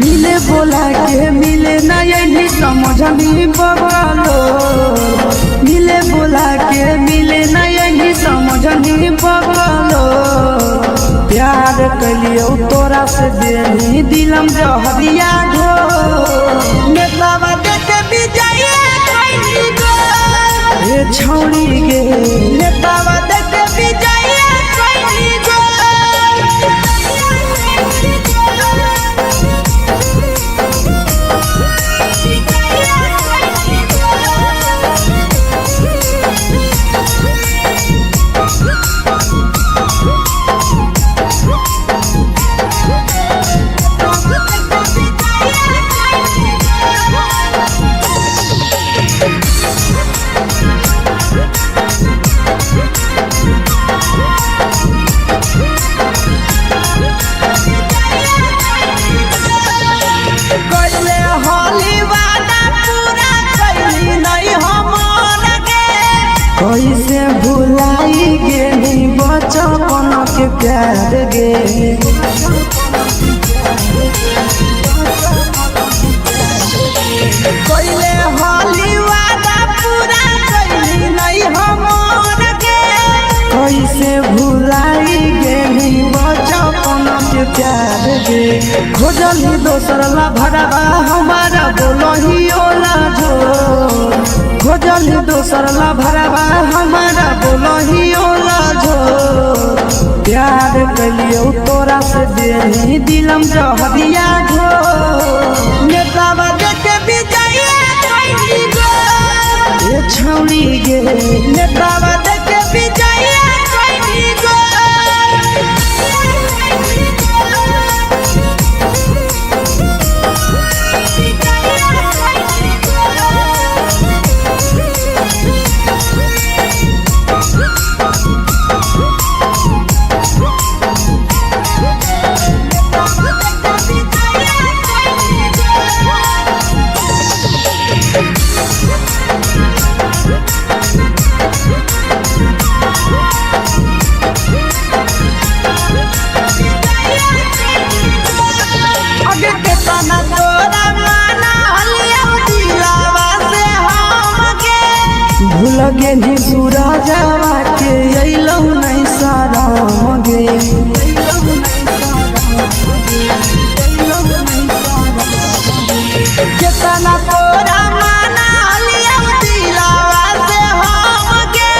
मिले बोला के मिले ना यही समझनी बगलो मिले बोला के मिले ना यही समझनी बगलो प्यार कलियो तोरा से बेनी दिलम जहरिया घो नेतावा देखे विजय कैली गो हे छौड़ी गे नेतावा देखे विजय कैली गो कैसे भुलाई गेली बचपन के प्यार गे कोइले होली वादा पूरा कैली नहीं हमर के कैसे भुलाई गेली बचपन के प्यार गे खोजली दोसर ला भरवा हमारा बोलही ओला जो खोजली दोसर ला भरवा हमारा बोलही ओला जो प्यार कलियो तोरा से देनी दिलम जहरिया घो नेतावा देखे विजय कैली गो ये छौड़ी गे नेतावा देखे विजय कैली गो आगे के तना तोरा माना हलिया दिलावा से हमके भूल गेली सूरजवा के अइलौ नहीं साराम गे केतना तोरा माना हलिया दिलावा से हमके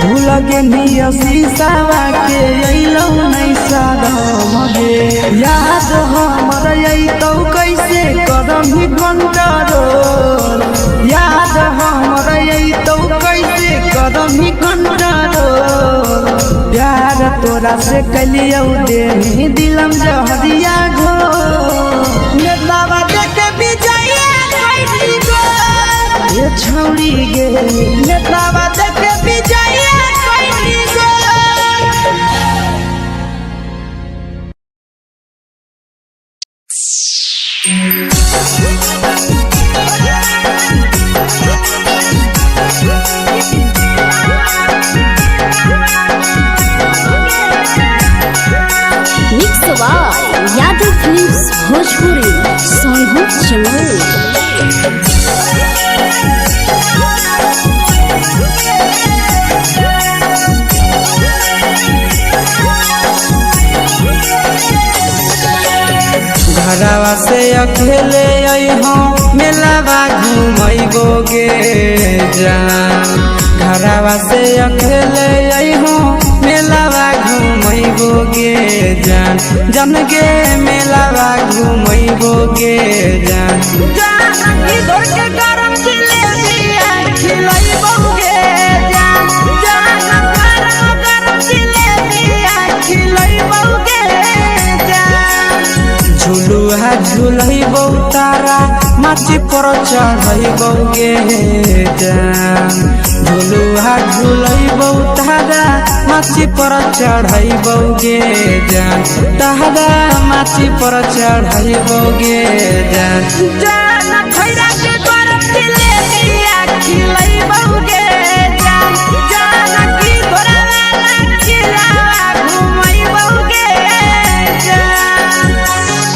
भूल गेली शीशावा के अइलौ नहीं साराम गे याद हमर अइतौ कैसे करही कंट्रोल याद हमर अइतौ कैसे करही कंट्रोल प्यार तोरा से कलियौ देनी दिलम जहरिया घो नेतावा देखे विजय कैली गो ये छौड़ी गे नेतावा देखे विजय कैली गो मिक्स आवाज यादव फिल्म्स भोजपुरी सोनू चमल घरवा से अकेले अइहो मेलावा घुमैबो गे जान घरवा से अकेले अइहो मेलावा घुमैबो गे जान जन गे मेलावा घुमैबो गे जान जानकी दौड़ के गरम जिलेबी खिलैबौगे जान जान गरम जिलेबी खिलैबौगे जान झुलुहा झुलैबौ तारा माची पर चढ़ैबौ गे जान झुलुहा झुलैबौ तारा माची पर चढ़ैबौ गे जान तारा माची पर चढ़ैबौ गे जान जान खैरा के गरम जिलेबी खिलैबौगे जान जानकी दौड़ वाला खिलावा घुमैबौगे जान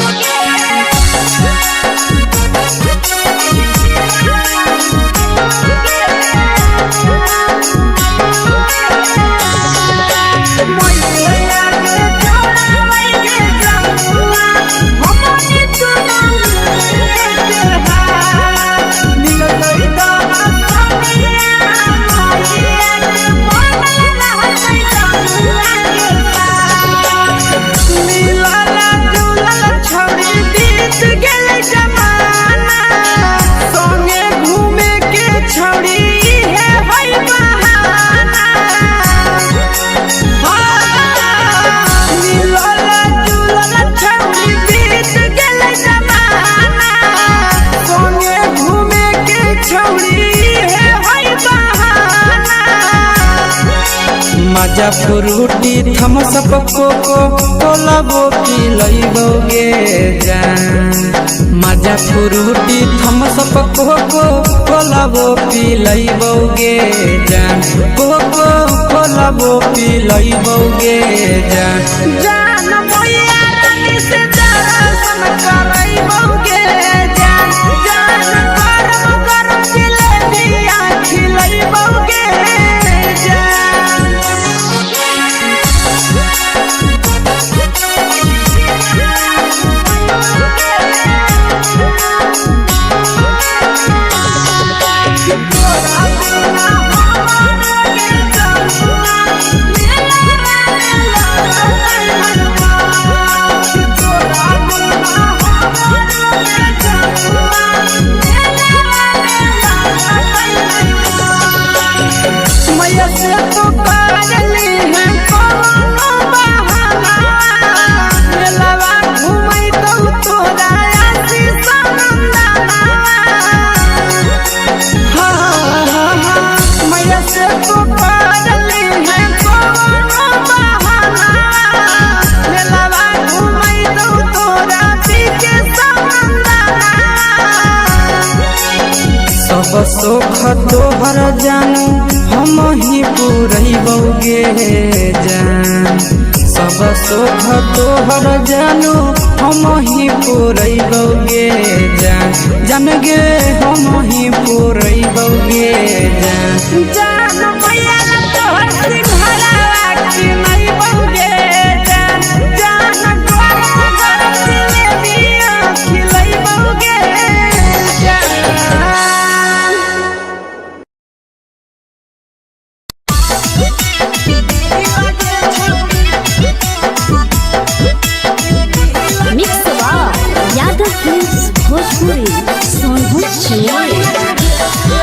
मजा फ्रूटी थम्स अप कोको कोला वो पी लइबोगे जान मजा फ्रूटी थम्स अप कोको कोला वो पी लइबोगे जान तबो पिलैबौगे जान जान मैया रानी से दर्शन करैबौगे जान जान गरम गरम जिलेबिया खिलैबौगे जान मैया से तो पागली है कोनो बहाना मेलावा घूमै तो तोरा आसी सनंदना मैया से तो पागली है कोनो बहाना मेलावा घूमै तो तोरा पीके सनंदना सब सुख तोहर जानू हम ही पुरैबौगे जान सब सुख तोहर जानू हम ही पुरैबौगे जान जान गे हम ही पुरैबौगे जान जान मैया तोहर सिंघरावा खिलैबौगे जान जान गरम गरम जिलेबिया खिलैबौगे जान मिक्स यादव फिल्म्स भोजपुरी सोनभद्र चिन्मय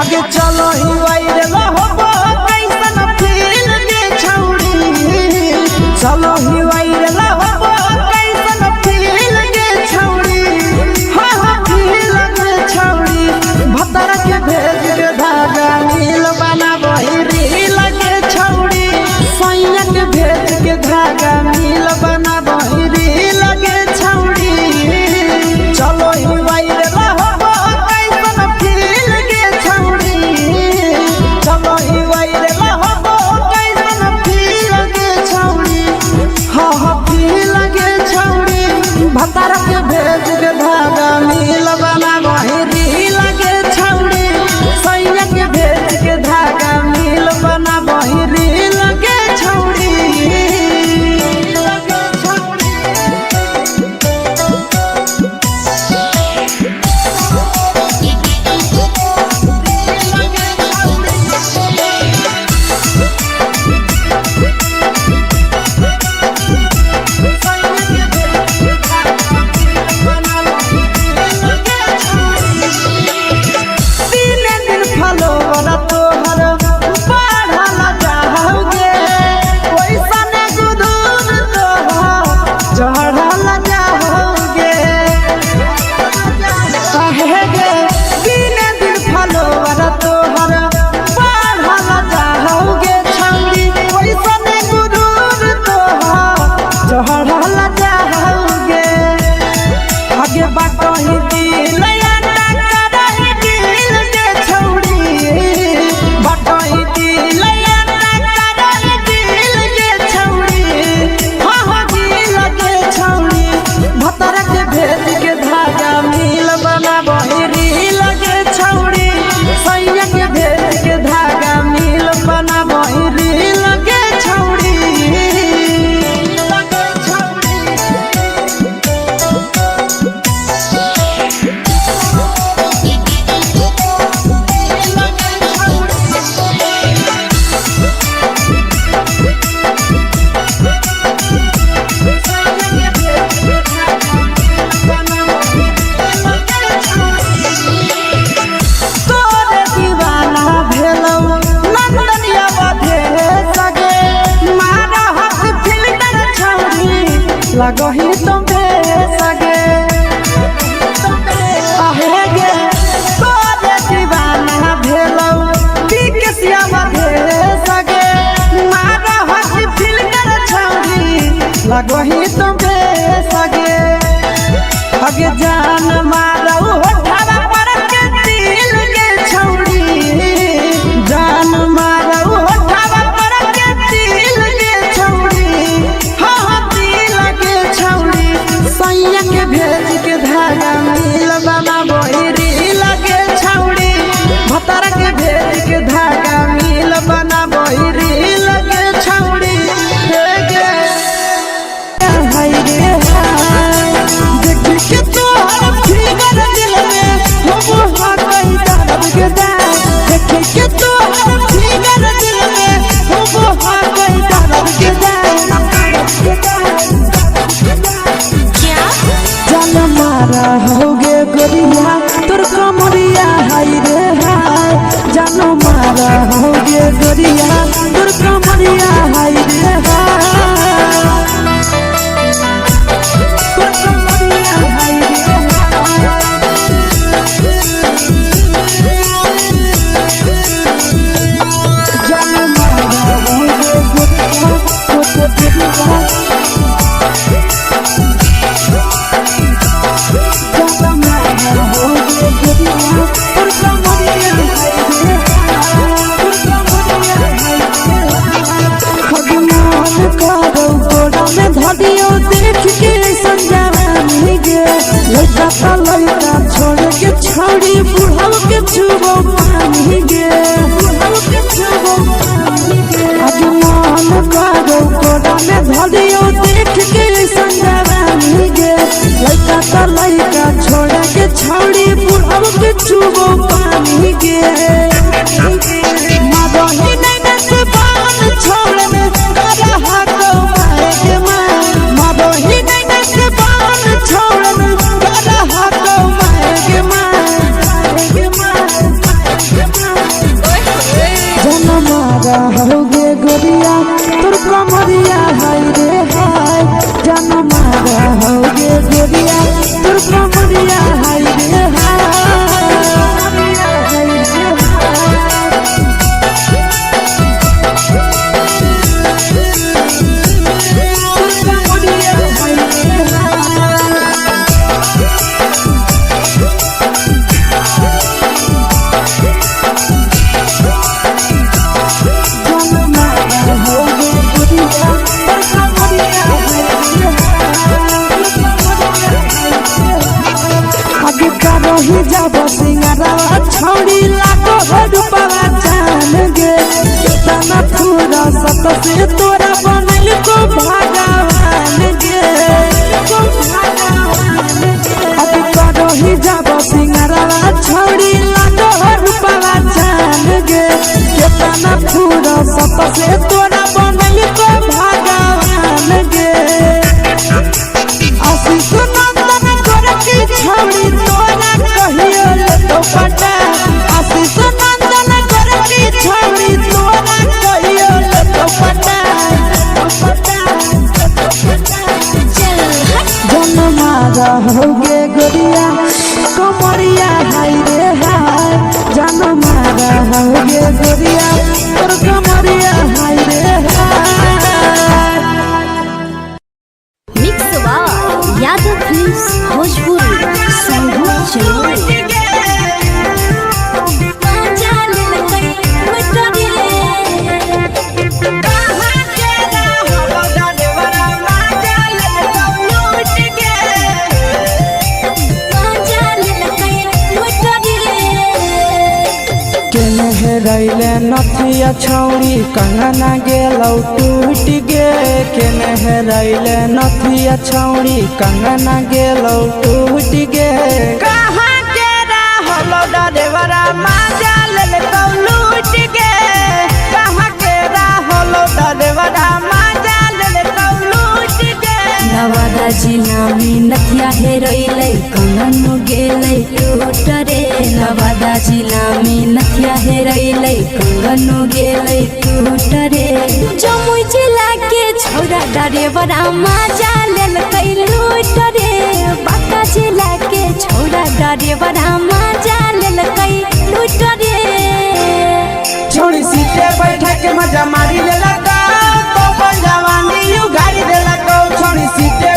आगे चलो ही वायरल होबो कैसन फील के छौड़ी चलो ही वायरल होबो कैसन फील के छौड़ी हाँ हाँ फील के छौड़ी भतर के भेज के धागा नील बना बहिरी लगे छौड़ी सैया के भेज के धागा नील बना बहिरी लगे छौड़ी चलो ही वायरल होबो कैसन फील के छौड़ी चलो ही वायरल होबो कैसन फील के छौड़ी हाँ हाँ फील के छौड़ी भतर के भेज के धागा नील बना बहिरी लगे छौड़ी सैया के भेज के धागा नील बना बहिरी लगे छौड़ी तीने दिन फलोवर तोहर बढ़ल जाओगे ओइसन गुदूर तोहर चढ़ल जाओगे काहे गे तीने दिन फलोवर तोहर बढ़ल जाओगे छौड़ी ओइसन गुदूर तोहर चढ़ल जाओगे आगे बाटही दिल करही दिल के छौड़ी बाटही दिल करही दिल के छौड़ी हाँ हाँ दिल के छौड़ी भतर के भेज के धागा मिल बना बहिरी लगे छौड़ी सैया के भेज के धागा मिल बना बहिरी लगे छौड़ी लगे छौड़ी तोरे दीवाना भेलौ नंदनिया बधे सगे मारा हाथ फिल्टर छौड़ी लगही तुम्हे सगे आहे गे तोरे दीवाना भेलौ बिकसिया बधे सगे मारा हाथ फिल्टर छौड़ी लगही एकदम बेसगे अगे जान मारो होठावा पर के दिल के छौड़ी जान मारो होठावा पर के दिल के छौड़ी हाँ दिल के छौड़ी सैया के भेज के धागा मिल बना बोरी लगे छौड़ी भतर के भेज के धागा मिल बना बोरी लगे छौड़ी हाय रे हाय देख के तोहर फिगर दिल में हो गई दर्द के दाग देख के तोहर फिगर दिल में हो गई दर्द के जान मारा होगे गोरिया तोर कमरिया हाय रे हाय जान मारा होगे गोरिया तोर कमरिया हाय रे हाय तोर कमरिया हाय रे जान मारा होगे गोरिया तोर कमरिया धदियो देख के संजानी गे लड़का का लड़का छोड़ के छौड़ी बुढ़ाव के छुबो पानी गे बुढ़ाव के छुबो पानी गे आगे मन करो कोड़ा में धदियो देख के संजानी गे लड़का का लड़का छोड़ के छौड़ी बुढ़ाव के छुबो पानी गे मादोही नहीं नस बान छोड़ में करा हाथों मारे के मादोही नहीं नस बान छोड़ में करा हाथों मारे के जन मारा होगे गोरिया तोर कमरिया हाय रे हाय जन मारा होगे गोरिया तोर कमरिया हाय रे ही जब सिंगारा छौड़ी लागो रुपवा जान गे तना पूरा सत से तोरा बनल को भगवान गे अभी करो ही जब सिंगारा छौड़ी लागो रुपवा जान गे तना पूरा सत से तोरा बनल को भगवान गे आशीष नंदन कर की छौड़ी तोरा कहियो ले तो पटा आशीष नंदन कर की छौड़ी तोरा कहियो ले तो पटा जन मारा होगे गोरिया कमरिया हाय रे हाय जन मारा होगे गोरिया तोर कमरिया हाय रे हाय मिक्स यादव फिल्म्स भोजपुरी संगीत चलो रैले नथिया छौड़ी कंगना गेलौ टूट गे केने रैले नथिया छौड़ी कंगना गेलौ टूट गे कहाँ के रहलो डरेवरा माजा लेलकौ लूट गे कहाँ के रहलो डरेवरा माजा लेलकौ लूट गे नवादा जिला में नथिया हेरोइले कंगन गेले टूट रे नवादा जिला में नथिया हेरोइले कंगन गेले टूट रे जमुई जिला के छौरा डरेवरा माजा लेलकै लूट रे बांका जिला के छौरा डरेवरा माजा लेलकै लूट रे छोड़ी सीटे बैठा के मजा मारी लेलकौ तो जवानी यू गाड़ी देलकौ छोड़ी सीटे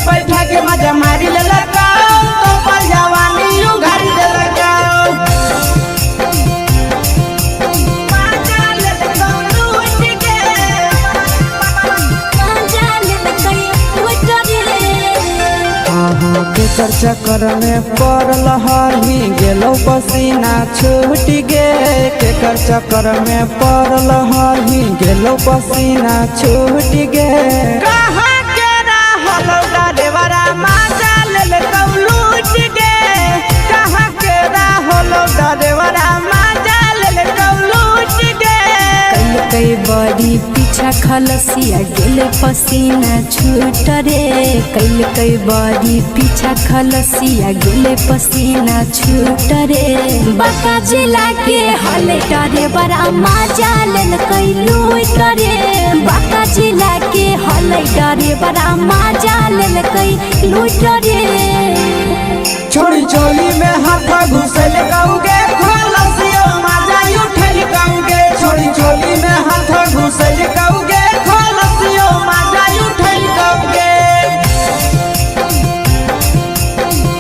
केकर चक्कर में पड़ल हही गेलो पसीना छूट गे केकर चक्कर में पड़ल हही गेलो पसीना छूट गे कहाँ के रहलो डरेवरा माजा लेल लूट गे कहाँ के रहलो डरेवरा माजा लेल लूट गे कई बड़ी पीछा खलसिया गेले पसीना छूट रे कई बड़ी पीछा खलसिया गेले पसीना छूट रे बाका जिला के हले डरे बड़ा मजा लेल कई लूट रे बाका जिला के हले डरे बड़ा मजा लेल कई लूट रे छोड़ी चोली में हाथ घुसल गाऊंगे खलसिया मजा उठल गाऊंगे छोड़ी चोली में हाथ घुसल गाऊंगे खलसिया मजा उठल गाऊंगे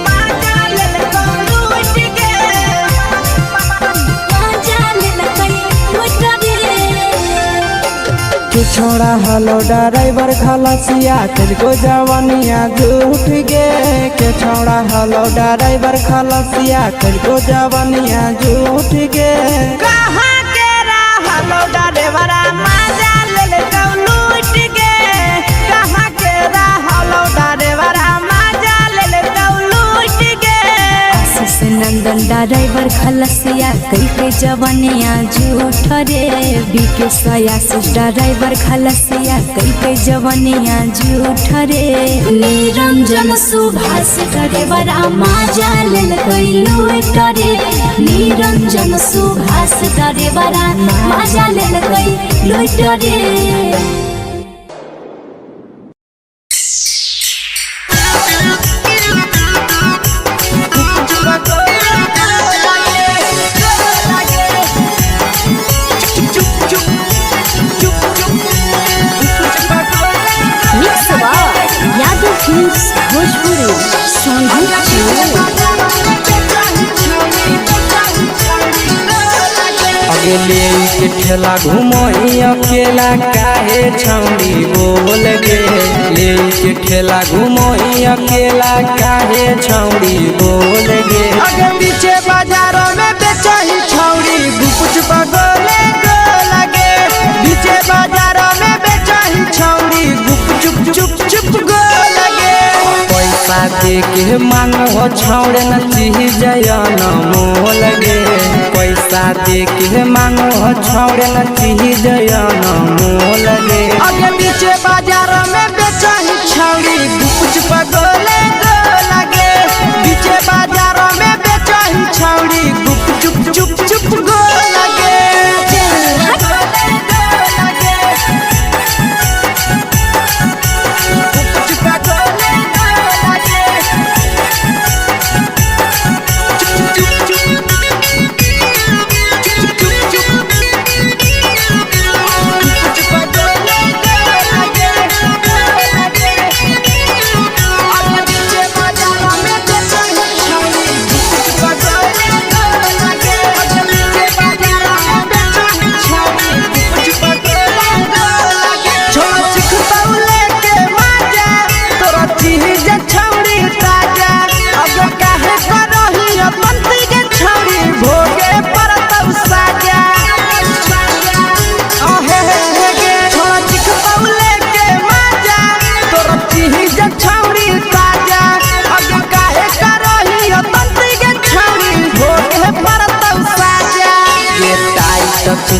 मजा लेल कई लूट गे मजा लेल कई लूट रे के छोड़ा हलो ड्राइवर खलसिया तेरे जवानिया झूठ गे के छोड़ा हलो ड्राइवर खलसिया तेरे जवानिया झूठ गे कहाँ के हलो ड्राइवर मजा ले लूट गे कहाँ के हलो ड्राइवर मजा ले लूट गे आशीष नंदन ड्राइवर खलसिया कई जवानिया झूठ रे बीके आशीष ड्राइवर खलसिया कई जवानिया झूठ रे निरंजन सुभाष ड्राइवर मजा लेल कई लूट रे निरंजन सुभाष ड्राइवर मजा लेल कई लूट रे अगले के ठेला घुमोई अकेला काहे छौड़ी बोल गे ले के ठेला घुमोई अकेला काहे छौड़ी बोल गे अगे पीछे बाजारों में बेचही छौड़ी गुपुच बगले गो लगे पीछे बाजारों में बेचही छौड़ी गुप चुप चुप चुप गो लगे पैसा दे के मांगो छौड़े न चीज न मोल गे पैसा दे के मांगो छौड़े न चीज न मोल गे अगे पीछे बाजारों में बेचही छौड़ी गुपुच बगले गो लगे पीछे बाजारों में बेचही छौड़ी गुप चुप चुप चुप गो लगे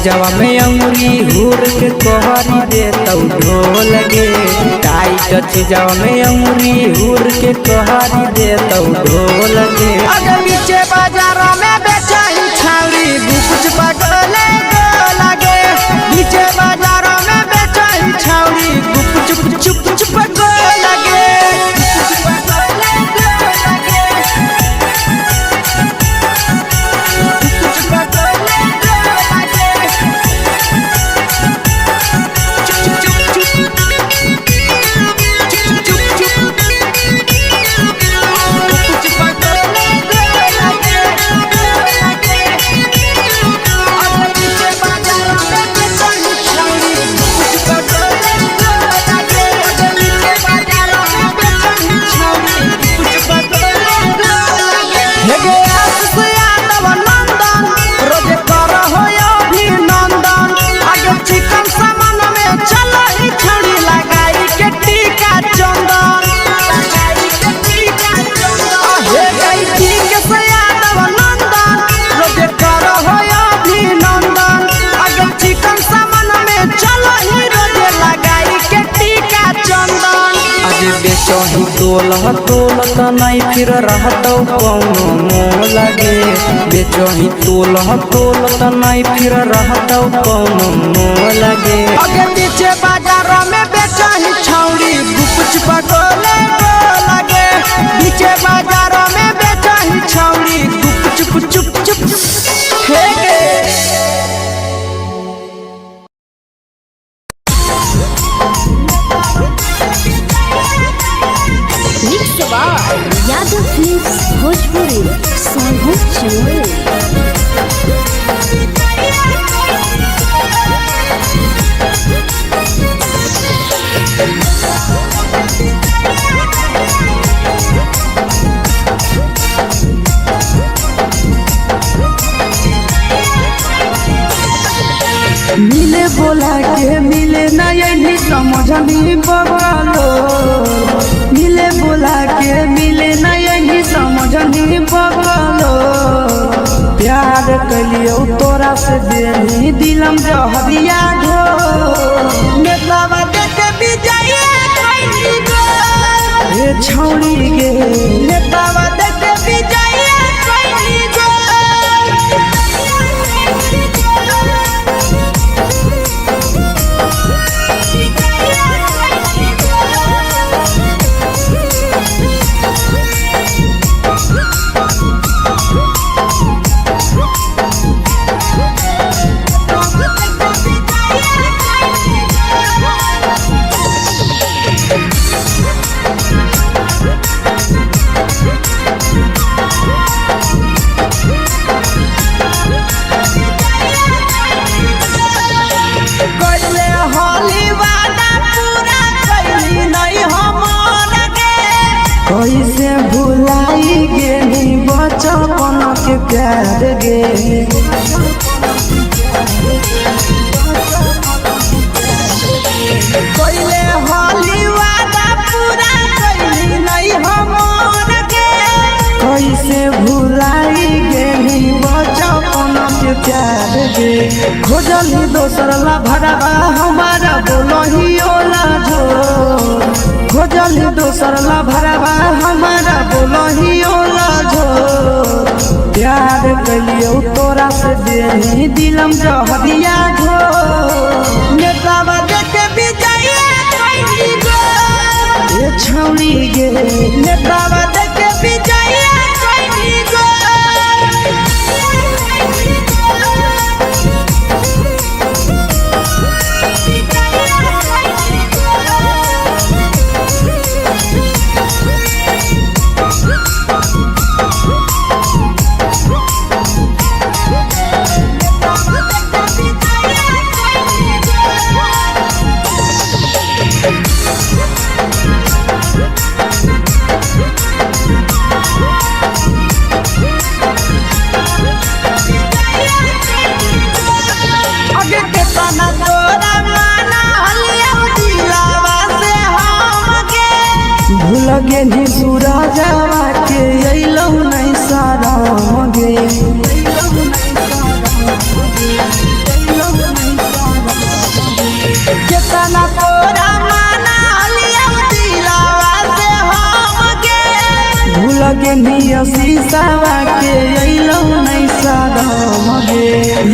जवा में अंगुरी हुर के कोहरी दे तौ ढोल गे टाइट चीजवा में अंगुरी हुर के कोहरी दे तौ ढोल गे अगर पीछे बाजारों में बेचही छौड़ी गुपुच बगले गो लगे पीछे बाजारों में बेचही छौड़ी गुप चुप चुप चुप गो लगे तोलह तोलत नहीं फिर रहतौ कौनो मोल गे बेचही तोलह तोलत नहीं फिर रहतौ कौनो मोल गे अगे पीछे बाजार में बेचही छौड़ी गुपचुप गोले लगे पीछे बाजार में बेचही छौड़ी गुपचुप चुप चुप हे गे यादव फिल्म्स भोजपुरी सोनू चमोली। मिले बोला के मिले ना यही समझनी बगलो मिले बोला के मिले ना यही समझनी बगलो प्यार कलियो तोरा से देनी दिलम जहरिया घो नेतावा देखे विजय कैली गो ए छौड़ी गे नेतावा देखे विजय कैली गो कैसे भुलाई गे बचपन के प्यार गे कोइले होली वादा पूरा कैली नहीं हमर गे कैसे भुलाई गे बचपन के प्यार गे खोजली दोसर ला भरवा हमारा बोलही ओला जो खोजली दोसर ला भरवा हमारा बोलही ओला जो प्यार कलियो तोरा से देनी दिलम जहरिया घो नेतावा देखे विजय कैली गो ए छौड़ी गे नेतावा देखे विजय कैली गो लगे नी सूरजवा के अइलौ नहीं सारा गे केतना तोरा माना लिया दिलावा से हम गे लगे नी शीशावा के अइलौ नहीं सारा गे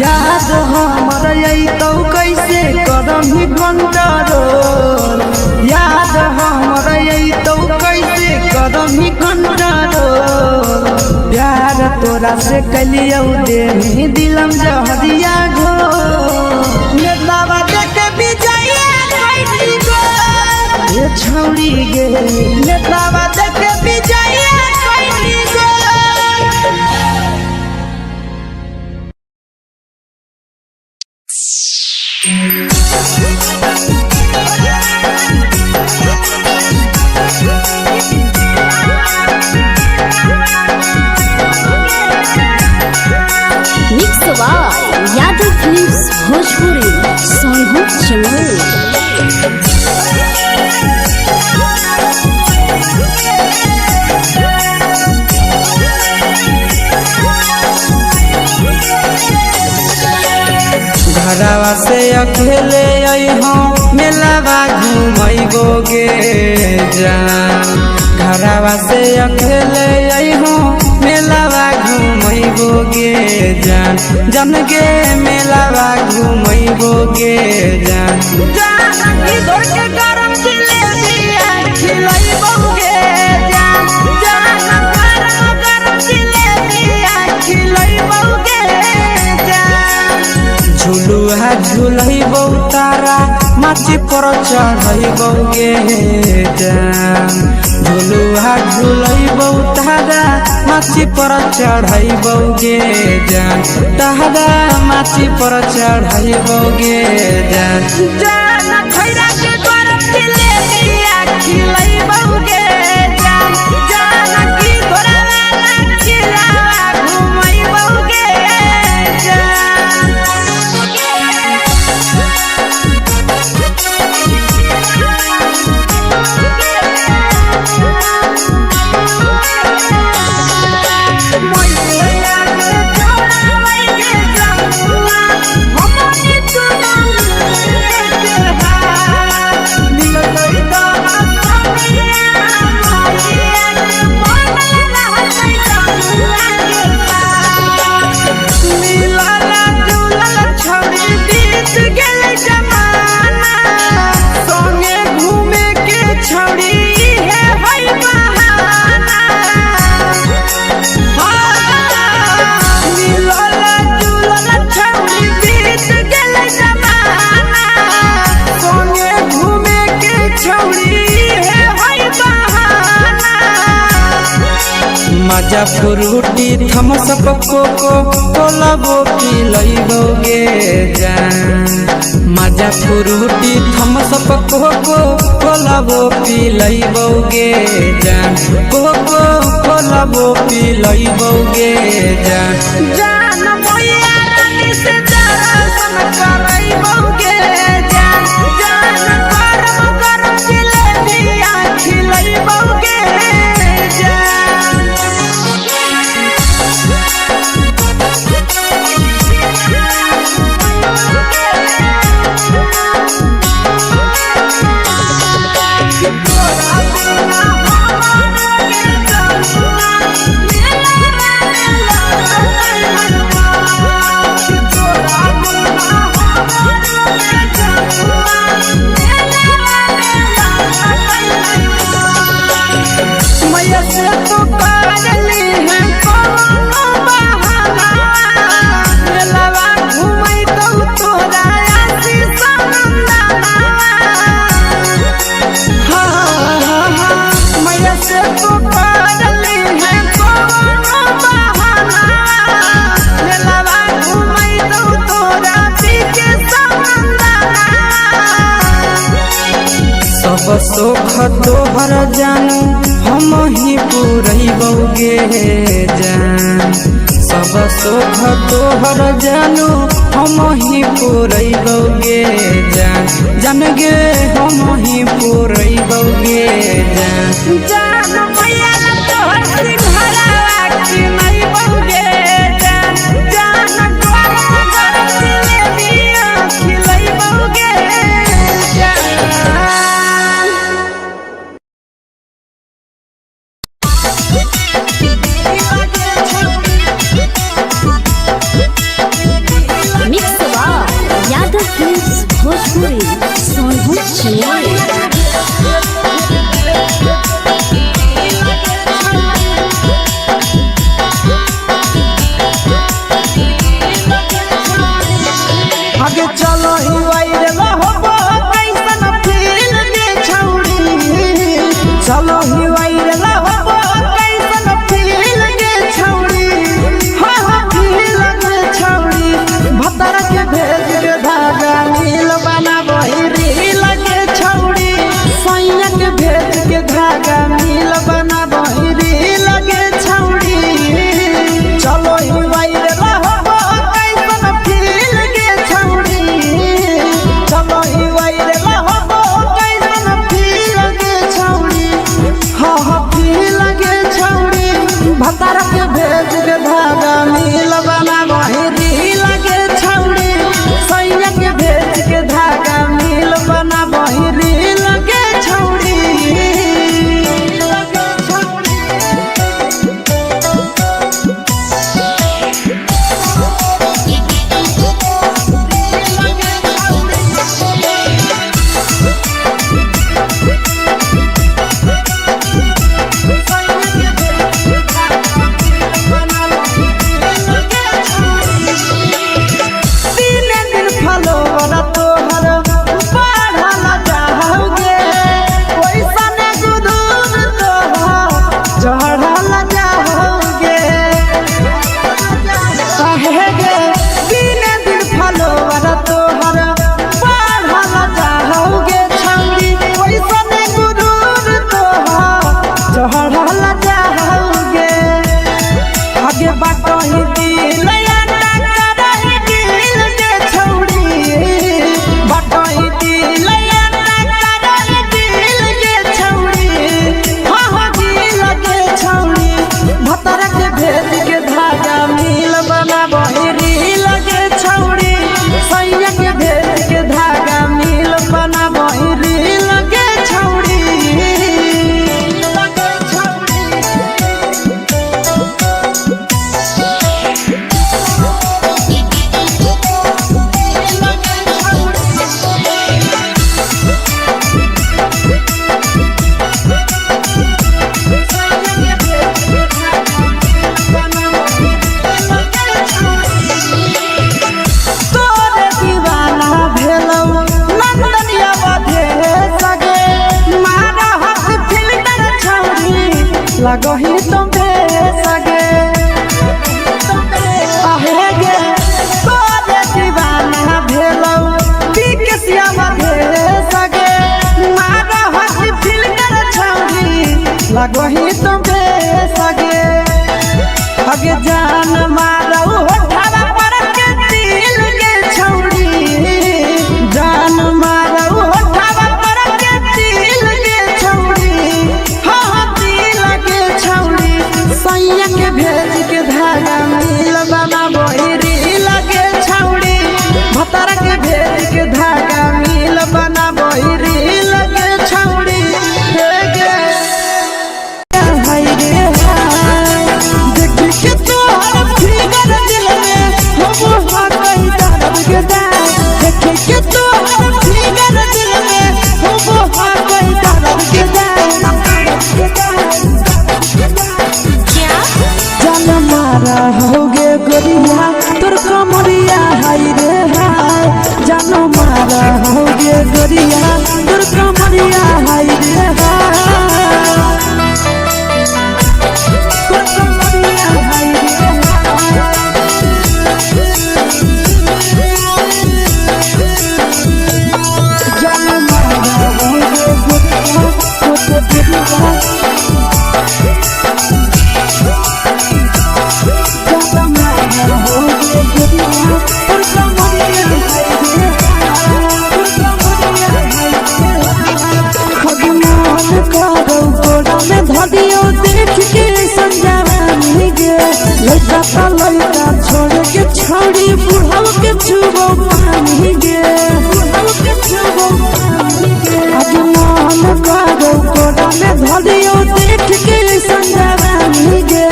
याद हमर अइतौ कैसे कदम ही कंट्रोल याद हमर अइतौ कैसे कदम ही कंट्रोल प्यार तोरा से कलियो देनी दिलम जहरिया घो नेतावा देखे विजय कैली गो ए छौड़ी गे नेतावा देखे विजय कैली गो यादव फिल्म्स भोजपुरी सोनू चमोली। घरवा से अकेले अइहो मेलावा घूमैबो गे जान से अकेले अइहो मेलावा घुमैबो गे जान जन गे मेलावा घुमैबो गे जान जानकी दौड़ के गरम जिलेबिया खिलैबो गे जान गरम जिलेबिया खिलैबो गे जान झुलुहा झुलैबो तारा माची पर चढ़ैबो गे जान झुलुहा झुलैबो तारा माची पर चढ़ैबो गे जान तारा माची पर चढ़ैबो गे जान जान खैरा के गरम जिलेबिया खिलैबो गे जान जानकी घोड़ावाला किलावा घुमैबो गे जान मजा फ्रूटी थम्स अप कोको कोलाबो पिलैबो गे जान मजा फ्रूटी थम्स अप कोको कोलाबो पिलैबो गे जान कोको कोलाबो पिलैबो गे जान जान मोया रानी से दर्शन करैबो गे जान गरम गरम जिलेबिया खिलैबो गे जान मैया से तो पागली है कोनो बहाना मेलावा घुमै तो तोरा आसी सनंदना मैया से तो पागली है कोनो बहाना मेलावा घुमै तो तोरा पीछे सनंदना सब सुख तोहर जानू हम ही पुरैबो गे जान सब सुख तोहर जानू हम ही पुरैबो गे जान जन गे हम ही पुरैबो गे जान जान मैया तोहर सिंघरावा खिलैबो गे जान गरम गरम जिलेबिया खिलैबो गे जान मिक्स यादव फिल्म्स भोजपुरी सोनू आगे चलो ही वायरल होबो कैसन फील दे छौड़ी चलो ही वायरल होबो कैसन फील दे छौड़ी फील दे छौड़ी भतर के भेज के धागा नील बनाबो रील के छौड़ी सैया के भेज के धागा नील बनाबो रील के छौड़ी चलो ही वायरल होबो कैसन फील के छौड़ी चलो ही वायरल होबो कैसन फील के छौड़ी फील के छौड़ी भतर के भेज के धागा नील बनाबो रील के छौड़ी सैया के भेज के धागा नील बनाबो रील के छौड़ी लगही तुम्हे सगे आहे गे तोरे दीवाना भेलौ बिकसिया भेले सगे मारा हसी फिल कर छौरी लगही तुम्हे सगे अगे जान मारौ होठवा पर के दिल के छौरी जान मारौ होठवा पर के दिल के छौरी हाँ दिल के छौरी सैया के भेज के धागा मिल बाबा बोहरी लगे छौरी भतर के भेज के धागा मिल बना बोहरी लगे छौरी हे गे हाय रे देख के तोहर फिगर दिल में हो हाथ कहीं दर्द के देख के तोहर फिगर दिल में हो हाथ कहीं दर्द के जान मारा होगे गोरिया तोर कमरिया हाय रे हाय जान मारा होगे गोरिया तोर कमरिया हाय रे हाय तोर कमरिया हाय रे जान मारा होगे गोरिया तोर कमरिया देख के संजानी गे लड़का का लड़का छोड़ के छोड़ी बुढ़ाव के छुबो पानी गे बुढ़ाव के छुबो पानी गे आज मन करो कोड़ा में धरियो देख के संजानी गे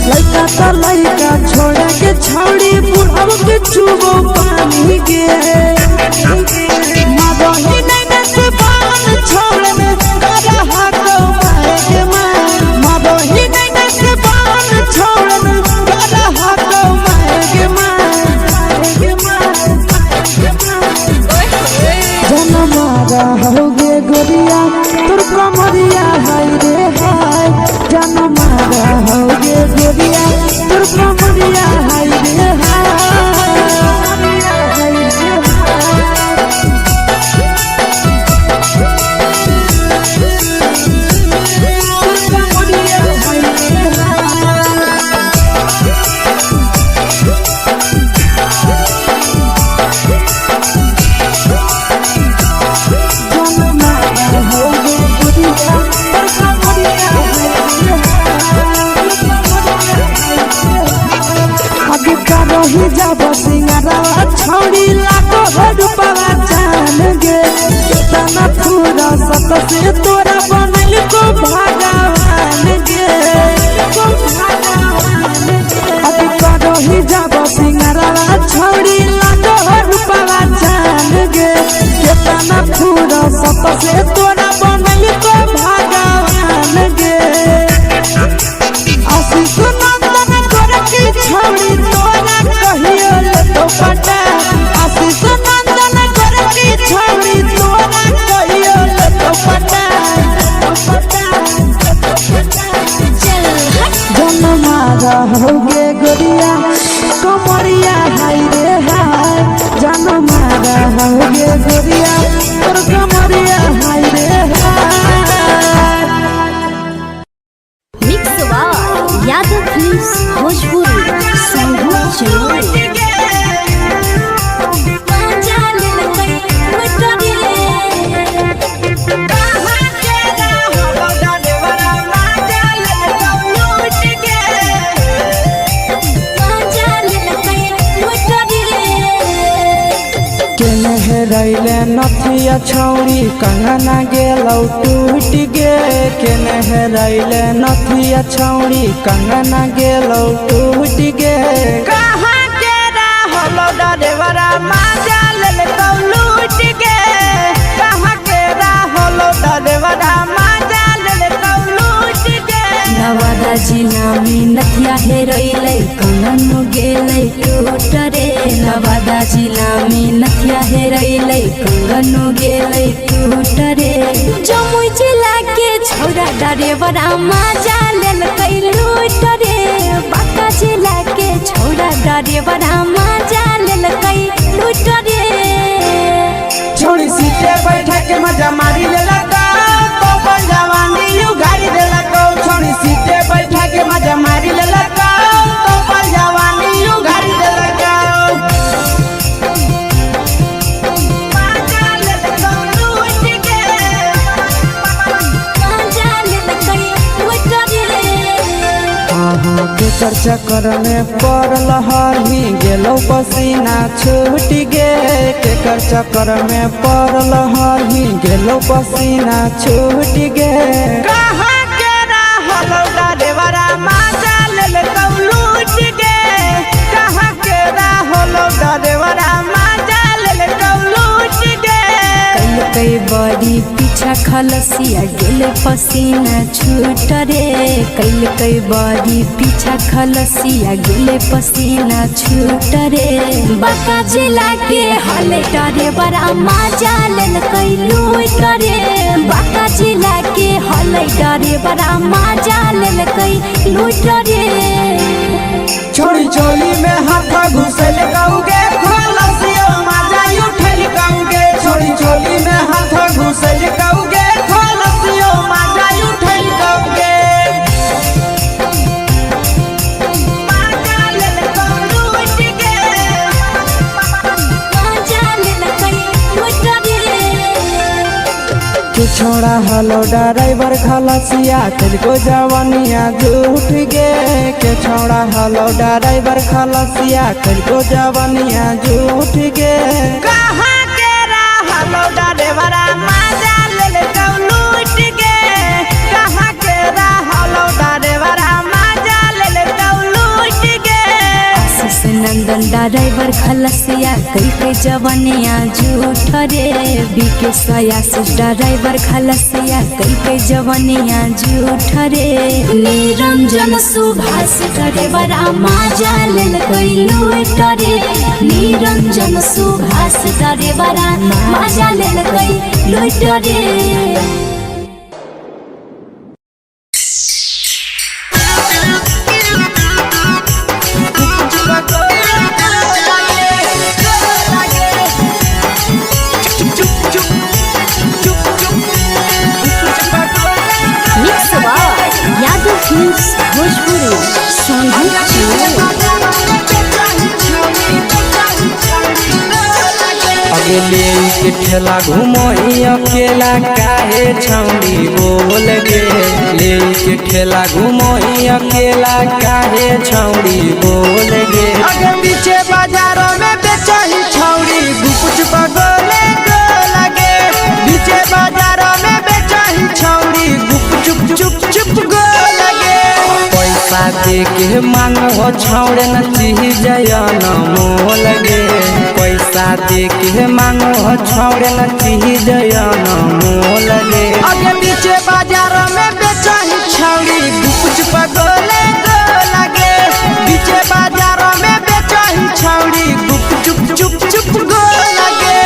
लड़का का लड़का छोड़ के छोड़ी बुढ़ाव के छुबो पानी गे मादोही नहीं से बान छोड़ में करा हाथों मारे के मादोही नहीं से बान छोड़ में करा हाथों मारे के जन मारा होगे गोरिया तोर कमरिया हाय रे हाय जन मारा होगे गोरिया तोर कमरिया हाय रे हाय ही जब सिंगारा छौड़ी लाखो रुपवा जान गे कितना पूरा सत से तोरा बनल को भगवान गे अति करो ही जब सिंगारा छौड़ी लाखो रुपवा जान गे कितना पूरा सत से तोरा बनल को भगवान गे आशीष नंदन कर की छौड़ी तोरा कहियो तो पटा आशीष नंदन कर की छौड़ी तोरा कहियो तो पटा जन मारा होगे गोरिया कमरिया हाय रे हाय जन मारा होगे गोरिया तोर कमरिया हाय रे हाय मिक्स यादव फिल्म्स भोजपुरी संगीत चैनल रैले नथिया छौड़ी कंगना गेलौ टूट गे केने रैले नथिया छौड़ी कंगना गेलौ टूट गे कहाँ के रहलो डरेवरा माजा लेलकौ लूट गे कहाँ के रहलो डरेवरा माजा लेलकौ लूट गे नवादा जिला में नथिया हेरैलै कंगन गेलै टूट रे नवादा जिला में नथिया हेरैलै कंगन गेलै टूट रे जमुई जिला के छौरा ड्राइवरा मजा लेलकै लूट रे बांका जिला के छौरा ड्राइवरा मजा लेलकै लूट रे छोड़ी सीटे बैठा के मजा मारी लेला तो अपन जवानी उगाड़ी देला को छोड़ी सीटे बैठा के मजा मारी लेला तो अपन जवानी उगाड़ी देला को मजा लेला लूट के मजा लेलकै लूट रे केकर चक्कर में पड़ल हही गेलो पसीना छूट गे केकर चक्कर में पड़ल हही गेलो पसीना छूट गे कहाँ के रहल ड्राइवरा मजा लेलकौ लूट गे कहाँ के रहल ड्राइवरा मजा लेलकौ लूट गे कई बड़ी पीछा खलसिया गेले पसीना छूट रे कई बड़ी पीछा खलसिया गेले पसीना छूट रे बांका जिला के हले डरे बड़ा मजा लेलकै लूट रे बांका जिला के हले डरे बड़ा मजा लेलकै लूट रे छोड़ी चोली में हाथ घुसल कौगे खलसियो मजा उठल कौगे छोड़ी चोली में हाथ घुसल कौगे खलसियो मजा उठल कौगे मजा लेलकौ लूट के मजा लेलकै लूट रे तू छोड़ा हलो ड्राइवर खलसिया तेलको जवानिया झूठ गे के छोड़ा हलो ड्राइवर खलसिया तेलको जवानिया झूठ गे कहाँ के रहलो ड्राइवरा मजा लेलकौ लूट गे कहाँ के रहलो ड्राइवरा मजा लेलकौ लूट गे आशीष नंदन ड्राइवर खलसिया कई जवनिया झूठ रे बीके आशीष ड्राइवर खलसिया कई जवनिया झूठ रे निरंजन सुभाष ड्राइवरा मजा लेलकै लूट रे निरंजन सुभाष ड्राइवरा मजा लेलकै लूट रे यादव फिल्म्स भोजपुरी अगले के ठेला घुमई अकेला काहे छौड़ी बोल गे ले के ठेला घुमई अकेला काहे छौड़ी बोल गे अगे पीछे बाजारों में बेचही छौड़ी गुपचुप गोले गो लगे पीछे बाजारों में बेचही छौड़ी गुपचुप चुप चुप गो लगे पैसा दे के मांगो छौड़े न चीज न मोल गे पैसा दे के मांगो छौड़े न चीज न मोल गे अगे पीछे बाजारों में बेचही छौड़ी गुपचुप गोले गो लगे पीछे बाजारों में बेचही छौड़ी गुपचुप चुप चुप गो लगे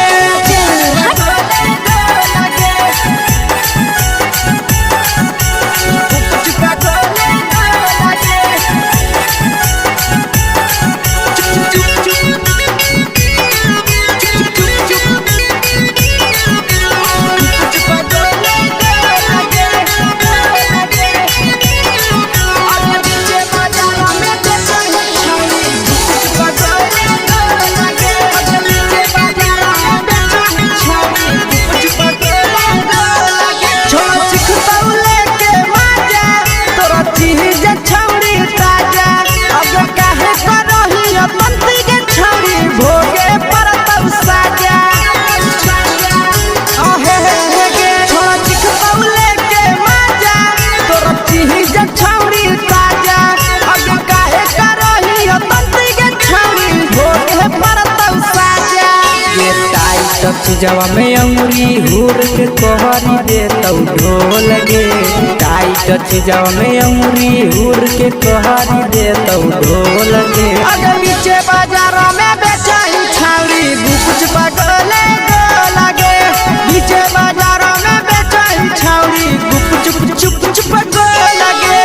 चीजवा में अंगुरी हुर के तोहरी दे तौ ढोल गे टाइट चीजाव में अंगुरी हुर के कहरी दे तो ढोल के अगे नीचे बाजारों में बेचाई छावरी बुकुच पगले लागे नीचे बाजारों में बेचाई छावरी बुकुच चुप चुप लागे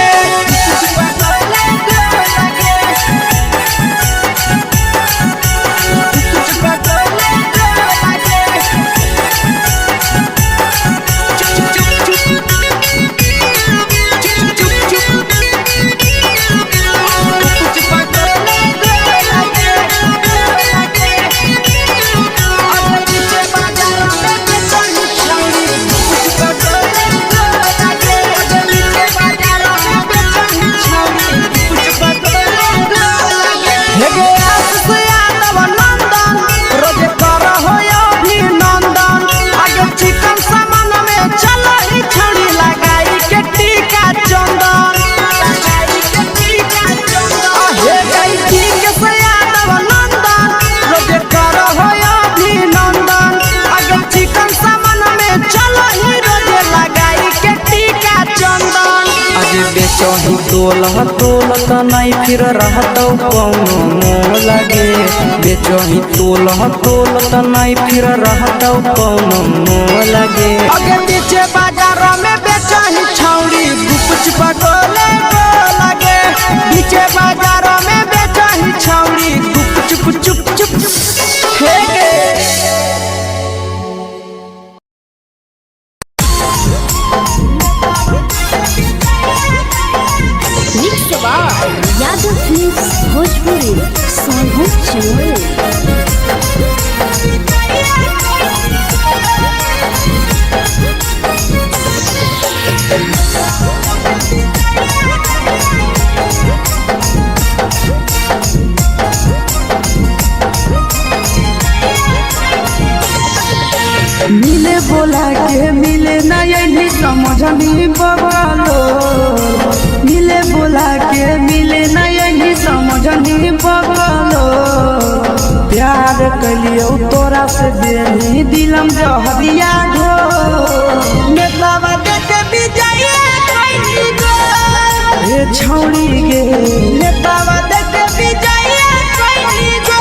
बेचही तोल त नहीं फिर रहतौ कौनो मोह लगे बेचही तोल त नहीं फिर रहतौ कौनो मोह लगे अगे नीचे बाजारों में बेचही छौड़ी गुपच पगले लागे नीचे बाजारों में बेचही छौड़ी गुपच चुप चुप हेगे यादव फिल्म्स भोजपुरी सोनू चोर मिले बोला के मिले ना यही समझनी बगलो मिले बोला के मिले ना यही समझनी बगलो प्यार कलियो तोरा से बेनी दिलम जहरिया ढो नेतावा देखे विजय कैली गो हे छौड़ी गे नेतावा देखे विजय कैली गो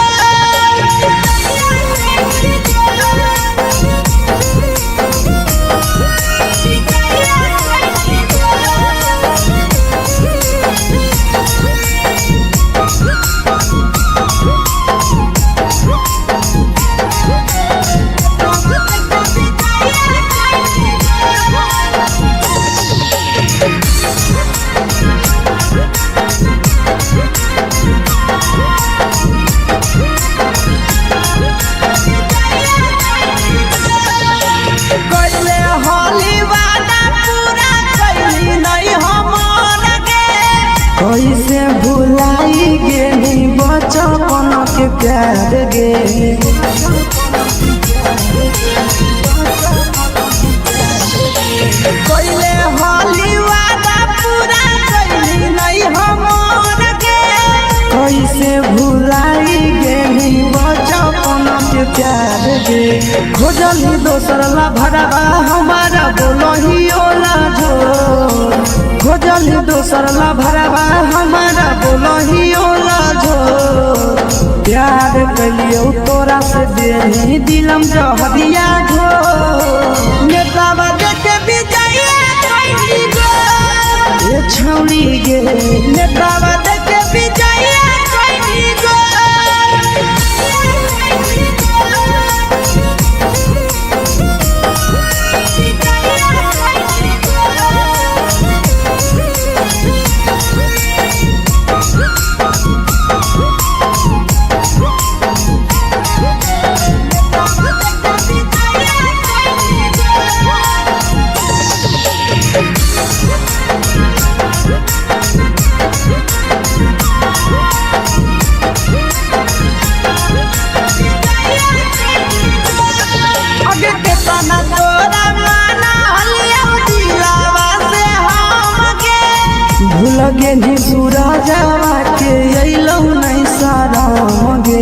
कैसे भुलाई गेली बचपन के प्यार गे कोइले होली वादा पूरा कैली नहीं हमर के कैसे भुलाई गेली बचपन के प्यार गे खोजली दोसर ला भरवा हमारा बोलही ओला जो खोजली दोसर ला भरवा हमारा बोलही ओला जो प्यार कलियो तोरा से देनी दिलम जहरिया ढो नेतावा देखे विजय कैली गो ये छौड़ी गे नेतावा देखे विजय कैली गो लगे नी सूरजवा के अइलौ नहीं सारा मगे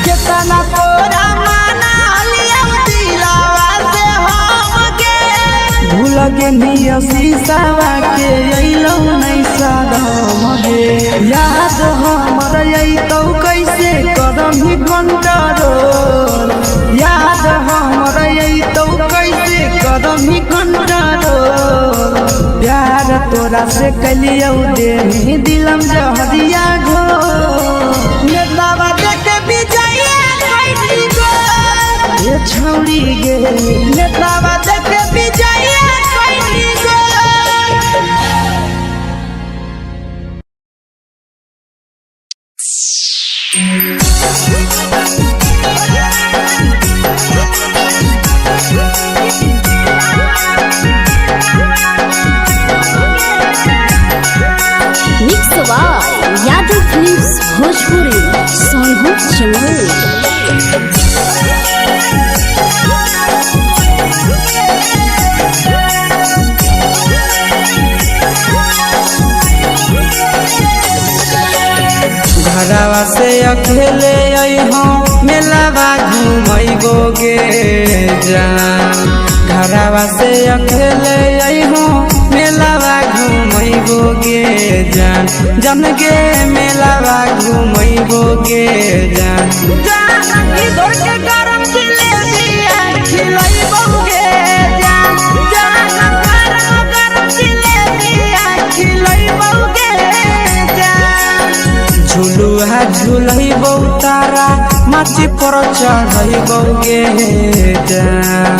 केतना तोरा माना लिया लगे निया शीशावा के अइलौ नहीं सादम गे याद हमर अइतौ कैसे करम ही कंट्रोल याद हमर अइतौ कैसे करम ही कंट्रोल प्यार तोरा से कलियौ दे दिलम जहरिया घो नेतावा देखे विजया कैली गो ये छौड़ी गे नेतावा देखे विजया कैली गो mix by Yadav films Bhojpuri Sonu Chamoli. घरवा से अकेले अइहो मेलावा घूमैबो गे जान घरवा से अकेले अइहो मेलावा घूमैबो गे जान जन गे मेलावा घूमैबो गे जान जानकी दौड़ के गरम जिलेबिया खिलैबौ गे जान जान गरम जिलेबिया खिलैबौ गे जान झुलुहा झुलैबौ तारा माची पर चढ़ैबौ गे जान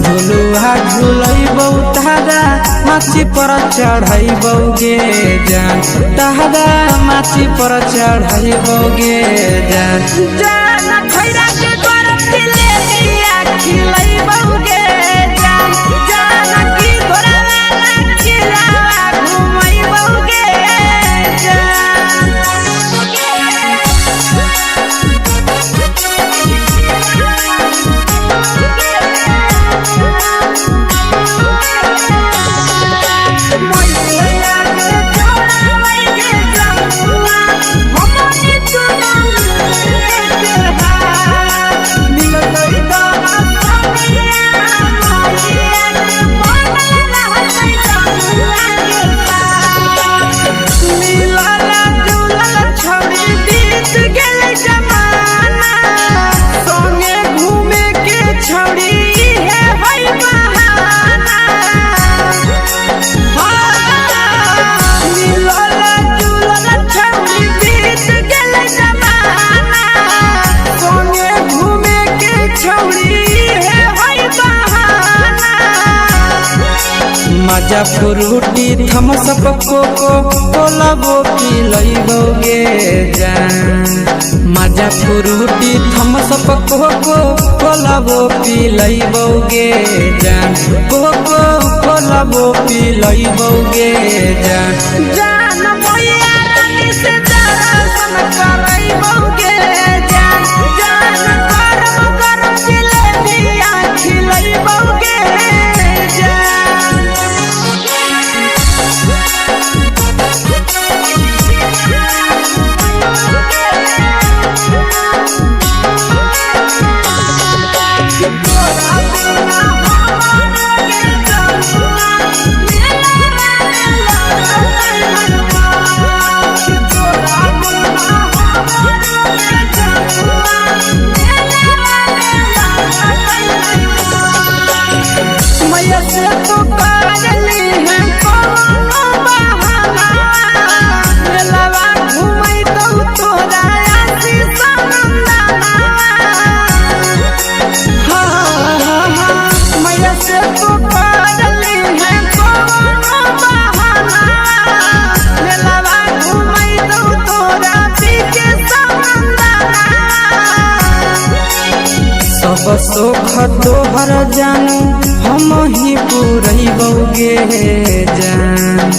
झुलुहा झुलैबौ तारा माची पर चढ़ैबौ गे जान तारा माची पर चढ़ैबौ गे जान जान खैरा के गरम जिलेबिया खिलैबौ गे जान जानकी घोड़ावाला किलावा घुमैबौ गे जान मजा फ्रूटी थम्स अप कोको कोला वो पिलैबौ गे जान मजा फ्रूटी थम्स अप कोको कोला वो पिलैबौ गे जान कोको कोला वो पिलैबौ गे जान जान मोया रानी से दर्शन करैबौ गे जान जान गरम गरम जिलेबिया खिलैबौ गे जान मैया से तो काजली है कोनो बहाना मेलावा घुमै तो तोरा आसी सनंदना मैया से तो काजली है कोनो बहाना मेलावा घुमै तो तोरा पीके सनंदना सब सुख तोहर जानू हम ही पुरैबौ गे जान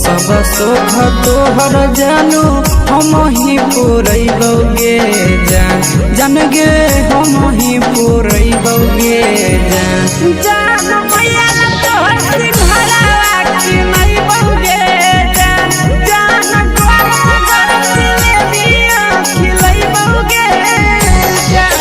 सब सुख तोहर जानू हम ही पुरैबौ गे जान जान गे हम ही पुरैबौ गे जान जान मैया तोहर सिंघरावा खिलैबौ गे जान जान गरम गरम जिलेबिया खिलैबौ गे जान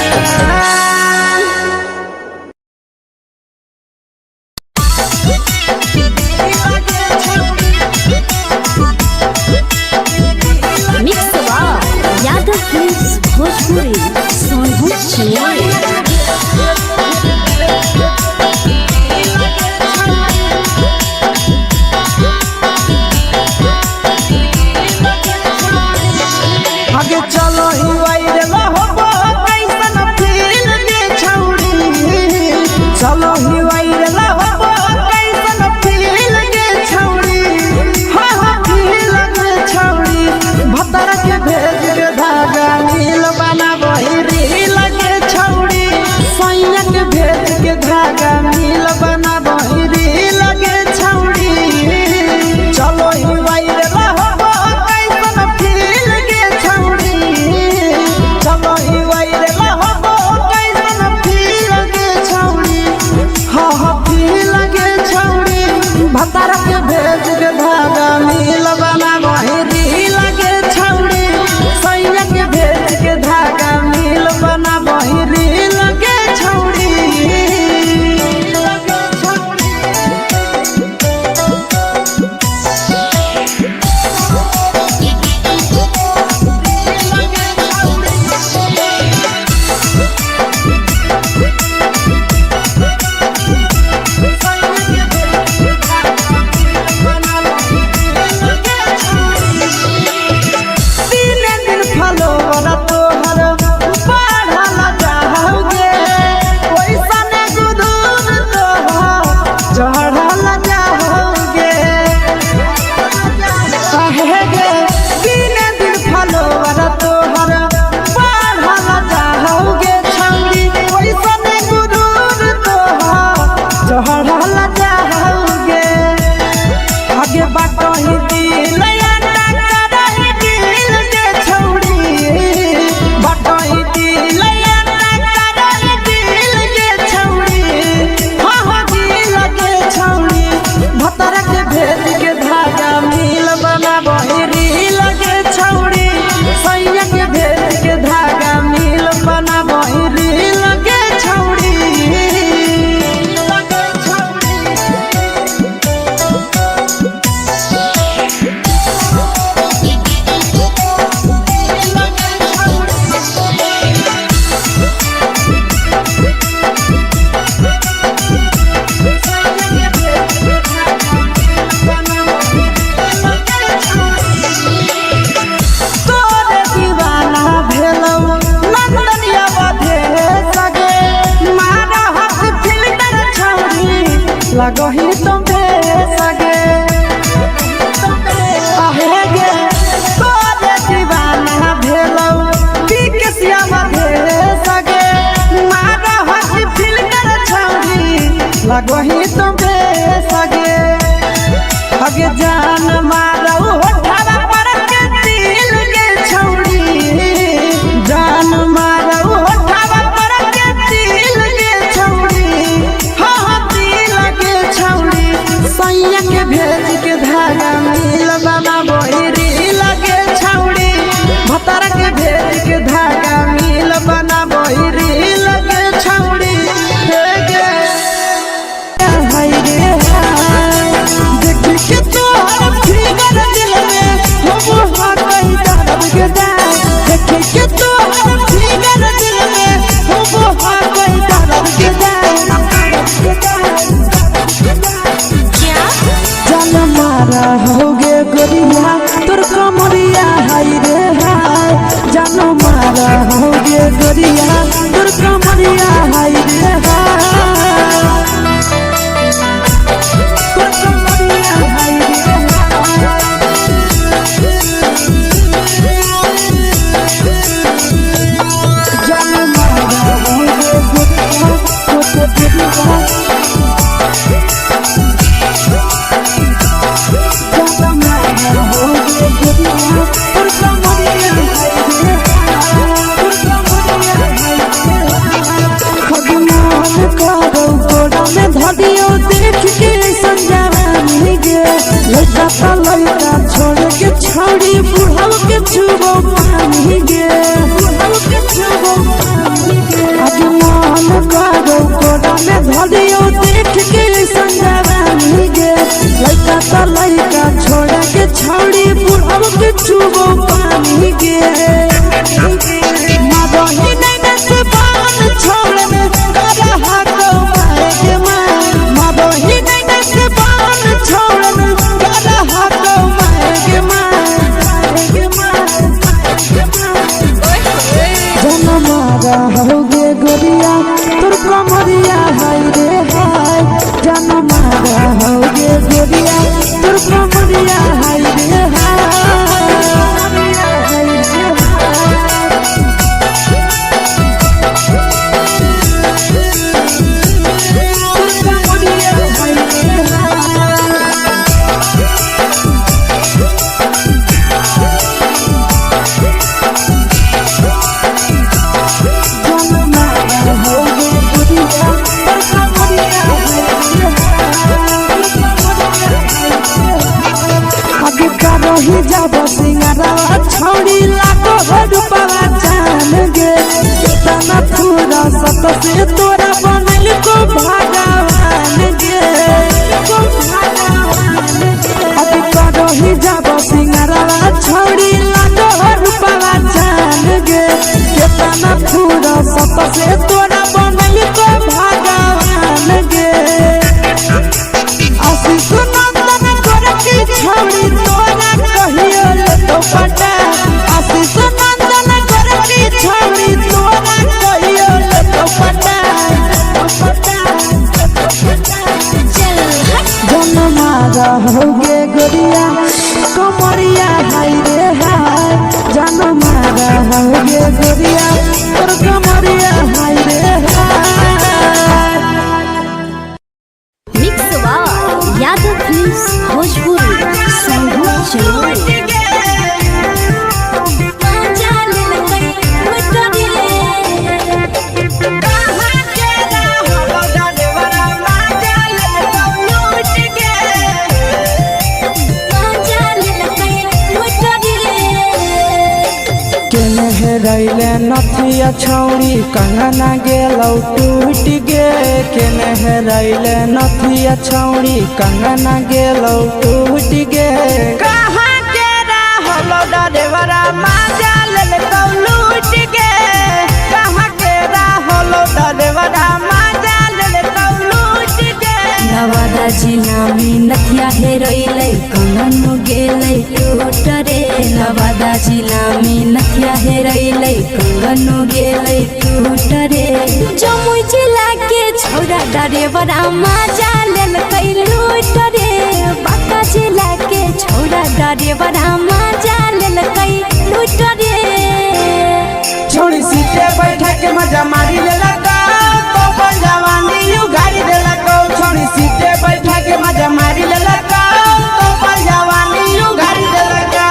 भला जाओगे आगे बाटो ही दिल याना करही दिल के छौड़ी बाटो ही दिल याना करही दिल के छौड़ी हो दिल के छौड़ी भतर के भेज के धागा मिल बना बहिरी लगे छौड़ी सैया के भेज के धागा मिल बना बहिरी लगे छौड़ी लगे छौड़ी तोरे दीवाना भेलौ नंदनिया बधे सगे मारा हाथ फिल्टर छौरी लगही तुम्हे सगे आहे गे तोरे दीवाना भेलौ बिकसिया बधे सगे मारा हाथ फिल्टर छौरी लगही तुम्हे सगे अगे जान मारौ होठवा पर के दिल के छौड़ी जान मारौ होठवा पर के दिल के छौड़ी हाँ दिल के छौड़ी सैया के भेज के धागा मिल बना बहिरी लगे छौड़ी भतर के भेज के धागा मिल बना बहिरी लगे छौड़ी हे गे हाय रे हाय देख के तोहर फिगर दिल में हो हाथ दर्द के दाग देख के तोहर फिगर दिल में हो हाथ दर्द के दाग जान मारा होगे गोरिया तोर कमरिया हाय रे हाय जान मारा होगे गोरिया तोर कमरिया हाय रे हाय तोर कमरिया हाय रे जान मारा होगे गोरिया तोर कमरिया धदियो देख के संजानी गे लड़का का लड़का छोड़ के छौड़ी बुढ़ाव के छुबो पानी गे बुढ़ाव के छुबो पानी गे आज मन करो कोड़ा में धदियो देख के संजानी गे लड़का का लड़का छोड़ के छौड़ी बुढ़ाव के छुबो पानी गे मादही नहीं से बान छोड़ में करा हाथों मारे के मादही नहीं से बान छोड़ में करा हाथों मारे के जन मारा होगे गोरिया तोर कमरिया हाय रे हाय जन मारा होगे गोरिया तोर कमरिया हाय रे हाय ही जब सिंगारा छौड़ी लागो रुपवा जान गे कितना पूरा सत से तोरा बनल को भगवान गे को भगवान अभी करो ही जब सिंगारा छौड़ी लागो रुपवा जान गे कितना पूरा सत से तोरा बनल को भगवान गे आशीष नंदन गोरखी छौड़ी तोरा कहियो ले तो पटा आशीष नंदन गोरखी छौड़ी तोरा कहियो ले तो पटा जन मारा होगे गोरिया कमरिया हाय रे हाय जन मारा होगे गोरिया तोर कमरिया हाय रे हाय मिक्स फिल्म्स भोजपुरी संगीत चलो रैले नथिया छौड़ी कंगना गेलौ टूट गे केने रैले नथिया छौड़ी कंगना गेलौ टूट गे कहाँ के रहलो डरेवरा माजा लेलकौ लूट गे कहाँ के रहलो डरेवरा माजा लेलकौ लूट गे नवादा जिला में नथिया हेरैलै कंगन गेलै टूट रे नवादा जिला में नथिया हेरैलै कंगन गेलै टूट रे जमुई जिला के छौरा डरेवरा माजा लेलकै लूट रे बांका जिला के छौरा डरेवरा माजा लेलकै लूट रे छोड़ी सीटे बैठा के मजा मारी लेलकौ तो अपन जवानी यू गाड़ी देलकौ छोड़ी सीटे बैठा के मजा मारी लेलकौ तो अपन जवानी यू गाड़ी देलकौ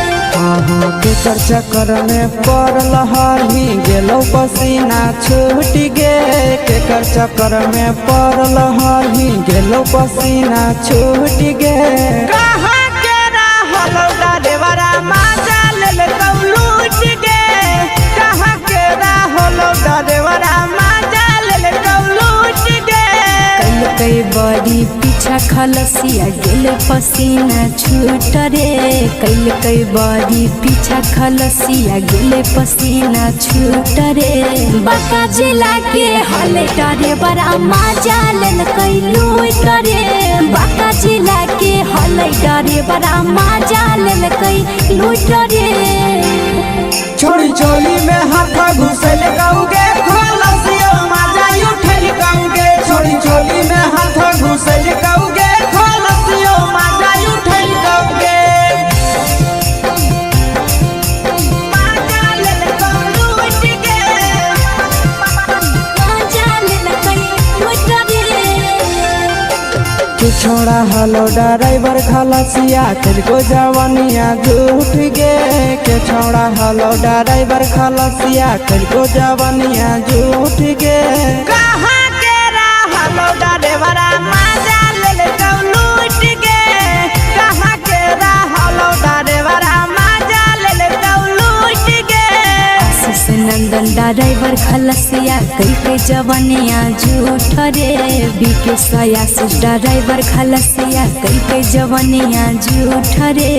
केकर चक्कर में पड़ल हरही गेलौ पसीना छूट गे केकर चक्कर में पड़ल हरही गेलौ पसीना छूट गे कहाँ के रहलो डरेवरा माजा लेलकौ लूट गे कहाँ के रहलो डरेवरा माजा लेलकौ लूट गे कई बड़ी पीछा खलसिया गेल पसीना छूट रे कई बड़ी पीछा खलसिया गेल पसीना छूट रे बांका जिला के हले डरे बड़ा माजा लेलकै लूट रे बांका जिला के हले डरे बड़ा माजा लेलकै लूट रे छोड़ी चोली में हाथ घुसल गौगे खलसियो माजा उठल गौगे छोड़ी चोली में हाथ घुसल गौगे खलसियो माजा उठल गौगे माजा लेलकौ लूट गे माजा लेलकै लूट रे के छोड़ा हलो ड्राइवर खलसिया तेरे जवानिया झूठ गे के छोड़ा हलो ड्राइवर खलसिया तेरे जवानिया झूठ गे कहाँ के रहलो ड्राइवरा माजा लेलकौ लूट गे कहाँ के रहलो ड्राइवरा माजा लेलकौ लूट गे आशीष नंदन ड्राइवर खलसिया कई जवानिया झूठ रे बीके आशीष ड्राइवर खलसिया कई जवानिया झूठ रे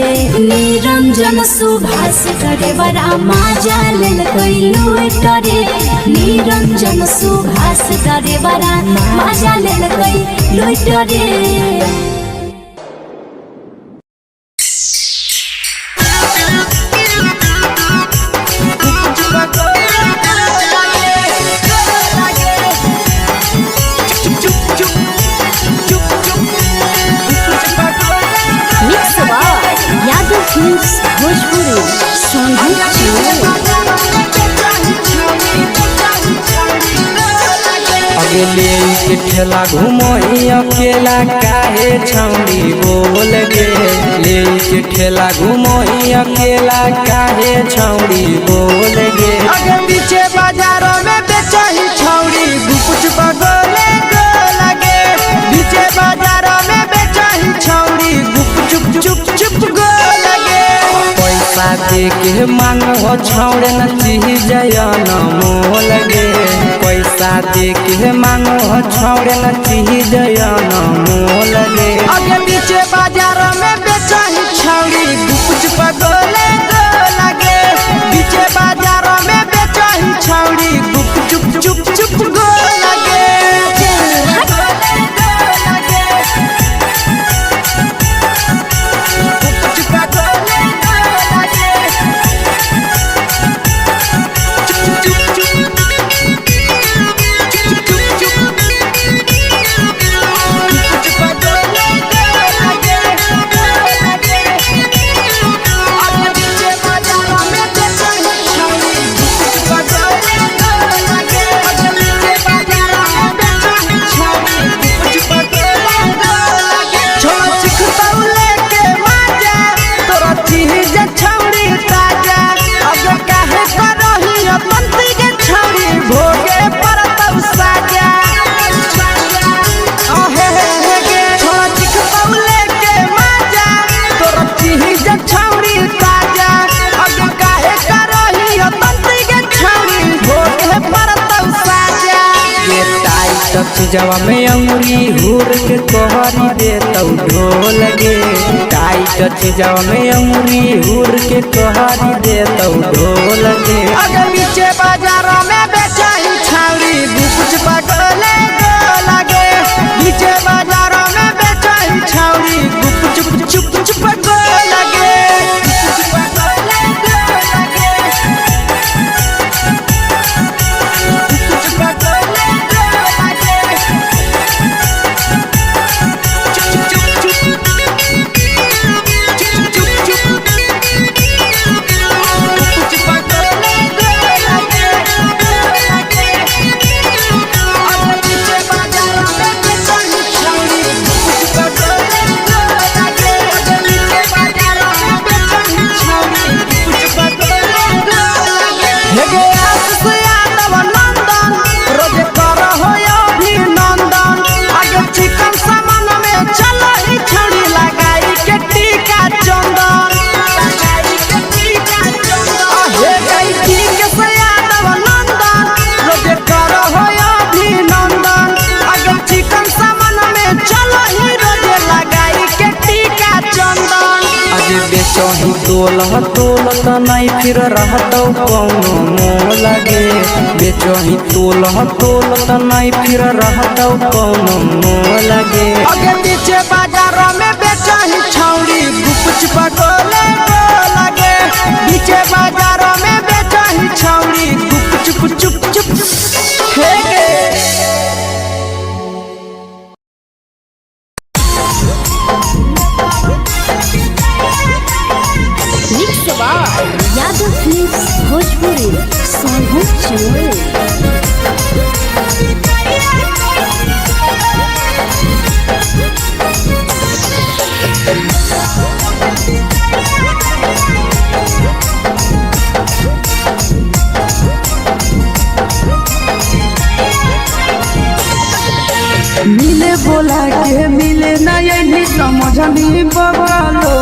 निरंजन सुभाष ड्राइवरा माजा लेलकै लूट रे निरंजन सुभाष ड्राइवरा माजा लेलकै लूट रे यादव फिल्म्स भोजपुरी संगीत चलो अगले के ठेला घुमोई अकेला काहे छौड़ी बोल गे ले के ठेला घुमोई अकेला काहे छौड़ी बोल गे आगे पीछे बाजारों में बेचही छौड़ी गुपुच बगले गो लगे पीछे बाजारों में बेचही छौड़ी गुप चुप चुप चुप गो लगे पैसा दे के मांग हो छौड़े न चीज न मोल गे पैसा दे के मांग हो छौड़े न चीज न मोल गे आगे पीछे बाजारों में बेचही छौड़ी गुपुच बगले गो लगे पीछे बाजारों में बेचही छौड़ी गुप चुप चुप चुप गो लगे चीजवा में अंगुरी हुर के कोहरी दे तो ढोल गे टाइट चीजवा में अंगुरी हुर के कोहरी दे तो ढोल गे अगर नीचे बाजारों में बेचाई छावरी कुछ पटोले लगे नीचे बाजारों में बेचाई छावरी चुप चुप चुप लगे बेचही तोलत नहीं फिर रहत कौनो मोल गे बेचही तोलत नहीं फिर रहत कौनो मोल गे अगे नीचे बाजारों में बेचही छौरी कुछ पटोले लगे नीचे बाजारों में बेचही छौरी चुप चुप चुप हे यादव फिल्म्स भोजपुरी सोनू चंदेल मिले बोला के मिले ना यही समझनी बगलो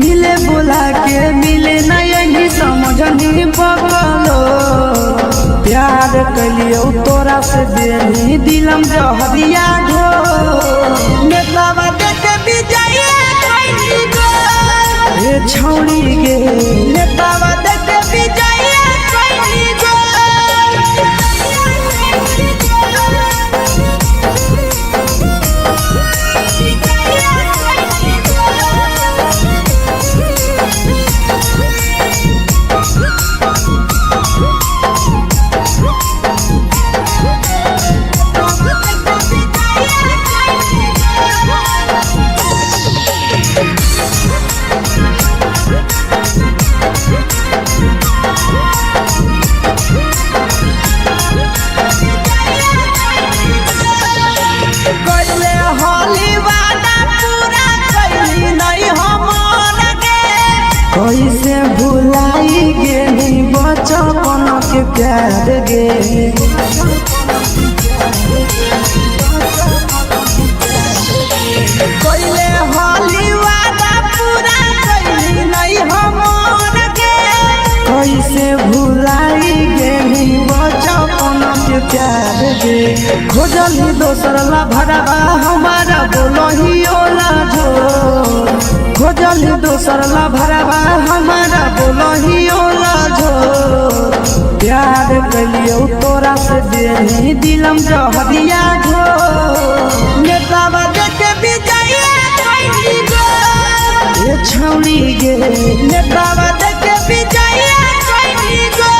मिले बोला के मिले ना यही समझनी बगलो प्यार कलियो तोरा से देनी दिलम जहरिया ढो नेतावा देखे विजय कोई गो ए छौड़ी गे नेतावा देखे विजय कोई गो कैसे भुलाई गे बचपन के प्यार गे कोइले होली वादा पूरा कैली नहीं हमर के कैसे भुलाई गे बचपन के प्यार गे खोजली दोसर ला भरवा हमारा बोलही ओला जो खोजली दोसर ला भरवा हमारा बोलही ओला जो प्यार कलियो तोरा से देनी दिलम जहरिया ढो नेतावा देखे विजय कोई गो ए छौड़ी गे नेतावा देखे विजय कोई गो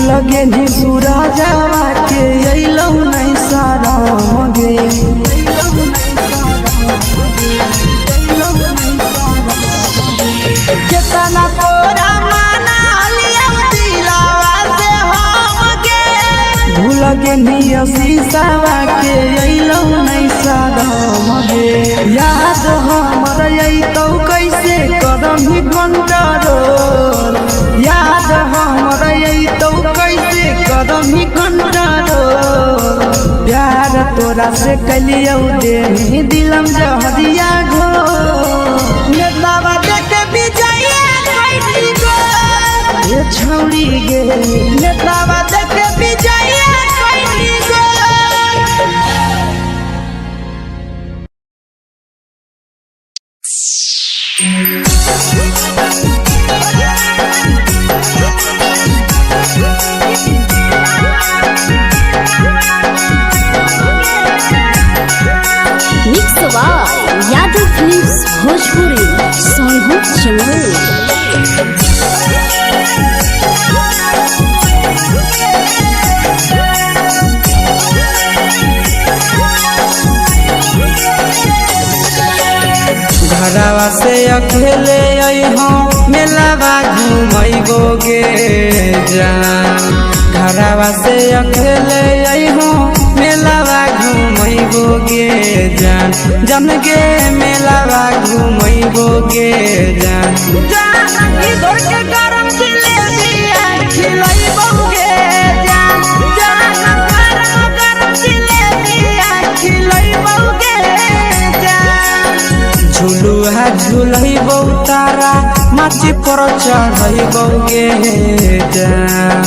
लगे नी सूरजवा के अइलौ नहीं सारा गे के निया शीशावा के अइलो नहीं सादम गे याद हमर अइतो कैसे कदम ही कंट्रोल याद हमर अइतो कैसे कदम ही कंट्रोल प्यार तोरा से कलियो दे दिलम जहरिया घो नेतावा देख विजय कैसी गो ये छौड़ी गे नेतावा देख विजय कैसी गो मिक्स यादव फिल्म्स भोजपुरी सोनू चमोली। घरवा से अकेले अइहो मेलावा घूमैबो गे जान घरवा से अकेले अइहो मेलावा घूमैबो गे जान जम गे मेलावा घूमैबो गे जान जान इधर के गरम जिलेबिया खिलैबो गे जान जान गरम जिलेबिया खिलैबो गे जान झुलुहा झुलैबो तारा माची पर चढ़ैबो गे जान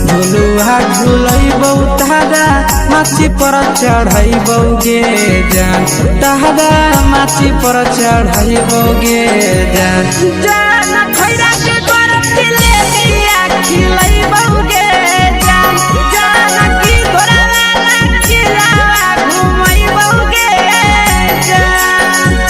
झुलुहा झुलैबो तारा माची पर चढ़ैबो गे जान तारा माची पर चढ़ैबो गे जान जान खैरा के गरम जिलेबिया खिलैबो गे जान जान की घोड़ावाला खिलावा घुमैबो गे जान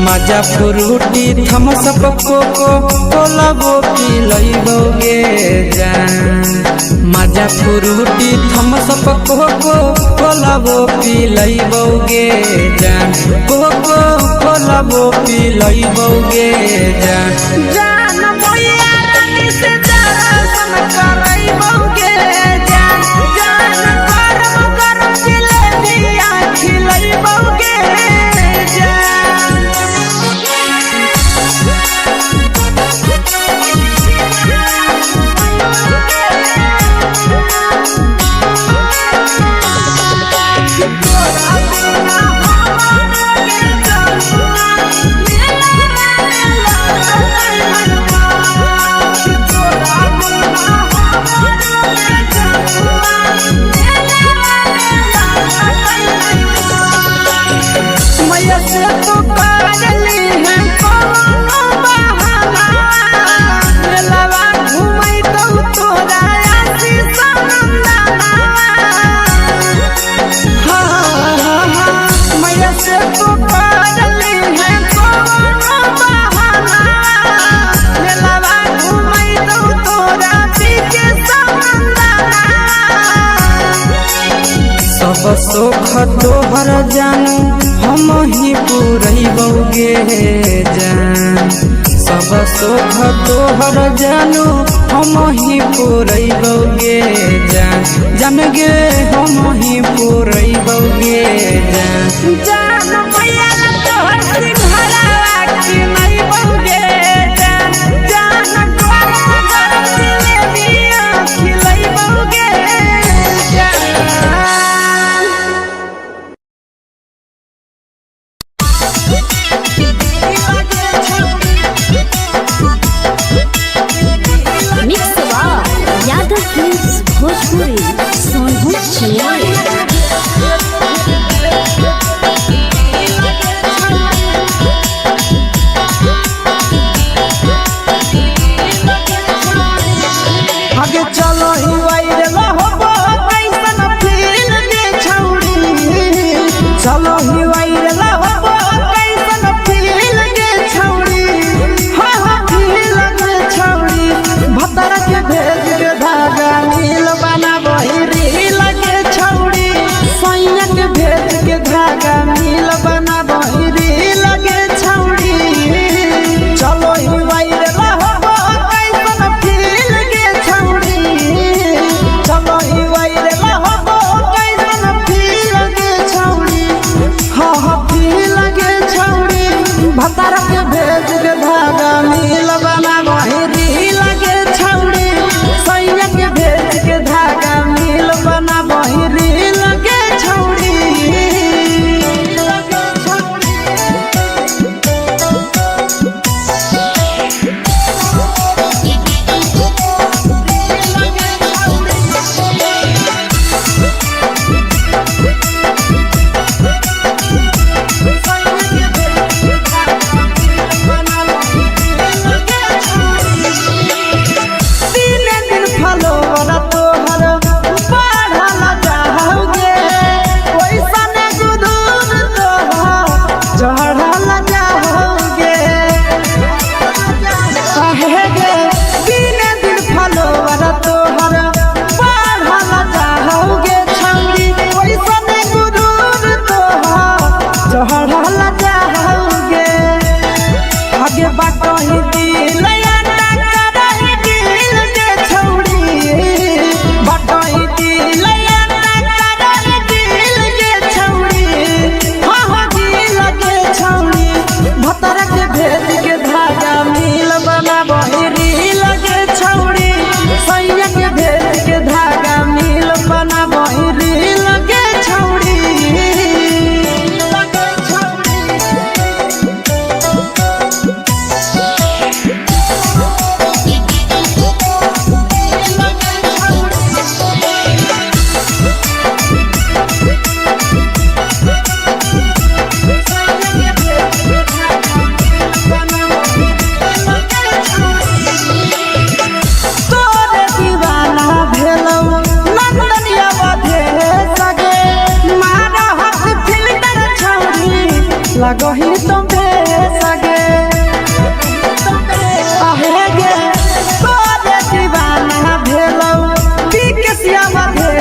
मजा फ्रूटी थम्स अप कोको कोलाबो पिलैबो गे जान मजा फ्रूटी थम्स अप कोको कोलाबो पिलैबो गे जान कोको कोलाबो पिलैबो गे जान जान भैया रानी से दर्शन करैबो गे जान जान गरम गरम जिलेबिया खिलैबो गे जान मैया से तो काजली है कोनो बहाना मेलावा घुमै तो तोरा आसी सनंदना मैया से तो काजली है कोनो बहाना मेलावा घुमै तो तोरा पीके सनंदना सब सुख तोहर जानू हम ही पुरैबो गे जान सब सुख तोहर जानू हम ही पुरैबो गे जान जान गे हम ही पुरैबो गे जान जान भैया तोहर सिंघरावा खिलैबो गे जान जान गरम गरम जिलेबिया खिलैबो गे जान वायरल हो कैसन फील के छौड़ी हाँ हाँ फील के छौड़ी भतर के भेज के धागा नील बना बहिरी लगे छौड़ी सैया के भेज के धागा नील बना बहिरी लगे छौड़ी चलो ही वायरल हो कैसन फील के छौड़ी चलो ही वायरल हो कैसन फील के छौड़ी हाँ हाँ फील के छौड़ी भतर के भेज के धागा नील बना बहिरी लगे छौड़ी सैया के भेज के धागा नील बना बहिरी लगे छौड़ी लगही तुम्हे सगे आहे गे तोरे दीवाना भेलौ बिकसिया मधे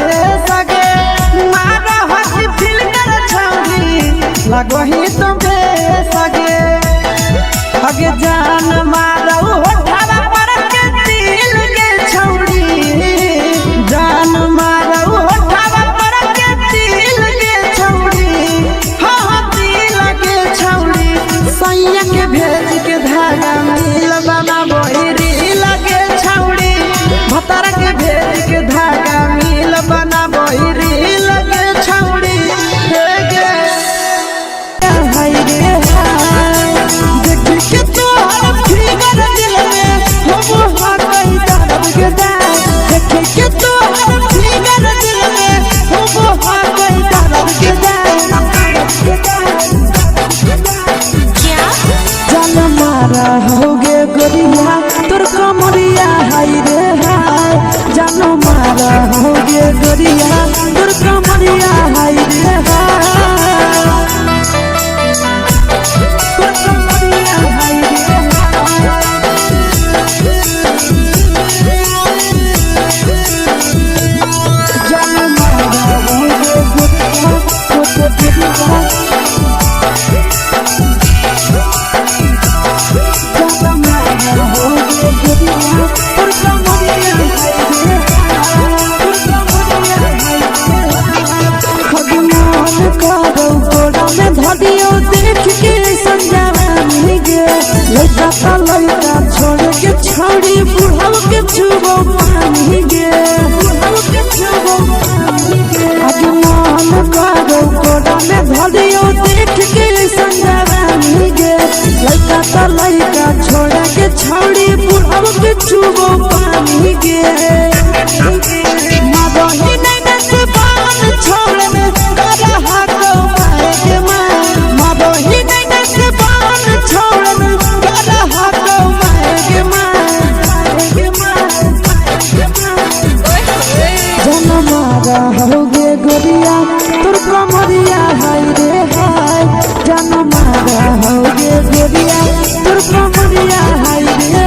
सगे मारा हसी फिल्टर छौरी लगही तुम्हे सगे अगे जान मारौ होठवा पर के दिल के छौरी जान मारौ होठवा पर के दिल के छौरी हाँ सैया के भेज के धागा नील बना बहिरी लगे छौड़ी भतर के भेज के धागा नील बना बहिरी लगे छौड़ी हाय रे हाय देख के तोहर फिगर दिल में हम हो गई दर्द के दाग देख के तोहर फिगर दिल में हम हो गई दर्द के दाग जान मारा होगे गोरिया तोर कमरिया हाय रे हाय जान मारा होगे गोरिया तोर कमरिया हाय रे हाय तोर कमरिया हाय रे जान मारा होगे गोरिया तोर कमरिया लड़का छोड़ के छौड़ी बुढ़ाव के छुबो पानी गे आगे मन करो कोड़ा में धरियो देख के संजवानी गे लड़का छोड़ के छौड़ी बुढ़ाव के छुबो पानी गे मदही नहीं से बान छोड़ में रहा तो माए के मां मदही नहीं से बान छोड़ में रहा जान मारा होगे गोरिया तोर कमरिया हाय रे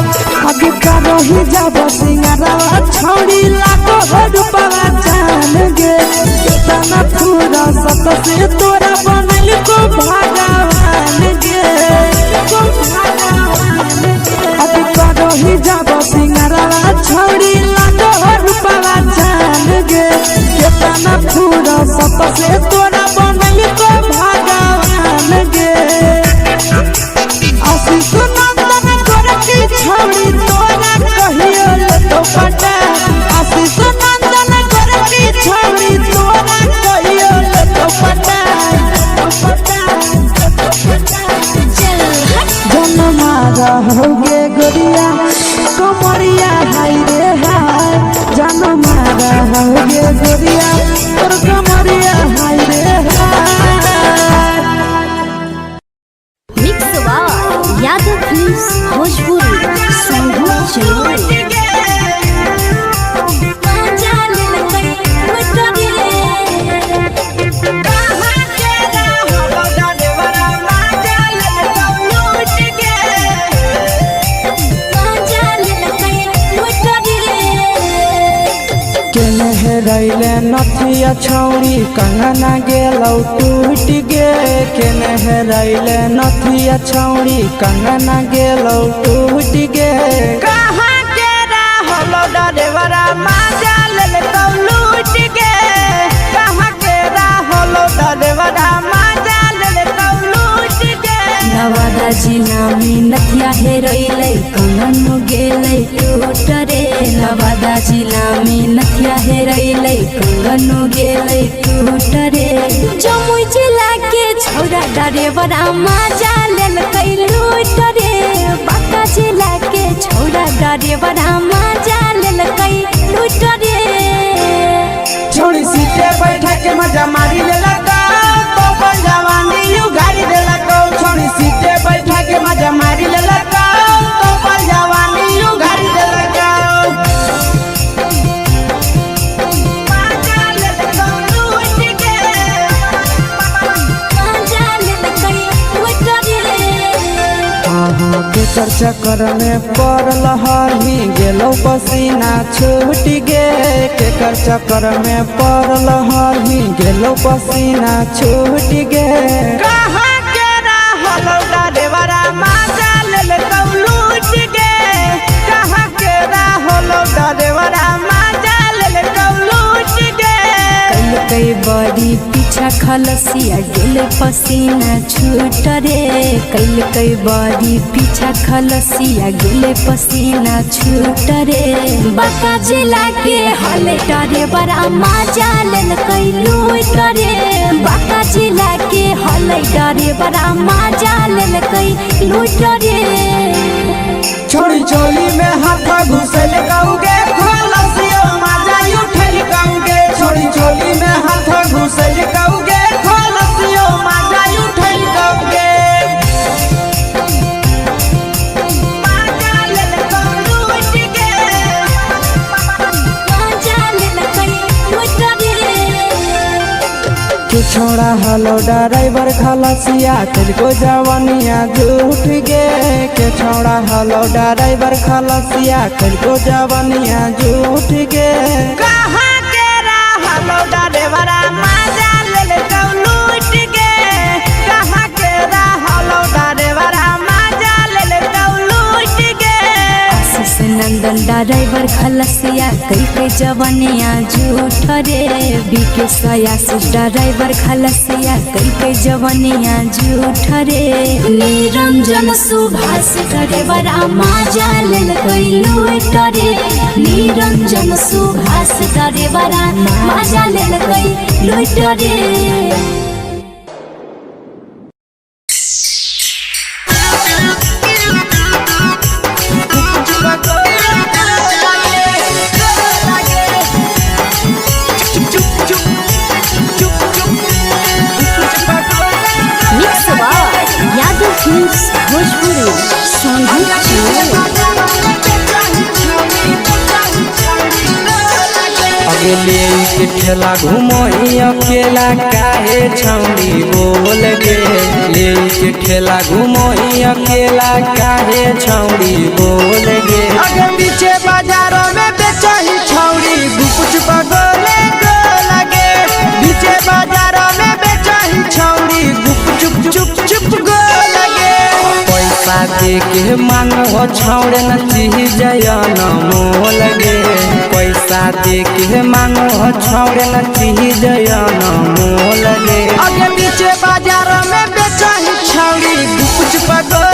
रही जब सिंगारा छौड़ी लाखों रुपया जान गे कितना पूरा सत से तोरा बनल को भगवान गे अभी रही जब सिंगारा छौड़ी लाखों रुपया जान गे कितना पूरा सत से तोरा बनल को भगवान गे आशीष नंदन गोरखी छौड़ी तोरा कहियो तो पटा आशीष नंदन गोरखी छौड़ी तोरा कहियो तो पटा जन्म होगे गोरिया कमरिया हाय रे हाय जन्म होगे गोरिया तोर कमरिया हाय रे हाय। मिक्स यादव फिल्म्स भोजपुरी संगीत चलो रैले नथिया छौड़ी कंगना गेलौ टूट गे केने रैले नथिया छौड़ी कंगना गेलौ टूट गे कहाँ के रहलो डरेवरा माजा लेलौ लूट गे कहाँ के रहलो डरेवरा माजा लेलौ लूट गे नवादा जिला में नथिया हेरैलै कंगन गेलै टूट रे नवादा जिला में नथिया हेरैलै कंगन गेलै टूट रे जमुई जिला के छौरा डरेवरा माजा लेलकै लूट रे बांका जिला के छौरा डरेवरा माजा लेलकै लूट रे छोड़ी सीटे बैठा के मजा मारी लेलका तो जवानी यू गाड़ी देलका छोड़ी सीटे बैठा के मजा मारी लेलका तो जवानी यू गाड़ी देलका केकर चक्कर में पड़ल हरही गेलौ पसीना छूट गे केकर चक्कर में पड़ल हरही गेलौ पसीना छूट गे कहाँ के रहलो डरेवरा माजा लेलौ लूट गे कहाँ के रहलो डरेवरा माजा लेलौ लूट गे कई बड़ी पीछा खलसिया गेले पसीना छूट रे कई बड़ी पीछा खलसिया गेले पसीना छूट रे बांका जिला के हले डरे बड़ा माजा लेलकै लूट रे बांका जिला के हले डरे बड़ा माजा लेलकै लूट रे छोड़ी चोली में हाथ घुसल गाऊगे खलसियो माजा उठल गाऊगे छोड़ी चोली में हाथ घुसल गाऊगे खलसियो माजा उठल गाऊगे छोड़ा हलो ड्राइवर खलसिया तुझको जवानिया झूठ गे के छोड़ा हलो ड्राइवर खलसिया तुझको जवानिया झूठ गे कहाँ के रहलो ड्राइवरा माजा लेलौ लूट गे कहाँ के रहलो ड्राइवरा माजा लेलौ लूट गे आशीष नंदन ड्राइवर खलसिया कई जवानिया झूठ रे बीके आशीष ड्राइवर खलसिया कई जवानिया झूठ रे निरंजन सुभाष ड्राइवरा माजा लेलकै लूट रे निरंजन सुभाष ड्राइवरा माजा लेलकै लूट रे। फिल्म्स भोजपुरी संगीत अगले के ठेला घुमोई अकेला काहे छौड़ी बोल गे ले के ठेला घुमोई अकेला काहे छौड़ी बोल गे अगे पीछे बाजारों में बेचही छौड़ी गुपुच बगले गो लगे पीछे बाजारों में बेचही छौड़ी गुप चुप चुप चुप गो लगे पैसा दे के मांगो छौड़े न चीज जयन मोल गे पैसा दे के मांगो छौड़े न चीज जयन मोल गे अगे पीछे बाजारों में बेचही छौड़ी गुपुच बगले